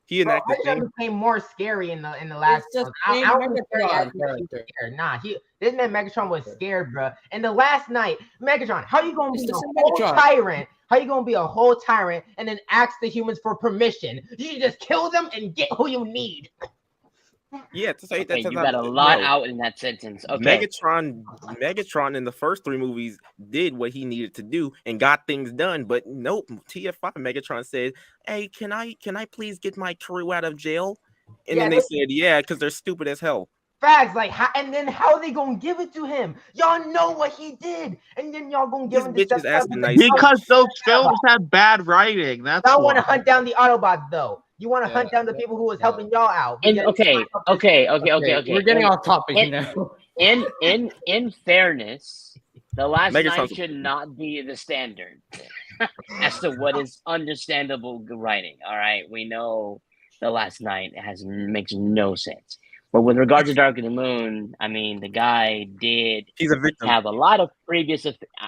He Bro, enacted Megatron things. became more scary in the last It's just one. I same don't think Megatron Megatron was character. scared. Nah, this man Megatron was scared, bro. And the last night, Megatron, how you gonna It's be the a same whole Megatron. tyrant? How you gonna be a whole tyrant and then ask the humans for permission? You should just kill them and get who you need. Yeah, to say Okay, that's you got a lot no. out in that sentence. Okay. Megatron in the first three movies did what he needed to do and got things done, but nope. TF5 Megatron said, "Hey, can I please get my crew out of jail?" And Yeah, then they said, "Yeah, because they're stupid as hell." Facts, like, and then how are they gonna give it to him? Y'all know what he did, and then y'all gonna give This him bitch the is asking nice. Because those films have bad writing. That's Y'all want why. to hunt down the Autobots, though. You want to Yeah, hunt down the people who was yeah. helping y'all out. And okay. We're getting And off topic now. in fairness, the last night Megatron's- should not be the standard as to what is understandable writing. All right, we know the last night makes no sense. But with regard to Dark of the Moon, I mean, the guy did He's a victim. have a lot of previous.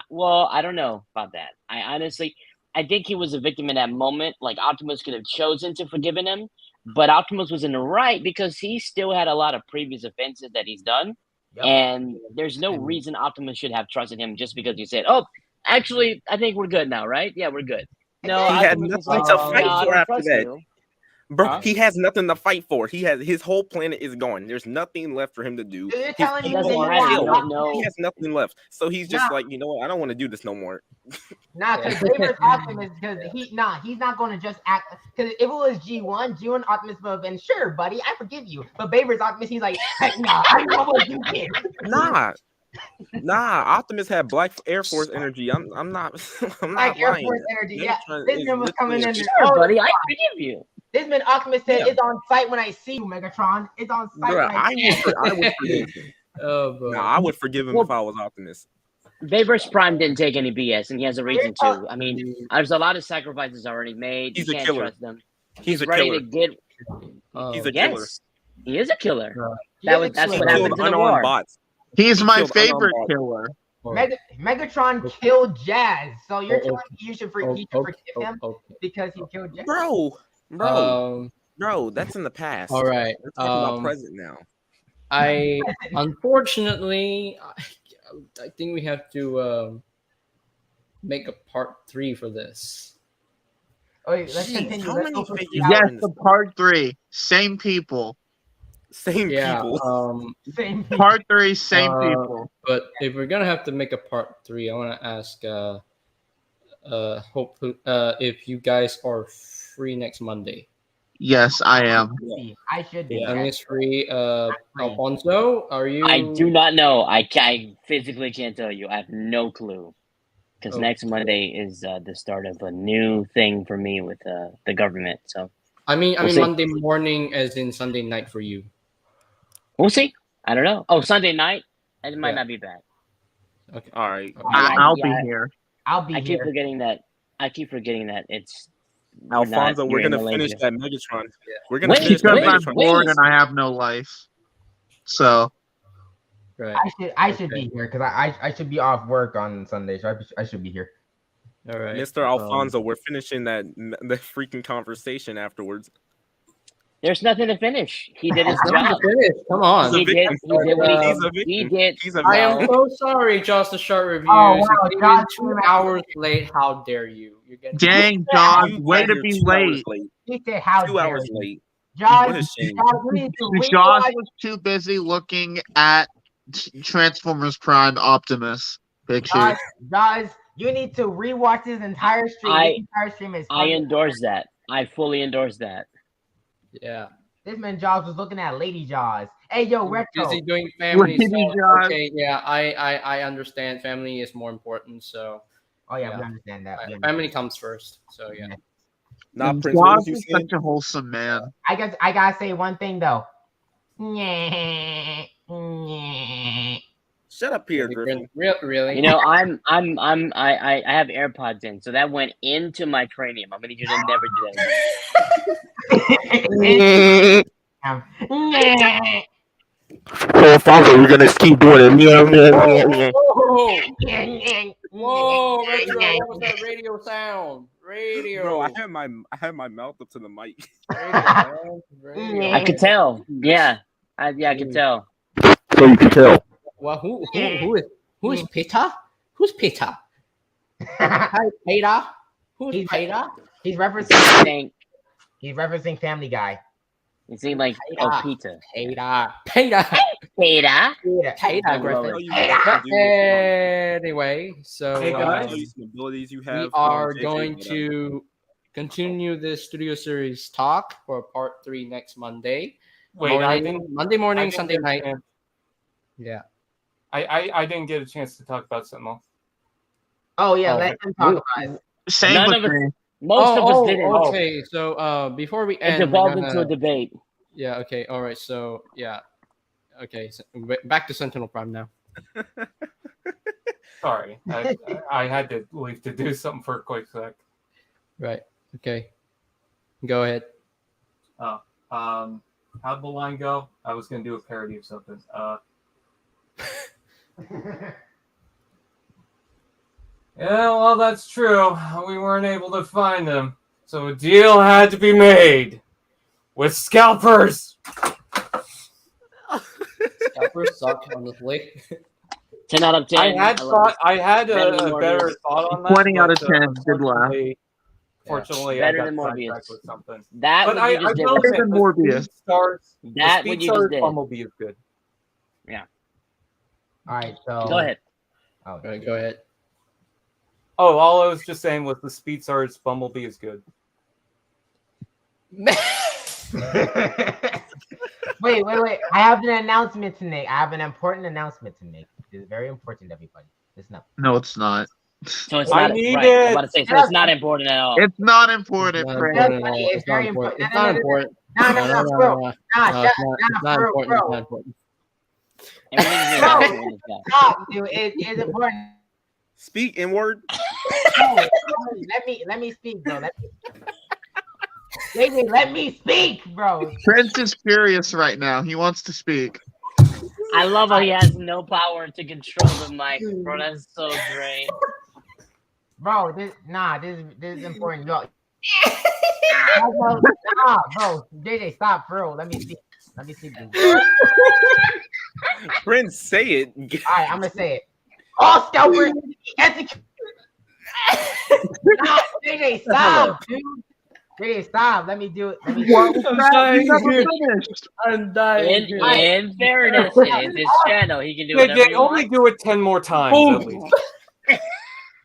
Well, I don't know about that. I think he was a victim in that moment. Like Optimus could have chosen to forgive him, but Optimus was in the right because he still had a lot of previous offenses that he's done, Yep. and there's no reason Optimus should have trusted him just because he said, "Oh, actually, I think we're good now, right? Yeah, we're good." No, He had Optimus was nothing like, to "No, fight I for don't after trust that. you." Bro, Huh? he has nothing to fight for. His whole planet is gone. There's nothing left for him to do. So you're His telling me people doesn't are matter. killed. You don't know. He has nothing left. So he's just Nah. like, you know what? I don't want to do this no more. Nah, because Vader's Optimus, because he's not going to just act. Because if it was G1 Optimus would have been, sure, buddy, I forgive you. But Vader's Optimus, he's like, hey, nah, I know what you did. Nah. Optimus had Black Air Force energy. I'm not I'm Like not Air lying. Force energy. Yeah, Megatron this is man was coming in literally there. Sure, buddy, I forgive you. This man Optimus said, Yeah. it's on site when I see you, Megatron. It's on site Bruh, when I see you. I would forgive him. Oh, boy. Nah, I would forgive him if I was Optimus. Vader's Prime didn't take any BS, and he has a reason Yeah. to. I mean, there's a lot of sacrifices already made. He's You a can't killer. trust them. He's a ready killer. to get. He's a killer. Yes, he is a killer. He is a That's killer. what He happened killed to the unarmed war. bots. He's He my killed favorite unarmed killer. Megatron killed Jazz. So you're Oh, telling me you should forgive him okay. because he killed Jazz? Bro, that's in the past. All right. We're talking about present now. I unfortunately, I think we have to make a part 3 for this. Wait, let's Jeez, continue. how Let's many go for figures 3 are hours. Yes, the part 3. Same people. Same Yeah. people. Same people. Part 3, same Uh, people. But if we're gonna have to make a part 3, I want to ask, hope if you guys are free next Monday. Yes, I am. I should be. Yeah, Miss Free. Alfonso, are you? I do not know. I physically can't tell you. I have no clue. Because Oh. next Monday is the start of a new thing for me with the government. So I mean We'll see. Monday morning, as in Sunday night for you. we'll see. I don't know. Oh, Sunday night? It might Yeah. not be bad. Okay. All right. I'll Yeah, be here. I'll be I keep here. forgetting that I keep forgetting that it's not Alfonso, we're here in gonna finish Malaysia. that Megatron. We're gonna Wait, finish that Because I'm Megatron. bored and I have no life. So Right. I should Okay. be here because I should be off work on Sunday, so I should be here. All right. Mr. Alfonso, we're finishing the freaking conversation afterwards. There's nothing to finish. He did his Nothing to job. finish. Come on. He did what He's a he victim. did. He's a I am victim. so sorry, Josh. The short reviews. Oh, wow, You came Josh in 2 came hours late. How dare you? You're getting dang, Josh, You way got to here be 2 hours late. late. He said, "How 2 dare hours you?" late. Josh, What a shame. you need to Josh rewatch. was too busy looking at Transformers Prime Optimus pictures. Josh, you need to rewatch this entire stream. This entire stream is I funny. endorse that. I fully endorse that. Yeah. This man Jaws was looking at Lady Jaws. Hey, yo, Retro. Busy doing family Lady stuff. Jaws. Okay. Yeah. I understand. Family is more important. So Oh yeah, Yeah. we understand that. We family comes first. So yeah. Nah, And Prince, what Josh was you is saying? such a wholesome man. I gotta say one thing though. Shut up here, Griffin. Really? You know, I have AirPods in, so that went into my cranium. I'm gonna need you to never do that. So Alfonso, we're gonna keep doing it. Whoa, Retro, what was that radio sound? Radio. Bro, I had my mouth up to the mic. Radio. I could tell. Yeah, I could tell. So you can tell. Well, who is Peter? Who's Peter? Hi, Peter. Who's He's- Peter? He's referencing Think he's referencing Family Guy. it seemed like Peter. Peter. Peter. Yeah. Peter Griffin. Tell you Hey, what to do with Anyway, so Hey, guys. tell you some abilities you we have. are JJ, going but, to continue this studio series talk for part 3 next Monday. Wait, I didn't. Monday I morning, didn't Sunday get a night. chance- Yeah. I didn't get a chance to talk about something else. Oh yeah, Oh, let him talk about it. Same None with of me. Most of us didn't. Okay, so before we It end, we're devolved gonna- into a debate. Yeah, okay, all right, so yeah. Okay, so back to Sentinel Prime now. Sorry, I had to leave to do something for a quick sec. Right. Okay. Go ahead. How'd the line go? I was gonna do a parody of something. Yeah, well, that's true. We weren't able to find them, so a deal had to be made with scalpers. Scalpers suck, honestly. 10 out of 10. I had Better than a better Morbius. thought on that. 20 out of but, 10. Good laugh. Fortunately, Better I than got Morbius. sidetracked with something. That But what I you just did. will was- say Better than the Morbius. Speed Stars, That the what Speed you just Stars did. Bumblebee is good. All right, so Go ahead. Oh, All right, go ahead. Oh, all I was just saying was the Speed Stars Bumblebee is good. wait. I have an announcement to make. I have an important announcement to make. It's very important, everybody. Listen up. No, it's not. So it's I not need right. it. I'm about to say, so it's not important at all. It's not important, It's not Prince. important at all. It's It's not very important. important. It's not important. No, bro. No, Nah, it's not bro, important. bro. It's not important. Everything's about this guy. Stop, dude. It's important. Speak in word. No, let me speak, bro. Let me speak, bro. Prince is furious right now. He wants to speak. I love how he has no power to control the mic, bro. That's so great. Bro, this is important. Yo. Nah, bro. JJ, stop, bro. Let me speak. Dude. Prince, say it. All right, I'm gonna say it. All scalpers execute. Nah, JJ, stop, dude. JJ, stop. Let me do it. What was I'm that? dying You never here. finished. I'm dying. In fairness, it's his channel. He can do whatever They he only wants. do it 10 more times Oh. at least.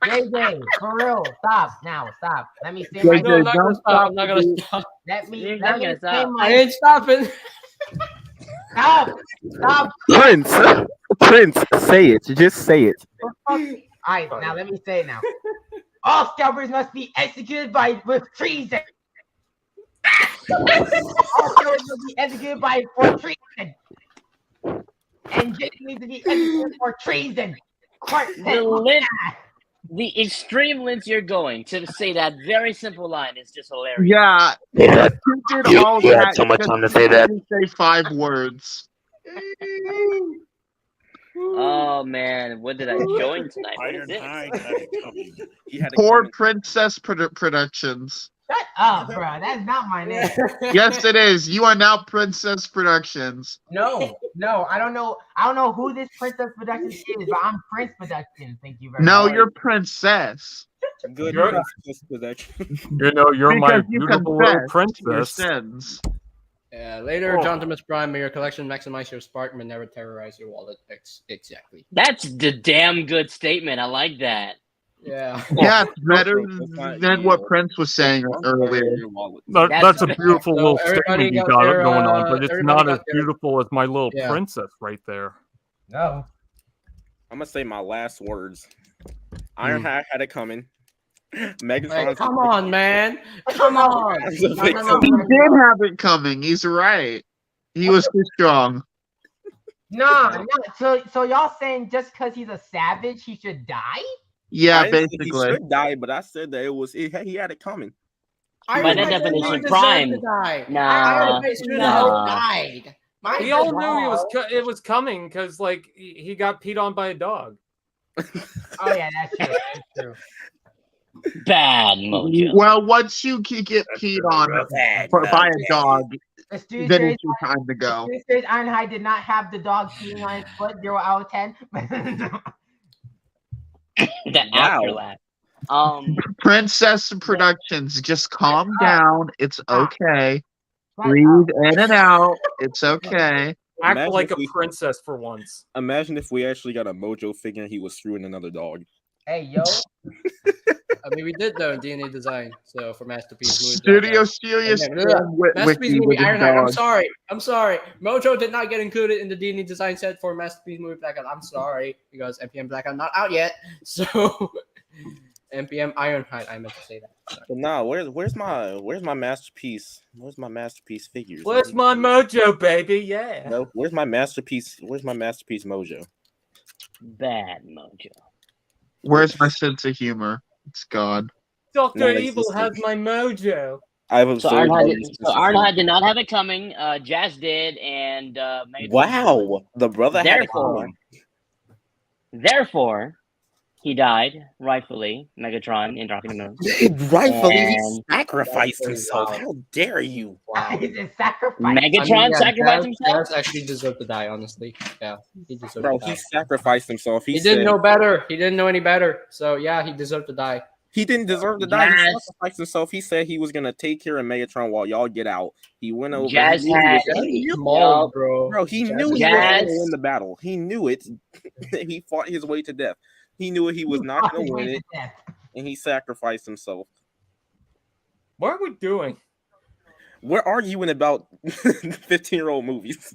JJ, for real, stop now. Stop. Let me say JJ, my. No, I'm not gonna don't stop. I'm stop not gonna stop. Let me. You're Let not me gonna say stop. I my. ain't stopping. Stop. Prince, say it. Just say it. All right, now let me say it now. All scalpers must be executed with treason. All scalpers must be executed for treason. And Jake needs to be executed for treason. The The extreme lengths you're going to say that very simple line is just hilarious. Yeah, Yeah. you did all You had that. so much just time to say that. to say 5 words. Oh man, what did I join tonight? What is this? Ironhide had it coming. He had it Poor coming. Princess Productions. Shut up, bro. That's not my name. Yes, it is. You are now Princess Productions. No, I don't know. I don't know who this Princess Productions is, but I'm Prince Productions. Thank you very No, much. you're Princess. Good You're- princess possession. You know, you're my Because you beautiful little confessed your princess. sins. Yeah, later, Oh. John Thomas Prime, may your collection maximize your spark, but never terrorize your wallet. Exactly. That's the damn good statement. I like that. Yeah. Yeah, it's better That's not than you. what Prince was saying earlier. Your wallet. That's a That's- beautiful So little everybody statement you got got their, going on, but it's everybody not got as their- beautiful as my little Yeah. princess right there. No. I'm gonna say my last words. Ironhide had it coming. Megatron. Like, come on, man. Come on. It's a No, big no, no. He did have it coming. He's right. He was too strong. Nah. So y'all saying just because he's a savage, he should die? Yeah, I didn't say basically. he should die, but I said that he had it coming. I By was that like, definition, he deserved Prime. to die. Nah, I should nah. have died. My We all knew God. it was coming because like he got peed on by a dog. Oh yeah, that's true. That's true. Bad mojo. Well, once you get peed on by a dog, The student then says, it's your time to go. the student says Ironhide did not have the dog peeing on his foot. 0 out of 10. The Wow. after laugh. Princess Productions, just calm down. It's okay. Shut Breathe up. in and out. It's okay. Act Imagine like if a we- princess for once. Imagine if we actually got a mojo figure and he was screwing another dog. Hey yo, I mean, we did though in DNA design. So for masterpiece movie. Studio Serious And then, Masterpiece Wiki movie with a Ironhide. dog. I'm sorry. Mojo did not get included in the DNA design set for Masterpiece movie Blackout. I'm sorry because NPM Blackout not out yet. So NPM Ironhide. I meant to say that. Sorry. But nah, where's my masterpiece? Where's my masterpiece figures? Where's my mojo, baby? Yeah. No, where's my masterpiece? Where's my masterpiece mojo? Bad mojo. Where's my sense of humor? It's gone. Doctor No, Evil it's- has my mojo. I was So Ironhide did not have it coming. Jazz did, and Megatron. Wow, the brother had it Therefore, coming. therefore, he died rightfully. Megatron in Dark in the Moon. Rightfully, he And- sacrificed That's himself. pretty How dare you? it's a sacrifice. Megatron sacrificed himself. Jazz actually deserved to die. Honestly, yeah, he deserved Bro, to he die. sacrificed himself. He said didn't know better. He didn't know any better. So yeah, he deserved to die. he didn't deserve to die. He Jazz- sacrificed himself. He said he was gonna take care of Megatron while y'all get out. He went over. Jazz he knew he had- was- He Yo. mauled, bro. Bro, he Jazz knew was he wasn't Jazz- gonna win the battle. He knew it. He fought his way to death. He knew he was not gonna win it, and he sacrificed himself. What are we doing? We're arguing about 15-year-old movies.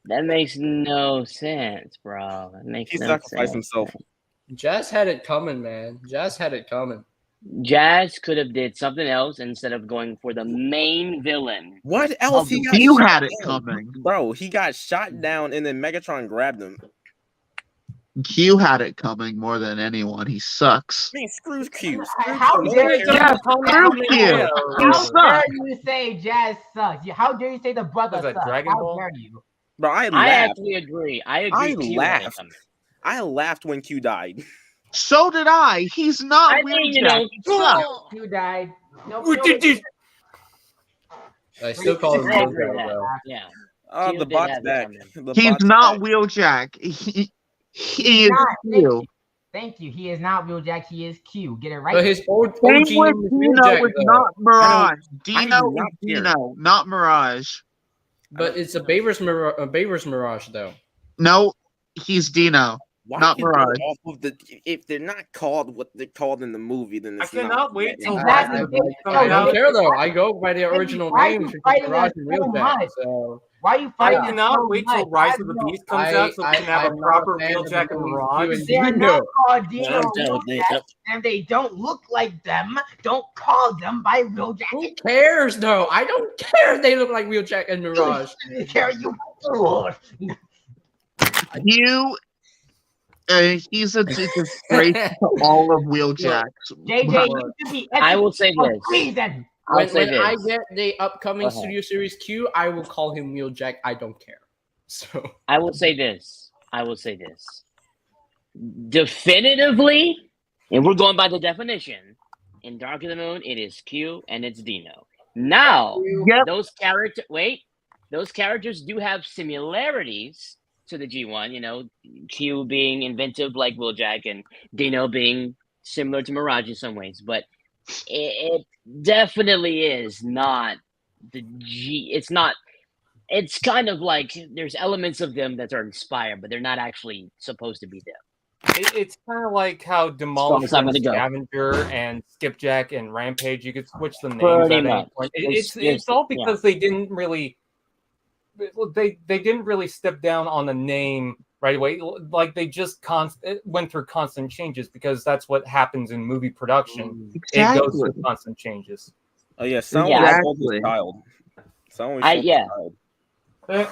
That makes no sense, bro. That makes He no sacrificed sense. himself. Jazz had it coming, man. Jazz had it coming. Jazz could have did something else instead of going for the main villain. What else? He got You shot had it down. coming. Bro, he got shot down, and then Megatron grabbed him. Q had it coming more than anyone. He sucks. I mean, screw Q. How Screw dare Q. you? Yeah, Screw you. You How suck. dare you say Jazz sucks? How dare you say the brother Was that sucks? Dragon How Ball? dare you? Bro, I I laughed. actually agree. I agree. I Q had it laughed. coming. I laughed when Q died. So did I. He's not I weird. mean, you know, He sucks. You died. No, What did you- I still call him I agree with Mojo, that. though. Yeah. Oh, Q the did bot's have it back. coming. The He's bot's not back. Wheeljack. He is not. Q. Thank you. He is not Wheeljack. He is Q. Get it right. But his old Same OG with name is Dino Wheeljack, is though. not Mirage. I Dino do is not care. Dino, not Mirage. But it's a Baver's Mirage, though. No, he's Dino. Why Not can't they Mirage. off of the, if they're not called what they're called in the movie, then I it's cannot not wait till Exactly. I don't care, though. I go by the original Why are you names, which is fighting Mirage us and so Wheeljack. much? So Why are you I fighting? us cannot so wait till much? Rise I of the know- Beast comes out so we can have I'm a not proper fan of Wheeljack the and movie Mirage. Q and They are Dino. not called Dino No, and no, Wheeljack, and they don't look like them. Don't call them by Wheeljack. Who cares, though? I don't care if they look like Wheeljack and Mirage. Care you fool. You He's a disgrace to all of Wheeljacks. JJ, you should be. I will say this. Reason. I'll say When I this. get the upcoming Go ahead. Studio Series Q, I will call him Wheeljack. I don't care. So I will say this. Definitively, and we're going by the definition, in Dark of the Moon, it is Q and it's Dino. Now, Yep. those characters do have similarities to the G1, you know, Q being inventive like Wheeljack and Dino being similar to Mirage in some ways, but it definitely is not the G. It's kind of like there's elements of them that are inspired, but they're not actually supposed to be them. It's kind of like how I'm Demolisher, gonna and go. Scavenger, and Skipjack and Rampage, you could switch the names Pretty at any much. point. There's- It's all yeah. because they didn't really step down on the name right away. Like they just went through constant changes because that's what happens in movie production. It goes through constant changes. Oh yeah, Soundwave Yeah, sold his child. Soundwave sold his yeah. child. Eh,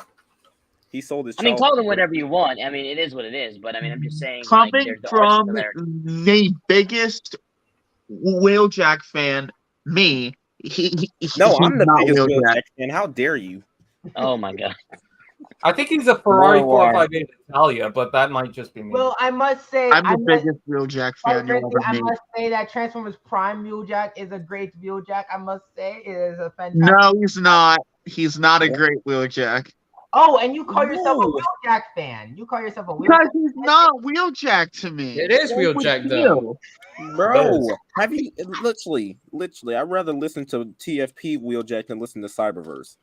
He sold his I child. mean, call them whatever you want. I mean, it is what it is. But I mean, I'm just saying, Coming like, there are from similarities. the biggest Wheeljack fan, me. No, I'm he's the not biggest Wheeljack. Wheeljack fan. How dare you? Oh my god. I think he's a Ferrari War. 458 Italia, but that might just be me. Well, I must say, I'm the biggest Wheeljack quite fan you'll frankly, ever I meet. must say that Transformers Prime Wheeljack is a great Wheeljack. I must say, it is a fantastic. No, he's not. He's not a great Wheeljack. Oh, and you call yourself No. a Wheeljack fan. You call yourself a Because Wheeljack. he's not Wheeljack to me. it is Same with Wheeljack you. though. Bro, have you literally? I'd rather listen to TFP Wheeljack than listen to Cyberverse.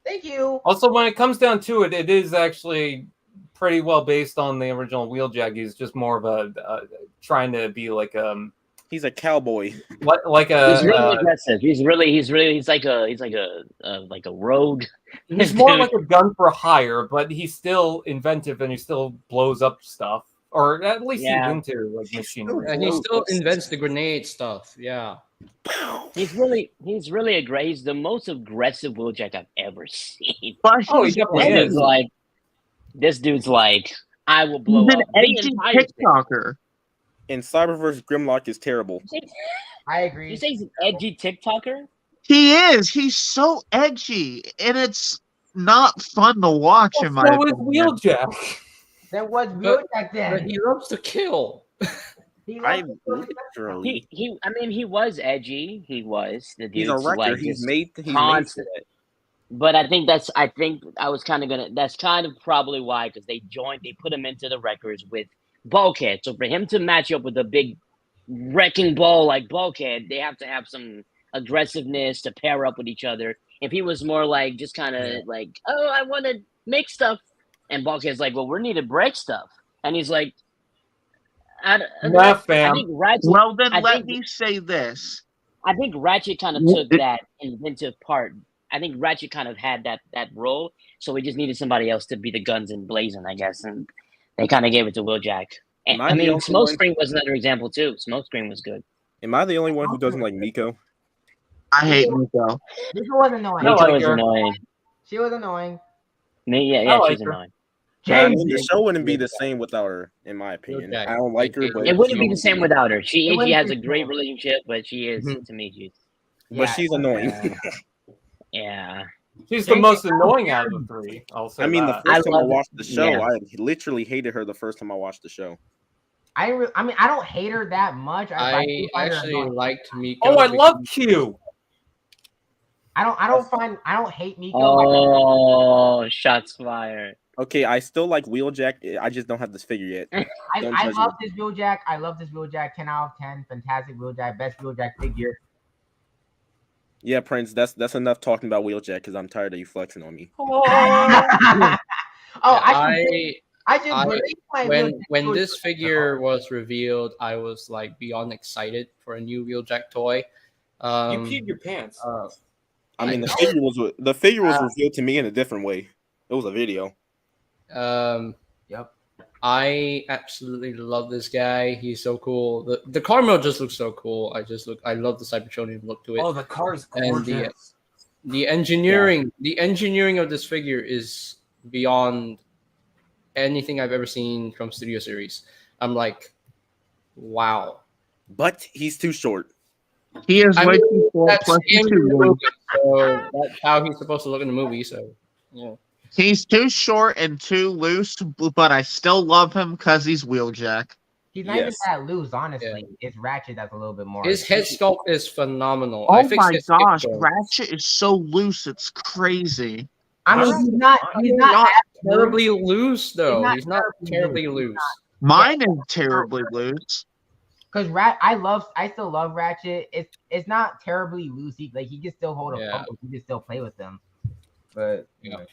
Thank you. Also, when it comes down to it, it is actually pretty well based on the original Wheeljack. He's just more of a trying to be like He's a cowboy. like He's really a aggressive. He's like a rogue. he's more like a gun for hire, but he's still inventive and he still blows up stuff, or at least Yeah. he's into like machinery. And he still invents the grenade stuff. Yeah. He's really aggressive. He's the most aggressive Wheeljack I've ever seen. But Oh, he he's, definitely This is. dude's like, I will blow he's an up the edgy entire thing. TikToker. And Cyberverse Grimlock is terrible. I agree. You say he's an edgy TikToker? He is. He's so edgy, and it's not fun to watch. In my So is opinion. Wheeljack. There was But- Wheeljack But then. he loves to kill. He I loved to- literally. He was edgy. He was the He's a dude's wrecker. like He's just made for constant. it. But I think that's kind of probably why, because they put him into the records with Bulkhead. So for him to match up with a big wrecking ball like Bulkhead, they have to have some aggressiveness to pair up with each other. If he was more like just kind of like, oh, I want to make stuff, and Bulkhead's like, well, we need to break stuff, and he's like, Nah, fam. I think Ratchet. Well, then I let think- me say this. I think Ratchet kind of took that inventive part. I think Ratchet kind of had that role, so we just needed somebody else to be the guns and blazing, I guess, and they kind of gave it to Wheeljack. And Am I I the mean, only Smokescreen was another example too. Smokescreen was good. Am I the only one who doesn't like Miko? I hate Miko. This was annoying. No, Miko like was her. annoying. She was annoying. Yeah, I like she's her. annoying. I mean, the show wouldn't be the same without her, in my opinion. Wheeljack. I don't like her, but It wouldn't be the same without her. It She wouldn't has be a the great same. relationship, but she is Mhm. to me, but she's annoying. yeah. She's the most annoying out of the three. I'll say I mean, the that. first time I love it. watched the show, Yeah. I literally hated her the first time I watched the show. I mean, I don't hate her that much. I do find her actually annoying. liked Miko. Oh, I love because- Q. I don't hate Miko. Oh, shots fired. Okay, I still like Wheeljack. I just don't have this figure yet. don't I judge love this Wheeljack. I love this Wheeljack. 10 out of 10. Fantastic Wheeljack. Best Wheeljack figure. Yeah, Prince, that's enough talking about Wheeljack because I'm tired of you flexing on me. Oh, I should I- release my when Wheeljack this Wheeljack. figure was revealed, I was like beyond excited for a new Wheeljack toy. you peed your pants. I mean, I the figure was revealed to me in a different way. It was a video. Yep. I absolutely love this guy. He's so cool. The Carmel just looks so cool. I love the Cybertronian look to it. Oh, the car's And gorgeous. the engineering of this figure is beyond anything I've ever seen from Studio Series. I'm like, wow. But he's too short. He is I way mean, too short. that's Plus, he's him in too the loose. movie, so that's how he's supposed to look in the movie. So, yeah. He's too short and too loose, but I still love him because he's Wheeljack. He's not even Yes. that loose, honestly. It's Ratchet that's a little bit more. His head sculpt is phenomenal. Oh I fixed my his gosh, skin tone. Ratchet is so loose, it's crazy. I mean, Alright, he's not. I He's mean, not, not as loose. terribly loose though. not He's not terribly terribly loose. Mine is terribly loose. Because I still love Ratchet. It's not terribly loose. He can still hold a Yeah. fumble. He can still play with them. But Yeah.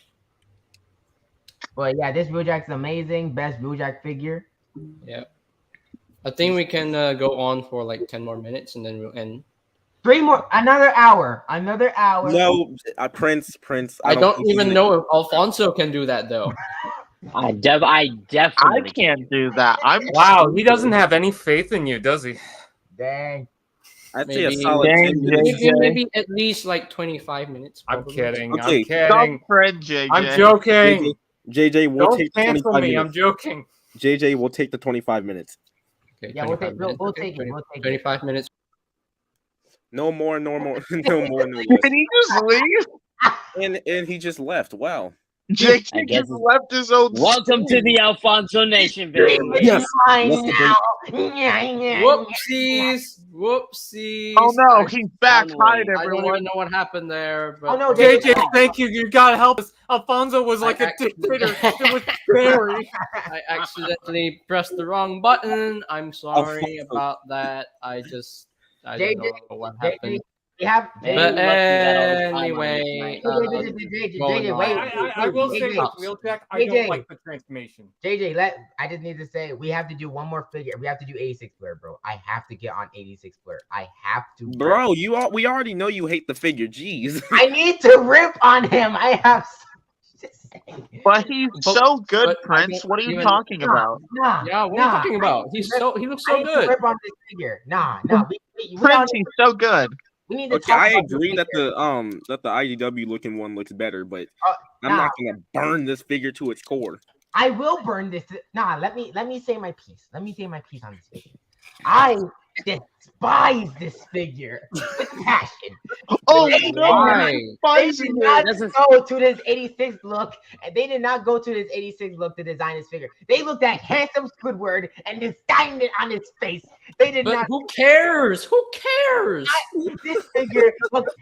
But yeah, this Wheeljack's amazing. Best Wheeljack figure. Yeah. I think we can go on for like 10 more minutes and then we'll end. 3 more, another hour. No, Prince. I don't think even he's- know if Alfonso can do that though. I I definitely can't do that. Wow, he doesn't have any faith in you, does he? Dang. I'd say a Maybe- solid Dang, 10 minutes. Maybe at least like 25 minutes. I'm Probably. kidding. Okay. I'm kidding. Stop, Fred, JJ. I'm joking. JJ, we'll Don't take the cancel 25 me. I'm minutes. joking. JJ, we'll take the 25 minutes. Okay, Yeah, we'll 25 take minutes. Okay, it. We'll take it. 25 minutes. No more, no more, no more, no Did less. he just leave? And he just left. Wow. I JJ guess just left his own. Welcome to the Alfonso Nation, baby. Yes. Mine Let's now. Whoopsies! Whoopsies! Oh no, I, he's back. Onward. Hi, I don't everyone. even know what happened there. But Oh, no, JJ, thank you. You gotta help us. Alfonso was like a actually- dictator. It was scary. I accidentally pressed the wrong button. I'm sorry Alfonso. about that. I don't JJ, know what happened. We have Very But lucky that I was fine on anyway, this night. going wait, on. I will say JJ, with Wheeljack, I don't JJ. like the transformation. JJ, I just need to say we have to do one more figure. We have to do 86 player, bro. I have to get on 86 player. I have to. Bro, we already know you hate the figure. Jeez. I need to rip on him. I have so much to say. But he's But- so good, but I Prince. don't What are you even- talking about? Nah, Yeah, what are you nah, talking about? He looks so I need to good. rip on this figure. Nah. We Prince, he's so good. we need to Okay, talk I about this agree that figure. the IDW looking one looks better, but I'm Nah, not gonna burn this figure to its core. I will burn this. Nah, let me say my piece. Let me say my piece on this figure. I despise this figure with passion. Oh They- no, Why? They spicy did not This is- go to this 86 look, and they did not go to this 86 look to design his figure. They looked at handsome Squidward and designed it on his face. They did But not. who cares? Who cares? This figure looks.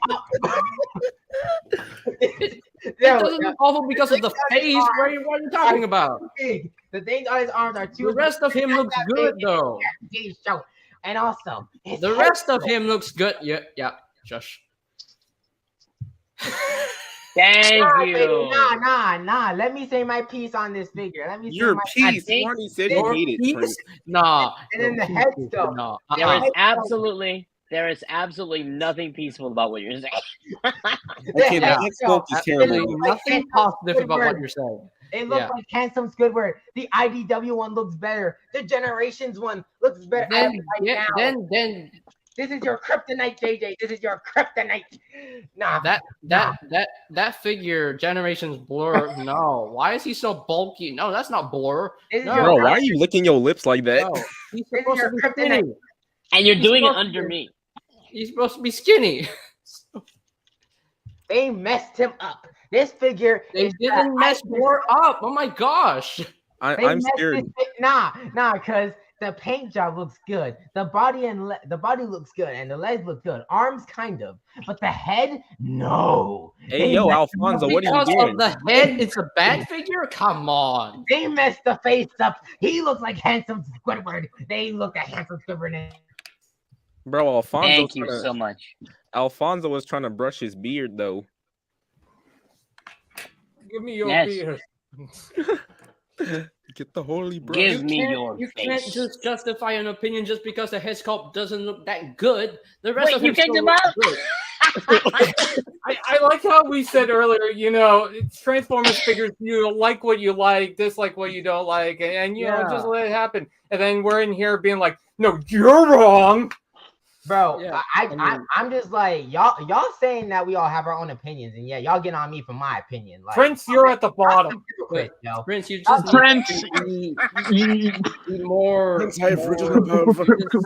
It doesn't look awful because of the face. What are you talking about? Big. The things on his arms are too. The rest of him looks good though. big. Show. And also, his The head- rest of him looks good. Yeah. Shush. Thank Nah, you. baby, nah. Let me say my piece on this figure. Let me say Your my piece. think You already said you Your hate it, piece? Prince. Nah. And then your the head piece, stuff. Nah. There Uh-uh. is absolutely nothing peaceful about what you're saying. Okay, the head head stuff. sculpt is Absolutely terrible. nothing positive about what you're saying. They look Yeah. like handsome Squidward. The IDW one looks better. The Generations one looks better. Then, now. then This is your kryptonite, JJ. This is your kryptonite. Nah. that figure, Generations Blur. No, why is he so bulky? No, that's not Blur. This is No. your Bro, why are you licking your lips like that? No, he's This is supposed to your be kryptonite. skinny. And you're He's doing it supposed under to- me. He's supposed to be skinny. They messed him up. This figure They is didn't mess Blur up. Oh my gosh. They I'm messed scared. this nah, because the paint job looks good. The body the body looks good, and the legs look good. Arms kind of, but the head, no. Hey, They yo, messed Alfonso, what are you Because doing? of the head, it's a bad figure. Come on. They messed the face up. He looks like handsome Squidward. They look at handsome Squidward. Bro, Thank you so much. Alfonso was trying to brush his beard though. Give me your Yes. beer. Get the holy brush. Give me your You face. can't just justify an opinion just because the head sculpt doesn't look that good. The rest Wait, of you him kicked still him looks out? good. I like how we said earlier, it's Transformers figures, you like what you like, dislike what you don't like, and just Yeah. let it happen. And then we're in here being like, no, you're wrong. Bro, Yeah, I'm just like y'all saying that we all have our own opinions, and yeah, y'all get on me for my opinion. Like Prince, you're at the bottom. Wait, yo. Prince, you just need Prince, to be more.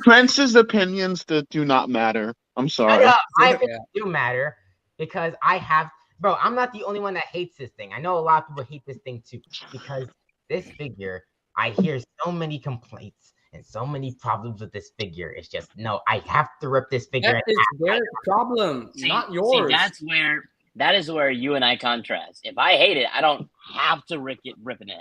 Prince's opinions that do not matter. I'm sorry. My opinions do matter because I have, bro. I'm not the only one that hates this thing. I know a lot of people hate this thing too because this figure. I hear so many complaints and so many problems with this figure. It's just no. I have to rip this figure. That is their problem, not yours. That is where you and I contrast. If I hate it, I don't have to rip it in half.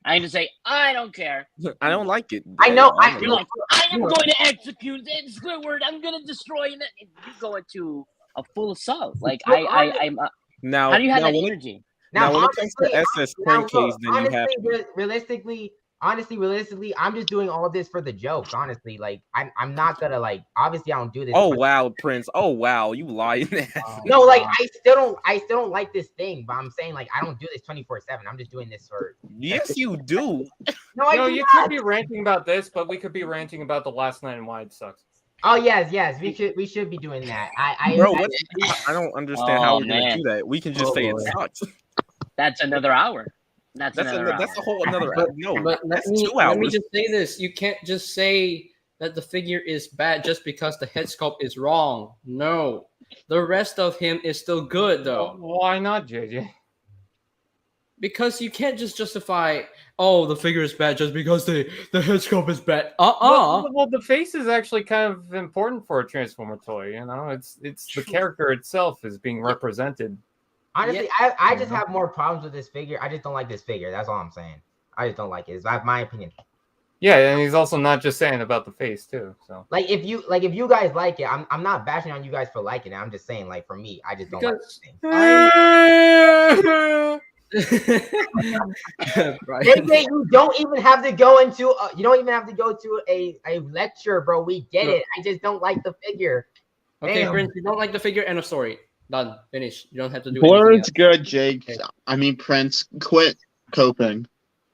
I can just say I don't care. I don't like it. I know. You're like, I am going to execute it. Squidward, I'm going to destroy it. And you go into a full assault. Like I'm. Now, how do you have that when energy? Now, when it comes to SS crankcase, then you have realistically, I'm just doing all this for the jokes. Honestly, like I'm not gonna like. Obviously, I don't do this. Oh wow, Prince! Oh wow, you lying. No, like I still don't like this thing. But I'm saying like I don't do this 24/7. I'm just doing this for. Yes, you do. No, you could be ranting about this, but we could be ranting about the last night and why it sucks. Oh yes, we should be doing that. I don't understand how we're gonna do that. We can just say it sucks. That's another hour. That's a whole another hour. No, but that's 2 hours. Let me just say this: you can't just say that the figure is bad just because the head sculpt is wrong. No, the rest of him is still good, though. Why not, JJ? Because you can't just justify, oh, the figure is bad just because the head sculpt is bad. Well, the face is actually kind of important for a Transformer toy. You know, it's the character itself is being represented. Honestly, I just have more problems with this figure. I just don't like this figure. That's all I'm saying. I just don't like it. It's my opinion. Yeah, and he's also not just saying about the face too. So like if you guys like it, I'm not bashing on you guys for liking it. I'm just saying like for me, I just don't like this thing. JJ, you don't even have to go into a lecture, bro. We get it. I just don't like the figure. Okay, Prince, you don't like the figure. End of story. Done. Finish. You don't have to do Word's good, Jake. Okay. I mean, Prince, quit coping.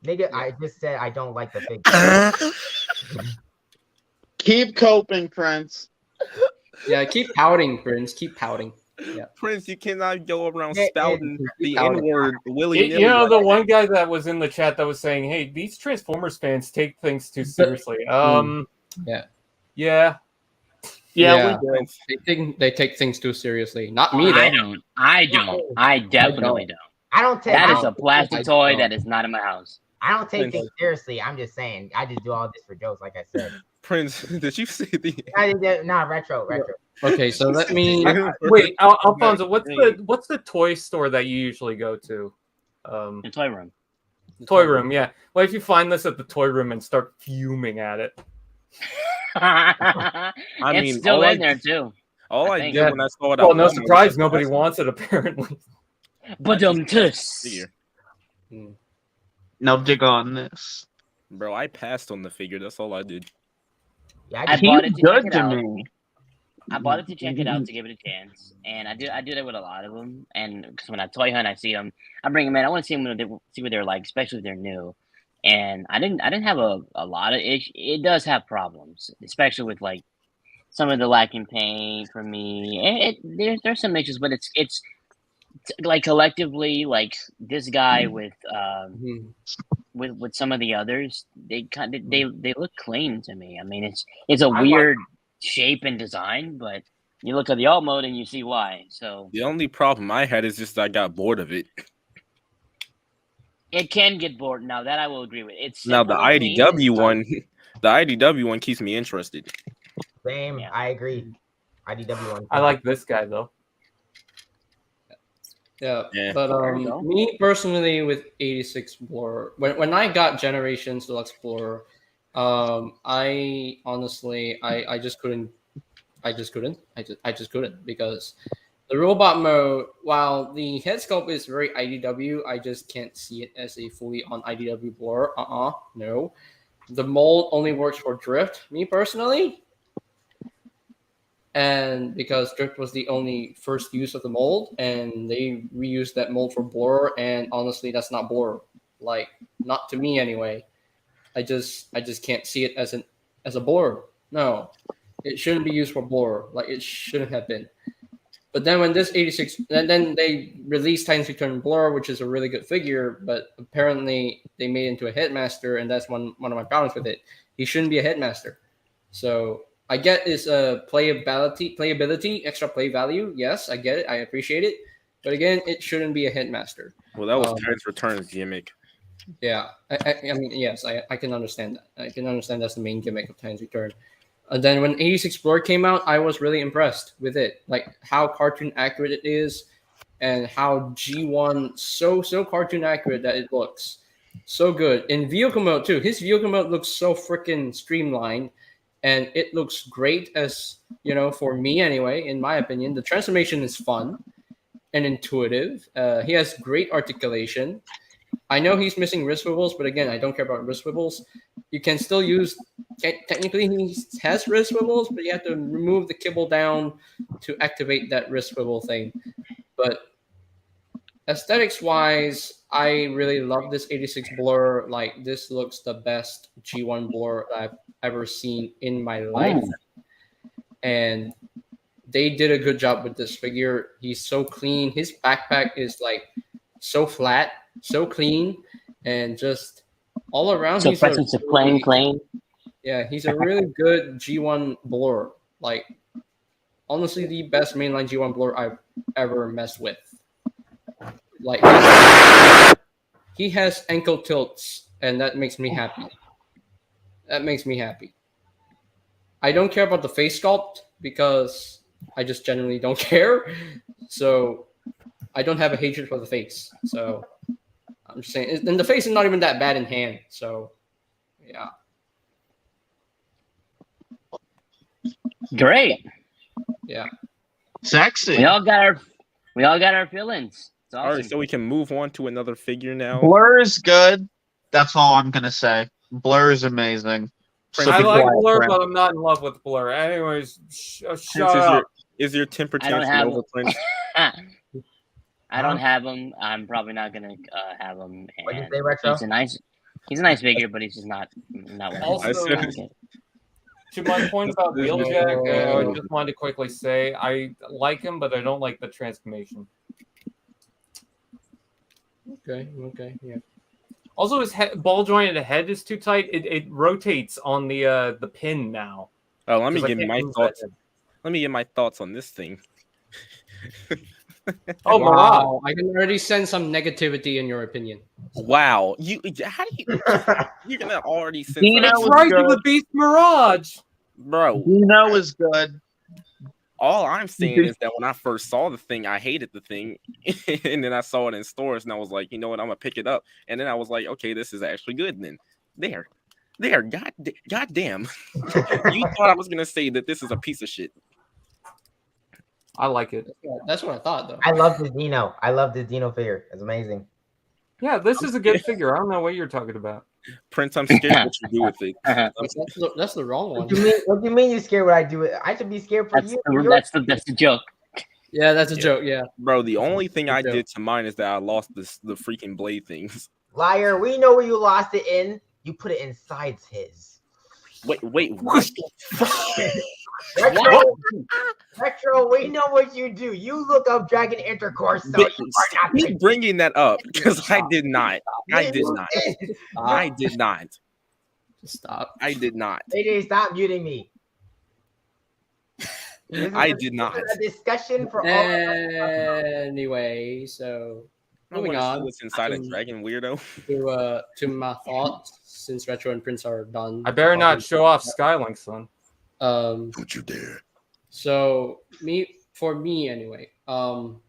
Nigga, I just said I don't like the figure. Keep coping, Prince. Yeah, keep pouting, Prince. Keep pouting. Yeah. Prince, you cannot go around spouting the N-word willy-nilly. You know, the one guy that was in the chat that was saying, hey, these Transformers fans take things too seriously. Yeah. Yeah, we do. They take things too seriously. Not me, though. I don't. I definitely don't. I don't take that is a plastic toy that is not in my house. I don't take things seriously. I'm just saying. I just do all this for jokes, like I said. Prince, did you see the? Retro. Okay, so let me wait, Alfonso. What's the toy store that you usually go to? The toy room. Toy room, yeah. What if you find this at the toy room and start fuming at it? It's still in there too. All I did when I saw it. Well, no surprise, nobody wants it apparently. But no dig on this, bro. I passed on the figure. That's all I did. Yeah, I bought it to check it out. Me. I bought it to check it out to give it a chance, and I do that with a lot of them. And because when I toy hunt, I see them, I bring them in. I want to see what they're like, especially if they're new. And I didn't have a lot of issues. It does have problems, especially with like some of the lacking paint for me. There's some issues, but it's like collectively, like this guy with some of the others, they look clean to me. I mean, it's a weird shape and design, but you look at the alt mode and you see why. So the only problem I had is just I got bored of it. It can get bored. Now that I will agree with. It's now the IDW one. The IDW one keeps me interested. Same, yeah. I agree. IDW one. I like this guy though. Yeah. But me personally with 86 Explorer, when I got Generations Deluxe Explorer, I honestly I just couldn't because the robot mode, while the head sculpt is very IDW, I just can't see it as a fully on IDW blower. No. The mold only works for drift, me personally. And because drift was the only first use of the mold, and they reused that mold for blower, and honestly, that's not blower. Like, not to me anyway. I just can't see it as a blower. No. It shouldn't be used for blur. Like it shouldn't have been. But then when this 86, and then they released Titans Return Blur, which is a really good figure, but apparently they made it into a headmaster, and that's one of my problems with it. He shouldn't be a headmaster. So I get his playability, extra play value. Yes, I get it. I appreciate it. But again, it shouldn't be a headmaster. Well, that was Titans Return's gimmick. Yeah, I mean, yes, I can understand that. I can understand that's the main gimmick of Titans Return. And then when 86 Blur came out, I was really impressed with it. Like how cartoon accurate it is and how G1 so cartoon accurate that it looks. So good. In vehicle mode too. His vehicle mode looks so freaking streamlined and it looks great as, for me anyway, in my opinion. The transformation is fun and intuitive. He has great articulation. I know he's missing wrist swivels, but again, I don't care about wrist swivels. You can still use, technically he has wrist swivels, but you have to remove the kibble down to activate that wrist swivel thing. But aesthetics-wise, I really love this 86 Blur. Like, this looks the best G1 Blur I've ever seen in my life. And they did a good job with this figure. He's so clean. His backpack is, like, so flat, so clean, and just all around. So presence of plain. Yeah, he's a really good G1 Blur. Like, honestly, the best mainline G1 Blur I've ever messed with. Like, he has ankle tilts, and that makes me happy. I don't care about the face sculpt because I just generally don't care. So I don't have a hatred for the face. So I'm just saying, and the face is not even that bad in hand. So yeah. Great. Yeah. Sexy. We all got our feelings. It's awesome. All right, so we can move on to another figure now. Blur is good. That's all I'm gonna say. Blur is amazing. So I be like quiet, Blur, Brent. but I'm not in love with Blur. Anyways, shut Prince, up. is your temper I don't tantrum have over, Prince? I don't have him. I'm probably not gonna have him. What'd you And say, Retro? he's a nice figure, but he's just not what Also, I want. To my point about Wheeljack, I just wanted to quickly say I like him, but I don't like the transformation. Okay, yeah. Also, his ball jointed head is too tight. It rotates on the pin now. Oh, let me 'Cause I give can't my move thoughts. that head. Let me get my thoughts on this thing. Oh, Wow, I can already sense some negativity in your opinion. Wow, how do you? You're gonna already sense Dino That's was right, good. the Beast Mirage. bro. Dino is good. All I'm saying is that when I first saw the thing, I hated the thing, and then I saw it in stores, and I was like, you know what, I'm gonna pick it up. And then I was like, okay, this is actually good. And then there, goddamn, you thought I was gonna say that this is a piece of shit. I like it. That's what I thought, though. I love the Dino. I love the Dino figure. It's amazing. Yeah, this is a good figure. I don't know what you're talking about. Prince, I'm scared what you do with it. That's the wrong one. What do you mean you scared what I do? I should be scared for you. That's the joke. Yeah, that's a joke. Yeah. Bro, the only thing I did to mine is that I lost the freaking blade things. Liar, we know where you lost it in. You put it inside his. Wait, what? Retro, we know what you do. You look up Dragon Intercourse. So But you are not keep bringing that up because I did not. I did not. Stop. I did not. Stop. I did not. AJ, stop muting me. I did not. This is a discussion for all. Anyway, so I moving wanna see on what's inside a dragon, weirdo. to my thoughts, since Retro and Prince are done. I better not show off Skylink, son. Don't you dare. So for me anyway. Now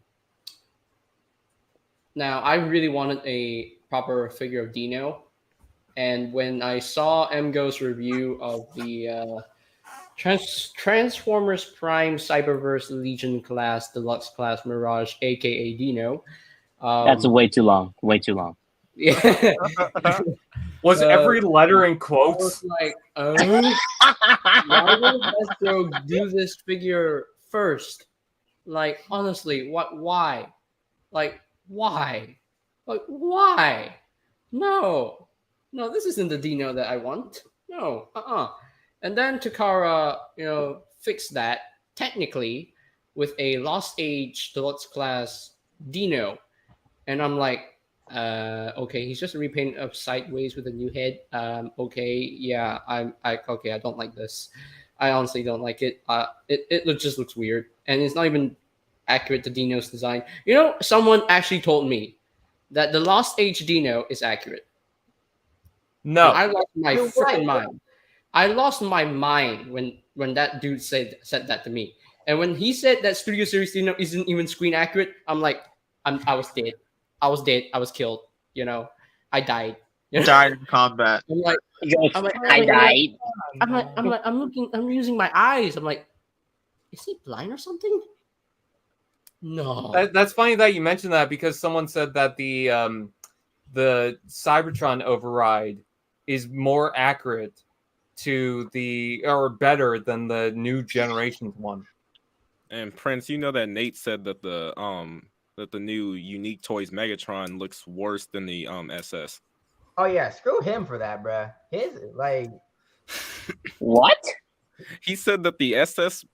I really wanted a proper figure of Dino, and when I saw MGo's review of the Transformers Prime Cyberverse Legion class Deluxe class Mirage, aka Dino. That's way too long. Way too long. Yeah. Was every letter in I quotes? was like, why would Hasbro do this figure first? Like, honestly, why? Like, why? Like, why? No, this isn't the Dino that I want. No, And then Takara, fix that technically with a Lost Age Deluxe Class Dino, and I'm like, okay, he's just a repaint of Sideways with a new head. Okay, yeah, okay, I don't like this. I honestly don't like it. Just looks weird, and it's not even accurate to Dino's design. You know, someone actually told me that the Lost Age Dino is accurate. And No, I lost my You're freaking right. mind. I lost my mind when that dude said that to me. And when he said that Studio Series Dino isn't even screen accurate, I'm like, I was dead. I was dead. I was killed. You know, I died. You know? Died in combat. I'm like, He goes, I'm like, I died. I'm looking. I'm using my eyes. I'm like, is he blind or something? No. that's funny that you mentioned that, because someone said that the Cybertron override is more accurate to or better than the new generations one. And Prince, you know that Nate said that the new Unique Toys Megatron looks worse than the SS. Oh yeah, screw him for that, bruh. His like What? He said that the SS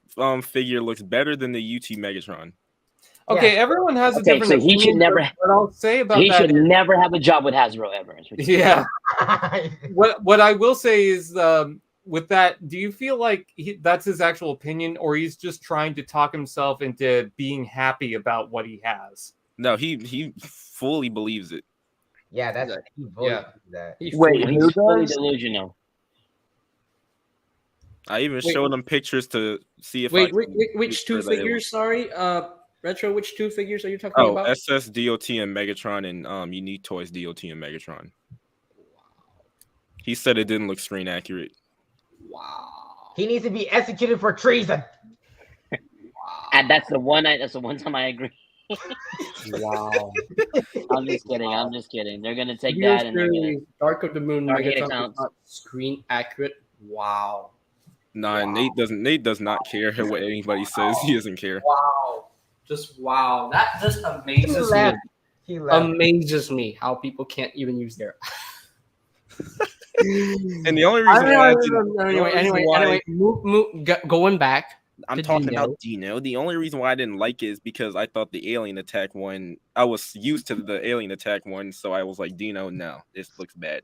figure looks better than the UT Megatron. Okay, Yeah. everyone has a Okay, different so he should opinion, never. What I'll say about He that should is- never have a job with Hasbro ever. is what you- yeah. What I will say is, with that, do you feel like that's his actual opinion, or he's just trying to talk himself into being happy about what he has? No, he fully believes it. yeah, that's Exactly. he voted Yeah. for that. Wait, fully- he's fully does? delusional. I even Wait. showed him pictures to see if Wait, I could which two make sure that it figures? was- Sorry, Retro. Which two figures are you talking Oh, about? SS DOT and Megatron, and Unique Toys DOT and Megatron. He said it didn't look screen accurate. Wow. He needs to be executed for treason. And that's the one. That's the one time I agree. Wow. I'm just kidding. I'm just kidding. They're gonna take that and they're gonna. Dark of the Moon Our hate Megatron is accounts. not screen accurate. Wow. Nah, Wow. Nate does not care what anybody says. He doesn't care. Wow. Just wow. That just amazes me. left. He left. Amazes me how people can't even use their. And the only reason why I didn't, Anyway, going back. I'm to talking Dino. about Dino. The only reason why I didn't like it is because I thought the Alien Attack one, I was used to the Alien Attack one, so I was like, Dino, no, this looks bad.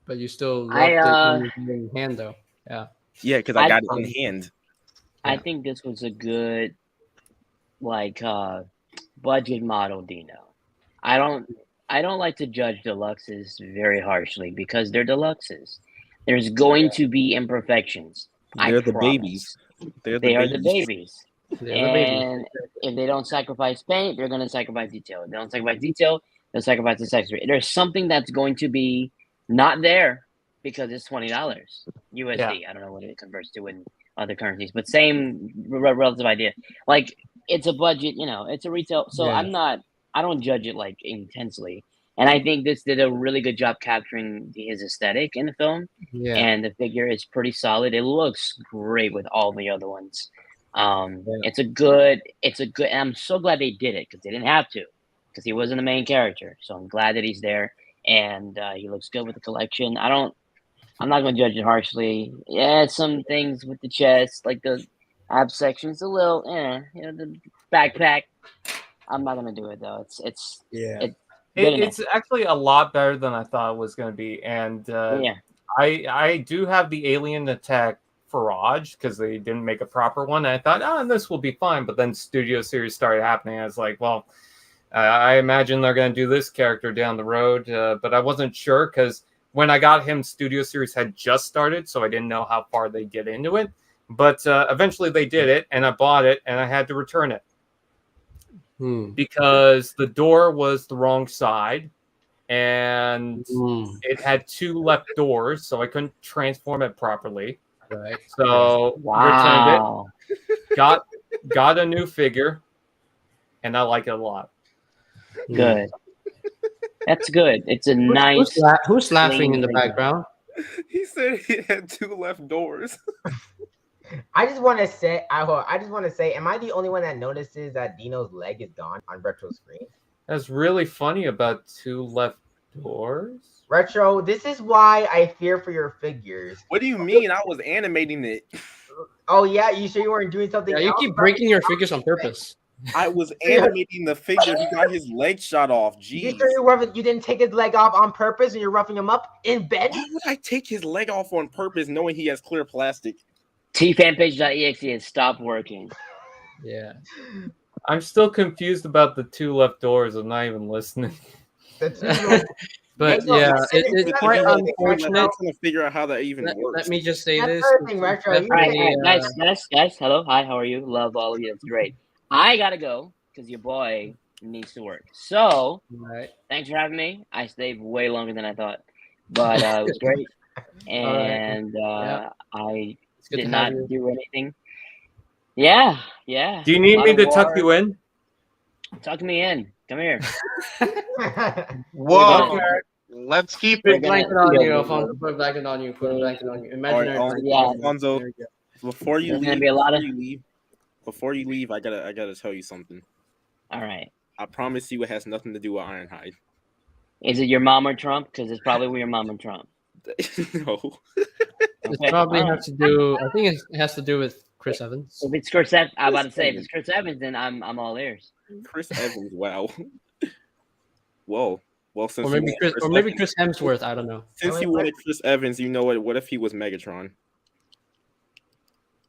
But you still loved I, it in hand though. Yeah. Yeah, because I got it I- in hand. I Yeah. think this was a good, like, budget model Dino. I don't like to judge deluxes very harshly because they're deluxes. There's going to be imperfections. I They're the promise. babies. They're They the are the babies. babies. They're the babies. And if they don't sacrifice paint, they're going to sacrifice detail. If they don't sacrifice detail, they'll sacrifice accessory. There's something that's going to be not there because it's $20 USD. I don't know what it converts to in other currencies, but same relative idea. Like, it's a budget, it's a retail. So Yeah. I don't judge it like intensely. And I think this did a really good job capturing his aesthetic in the film. Yeah. And the figure is pretty solid. It looks great with all the other ones. It's a good. And I'm so glad they did it because they didn't have to, because he wasn't the main character. So I'm glad that he's there, and he looks good with the collection. I'm not going to judge it harshly. Yeah, some things with the chest, like the ab section's a little, the backpack. I'm not going to do it though. It's good enough. It's actually a lot better than I thought it was going to be, and I do have the Alien Attack Farage because they didn't make a proper one. And I thought, this will be fine, but then Studio Series started happening. I was like, well, I imagine they're going to do this character down the road, but I wasn't sure because when I got him, Studio Series had just started, so I didn't know how far they'd get into it. But eventually they did it, and I bought it, and I had to return it. Because the door was the wrong side and it had two left doors, so I couldn't transform it properly. Right. So Wow. returned it, got a new figure, and I like it a lot. Good. That's good. It's a nice. Who's laughing in the figure. background? He said he had two left doors. I just want to say, am I the only one that notices that Dino's leg is gone on retro screen? That's really funny about two left Doors? Retro, this is why I fear for your figures. What do you mean? I was animating it. Oh yeah, you sure you weren't doing something Yeah, you else? keep breaking your figures on purpose. I was animating the figure who got his leg shot off. You Jeez. sure you didn't take his leg off on purpose and you're roughing him up in bed? Why would I take his leg off on purpose knowing he has clear plastic? tfanpage.exe has stopped working. Yeah. I'm still confused about the two left doors. I'm not even listening. The two little- But Hey, yeah, look, it's quite I'm unfortunate. trying to figure out how that even Let works. me just say That's this. the thing, it's Retro, you All right, definitely, guys, hello, hi, how are you? Love all of you. It's great. I gotta go because your boy needs to work. So right. thanks for having me. I stayed way longer than I thought, but it was great, All right. and Yeah. I It's good did to not have you. do anything. Yeah. Do you need Lot me of to tuck war. you in? Tuck me in. Come here. Whoa. Yeah. Let's keep Put it. a blanket on Yeah. you, Alfonso. Put a blanket on you. Put a blanket on you. Imaginary All right, blanket. Yeah. Alfonso, There we go. before you There's gonna leave, be a lot of. before you leave, I gotta tell you something. All right. I promise you, it has nothing to do with Ironhide. Is it your mom or Trump? Because it's probably with your mom and Trump. No, It Okay. probably all has to do. I think it has to do with Chris Evans. If it's Chris Evans, I'm about to Chris say if Evans. it's Chris Evans, then I'm all ears. Chris Evans. Wow. Whoa. Well, since Or you maybe wanted Chris. Or maybe Evans, Chris Hemsworth. I don't know. since you wanted Chris Evans, you know what? What if he was Megatron?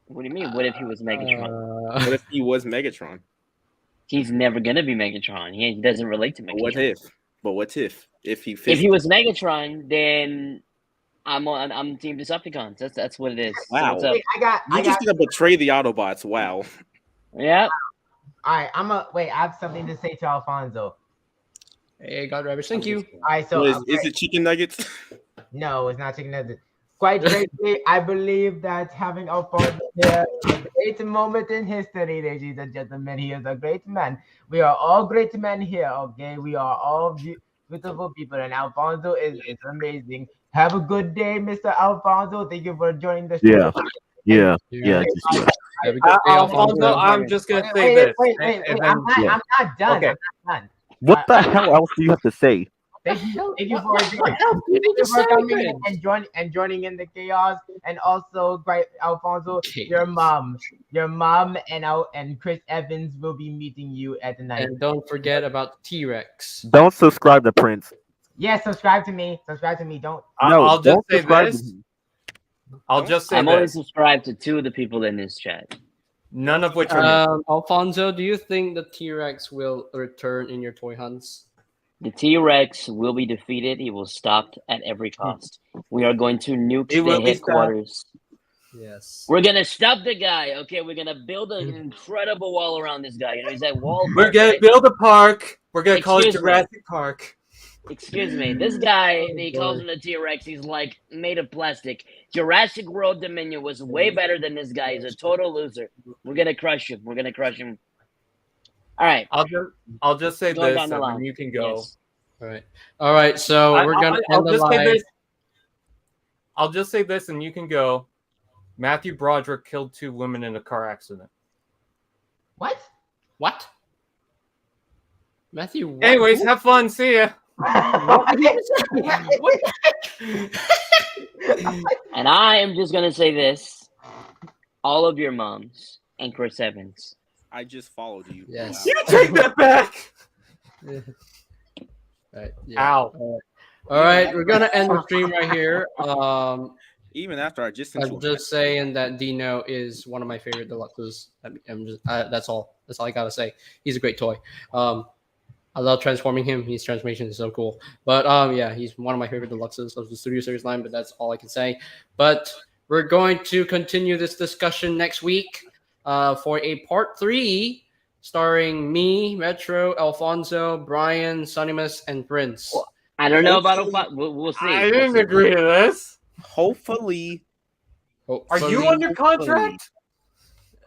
What do you mean? What if he was Megatron? What if he was Megatron? He's never gonna be Megatron. He doesn't relate to But Megatron. what if? But what if he? If he was Megatron, then I'm Team Decepticons. That's what it is. So Wow. what's up? Wait, You just gonna betray the Autobots? Wow. Yep. All right, I have something to say to Alfonso. Hey, God Rabbit. Thank you. All right, so What is it chicken nuggets? no, it's not chicken nuggets. Quite frankly, I believe that having Alfonso here is a great moment in history, ladies and gentlemen. He is a great man. We are all great men here, okay? We are all beautiful people, and Alfonso is amazing. Have a good day, Mr. Alfonso. Thank you for joining the show. Yeah. Yeah. Yeah. Have a good day, Alfonso, I'm just gonna say Wait, this. wait, and then- I'm not done. Okay. I'm not done. What the hell else do you have to say? Thank you for What else did you for coming in say? and joining in the chaos, and also, great Alfonso, Chaos. your mom and Chris Evans will be meeting you at the night. And don't forget about T-Rex. Don't subscribe to Prince. Yeah, subscribe to me. Don't. No, I'll just don't say subscribe to this. him. I'll just say I'm only this. subscribed to 2 of the people in this chat. None of which are me. Alfonso, do you think the T-Rex will return in your toy hunts? The T-Rex will be defeated. He will stop at every cost. We are going to nuke It will the be headquarters. Yes. We're gonna stop the guy. Okay, we're gonna build an incredible wall around this guy. You know, he's that wall. We're gonna build a park. We're gonna call it Excuse me. Jurassic Park. Excuse me. This guy, he calls him the T-Rex. He's like made of plastic. Jurassic World Dominion was way better than this guy. He's a total loser. We're gonna crush him. We're gonna crush him. All right. I'll just say Going this, down the and line. then you can go. Yes. All right. So we're gonna I'll end the just say live. this. I'll just say this, and you can go. Matthew Broderick killed 2 women in a car accident. What? What? Matthew. What? Anyways, have fun. See ya. And I am just gonna say this: all of your moms and Chris Evans. I just followed you. Yes. You take that back. Right, yeah. Ow. All right, we're gonna end the stream right here. Even after I just sent you I'm just saying that Dino is one of my favorite deluxes. That's all. That's all I gotta say. He's a great toy. I love transforming him. His transformation is so cool. But yeah, he's one of my favorite deluxes of the Studio Series line. But that's all I can say. But we're going to continue this discussion next week for a part 3, starring me, Metro, Alfonso, Brian, Sonimus, and Prince. I don't know about we'll see. I didn't agree to this. Hopefully. Are you under contract?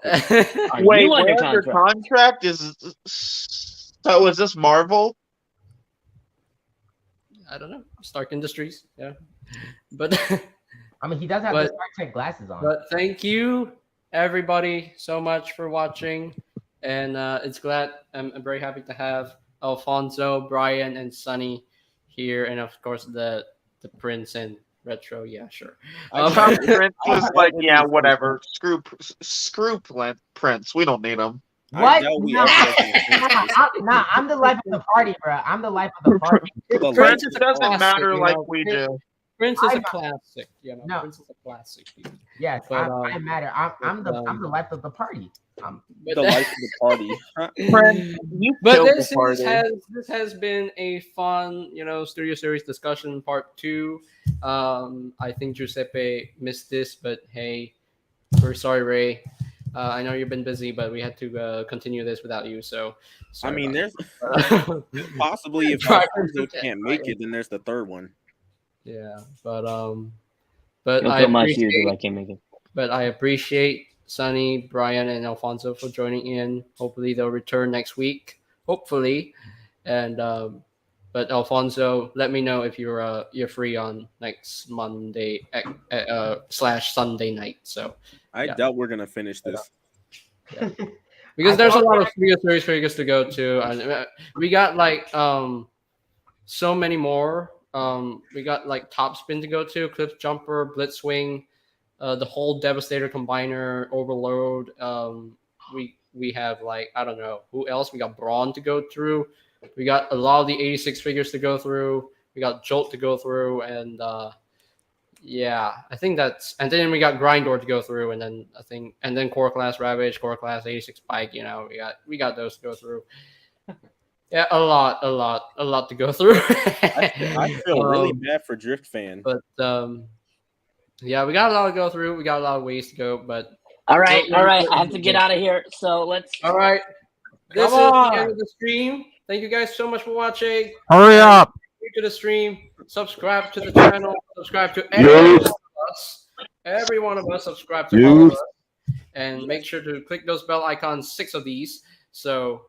Are Wait, you we're under under contract? contract? So is this Marvel? I don't know. Stark Industries. Yeah. But I mean, he does have the Star Trek glasses on. But thank you, everybody, so much for watching. And I'm very happy to have Alfonso, Brian, and Sunny here, and of course the Prince and Retro. Yeah, sure. Tom Prince was doubt like, we're yeah, gonna finish whatever. Screw Prince. We don't need him. I What? doubt we Nah, ever are gonna finish this. I'm the life of the party, bro. I'm the life of the party. The Prince life Prince is a doesn't classic, matter you like know. we do. Prince is a I'm- classic. You know, No. Prince is a classic. Dude. Yes, But, I matter. I'm the life of the party. But, The life of the party. Prince, you but killed this the party. has been a fun, Studio Series discussion part 2. I think Giuseppe missed this, but hey, we're sorry, Ray. I know you've been busy, but we had to continue this without you. So, I sorry mean, there's about that. possibly if Try Alfonso to- can't make it, then there's the third one. yeah, but Don't I feel my shoes if I appreciate, can't make it. but I appreciate Sunny, Brian, and Alfonso for joining in. Hopefully, they'll return next week. Hopefully, and but Alfonso, let me know if you're free on next Monday / Sunday night. So. I Yeah. doubt we're gonna finish this. Because there's a lot of studio series for you guys to go to, and we got like so many more. We got like Top Spin to go to, Cliff Jumper, Blitzwing, the whole Devastator Combiner, Overload. We have like I don't know who else. We got Brawn to go through. We got a lot of the 86 figures to go through. We got Jolt to go through, and yeah, I think that's, and then we got Grindor to go through, and then Core Class Ravage, Core Class 86 Spike. We got those to go through. Yeah, a lot to go through. I feel really bad for Drift fan. But yeah, we got a lot to go through. We got a lot of ways to go, but All right. I have to get out of here. So let's. all right. This Come is on. the end of the stream. Thank you guys so much for watching. Hurry up! To the stream, subscribe to the channel, subscribe to every one of us. Every one of us subscribe to all of us, and make sure to click those bell icons, 6 of these, so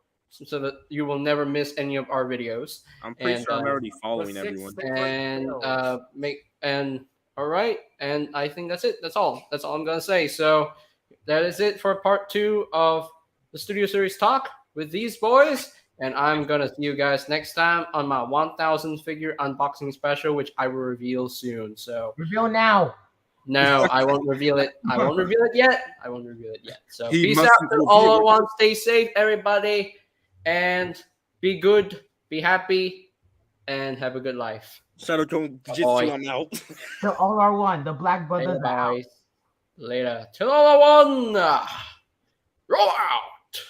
that you will never miss any of our videos. I'm pretty sure I'm already following six- everyone. And all right, and I think that's it. That's all I'm gonna say. So that is it for part 2 of the Studio Series talk with these boys. And I'm going to see you guys next time on my 1,000 figure unboxing special, which I will reveal soon. So Reveal now. no, I won't reveal it. I won't reveal it yet. So He peace must out to reveal all it. at once. Stay safe, everybody. And be good, be happy, and have a good life. Shadow Cone Bye. Jitsu, I'm out. So all are one. The Black Brothers Later, are out. guys. Later. Till all at one.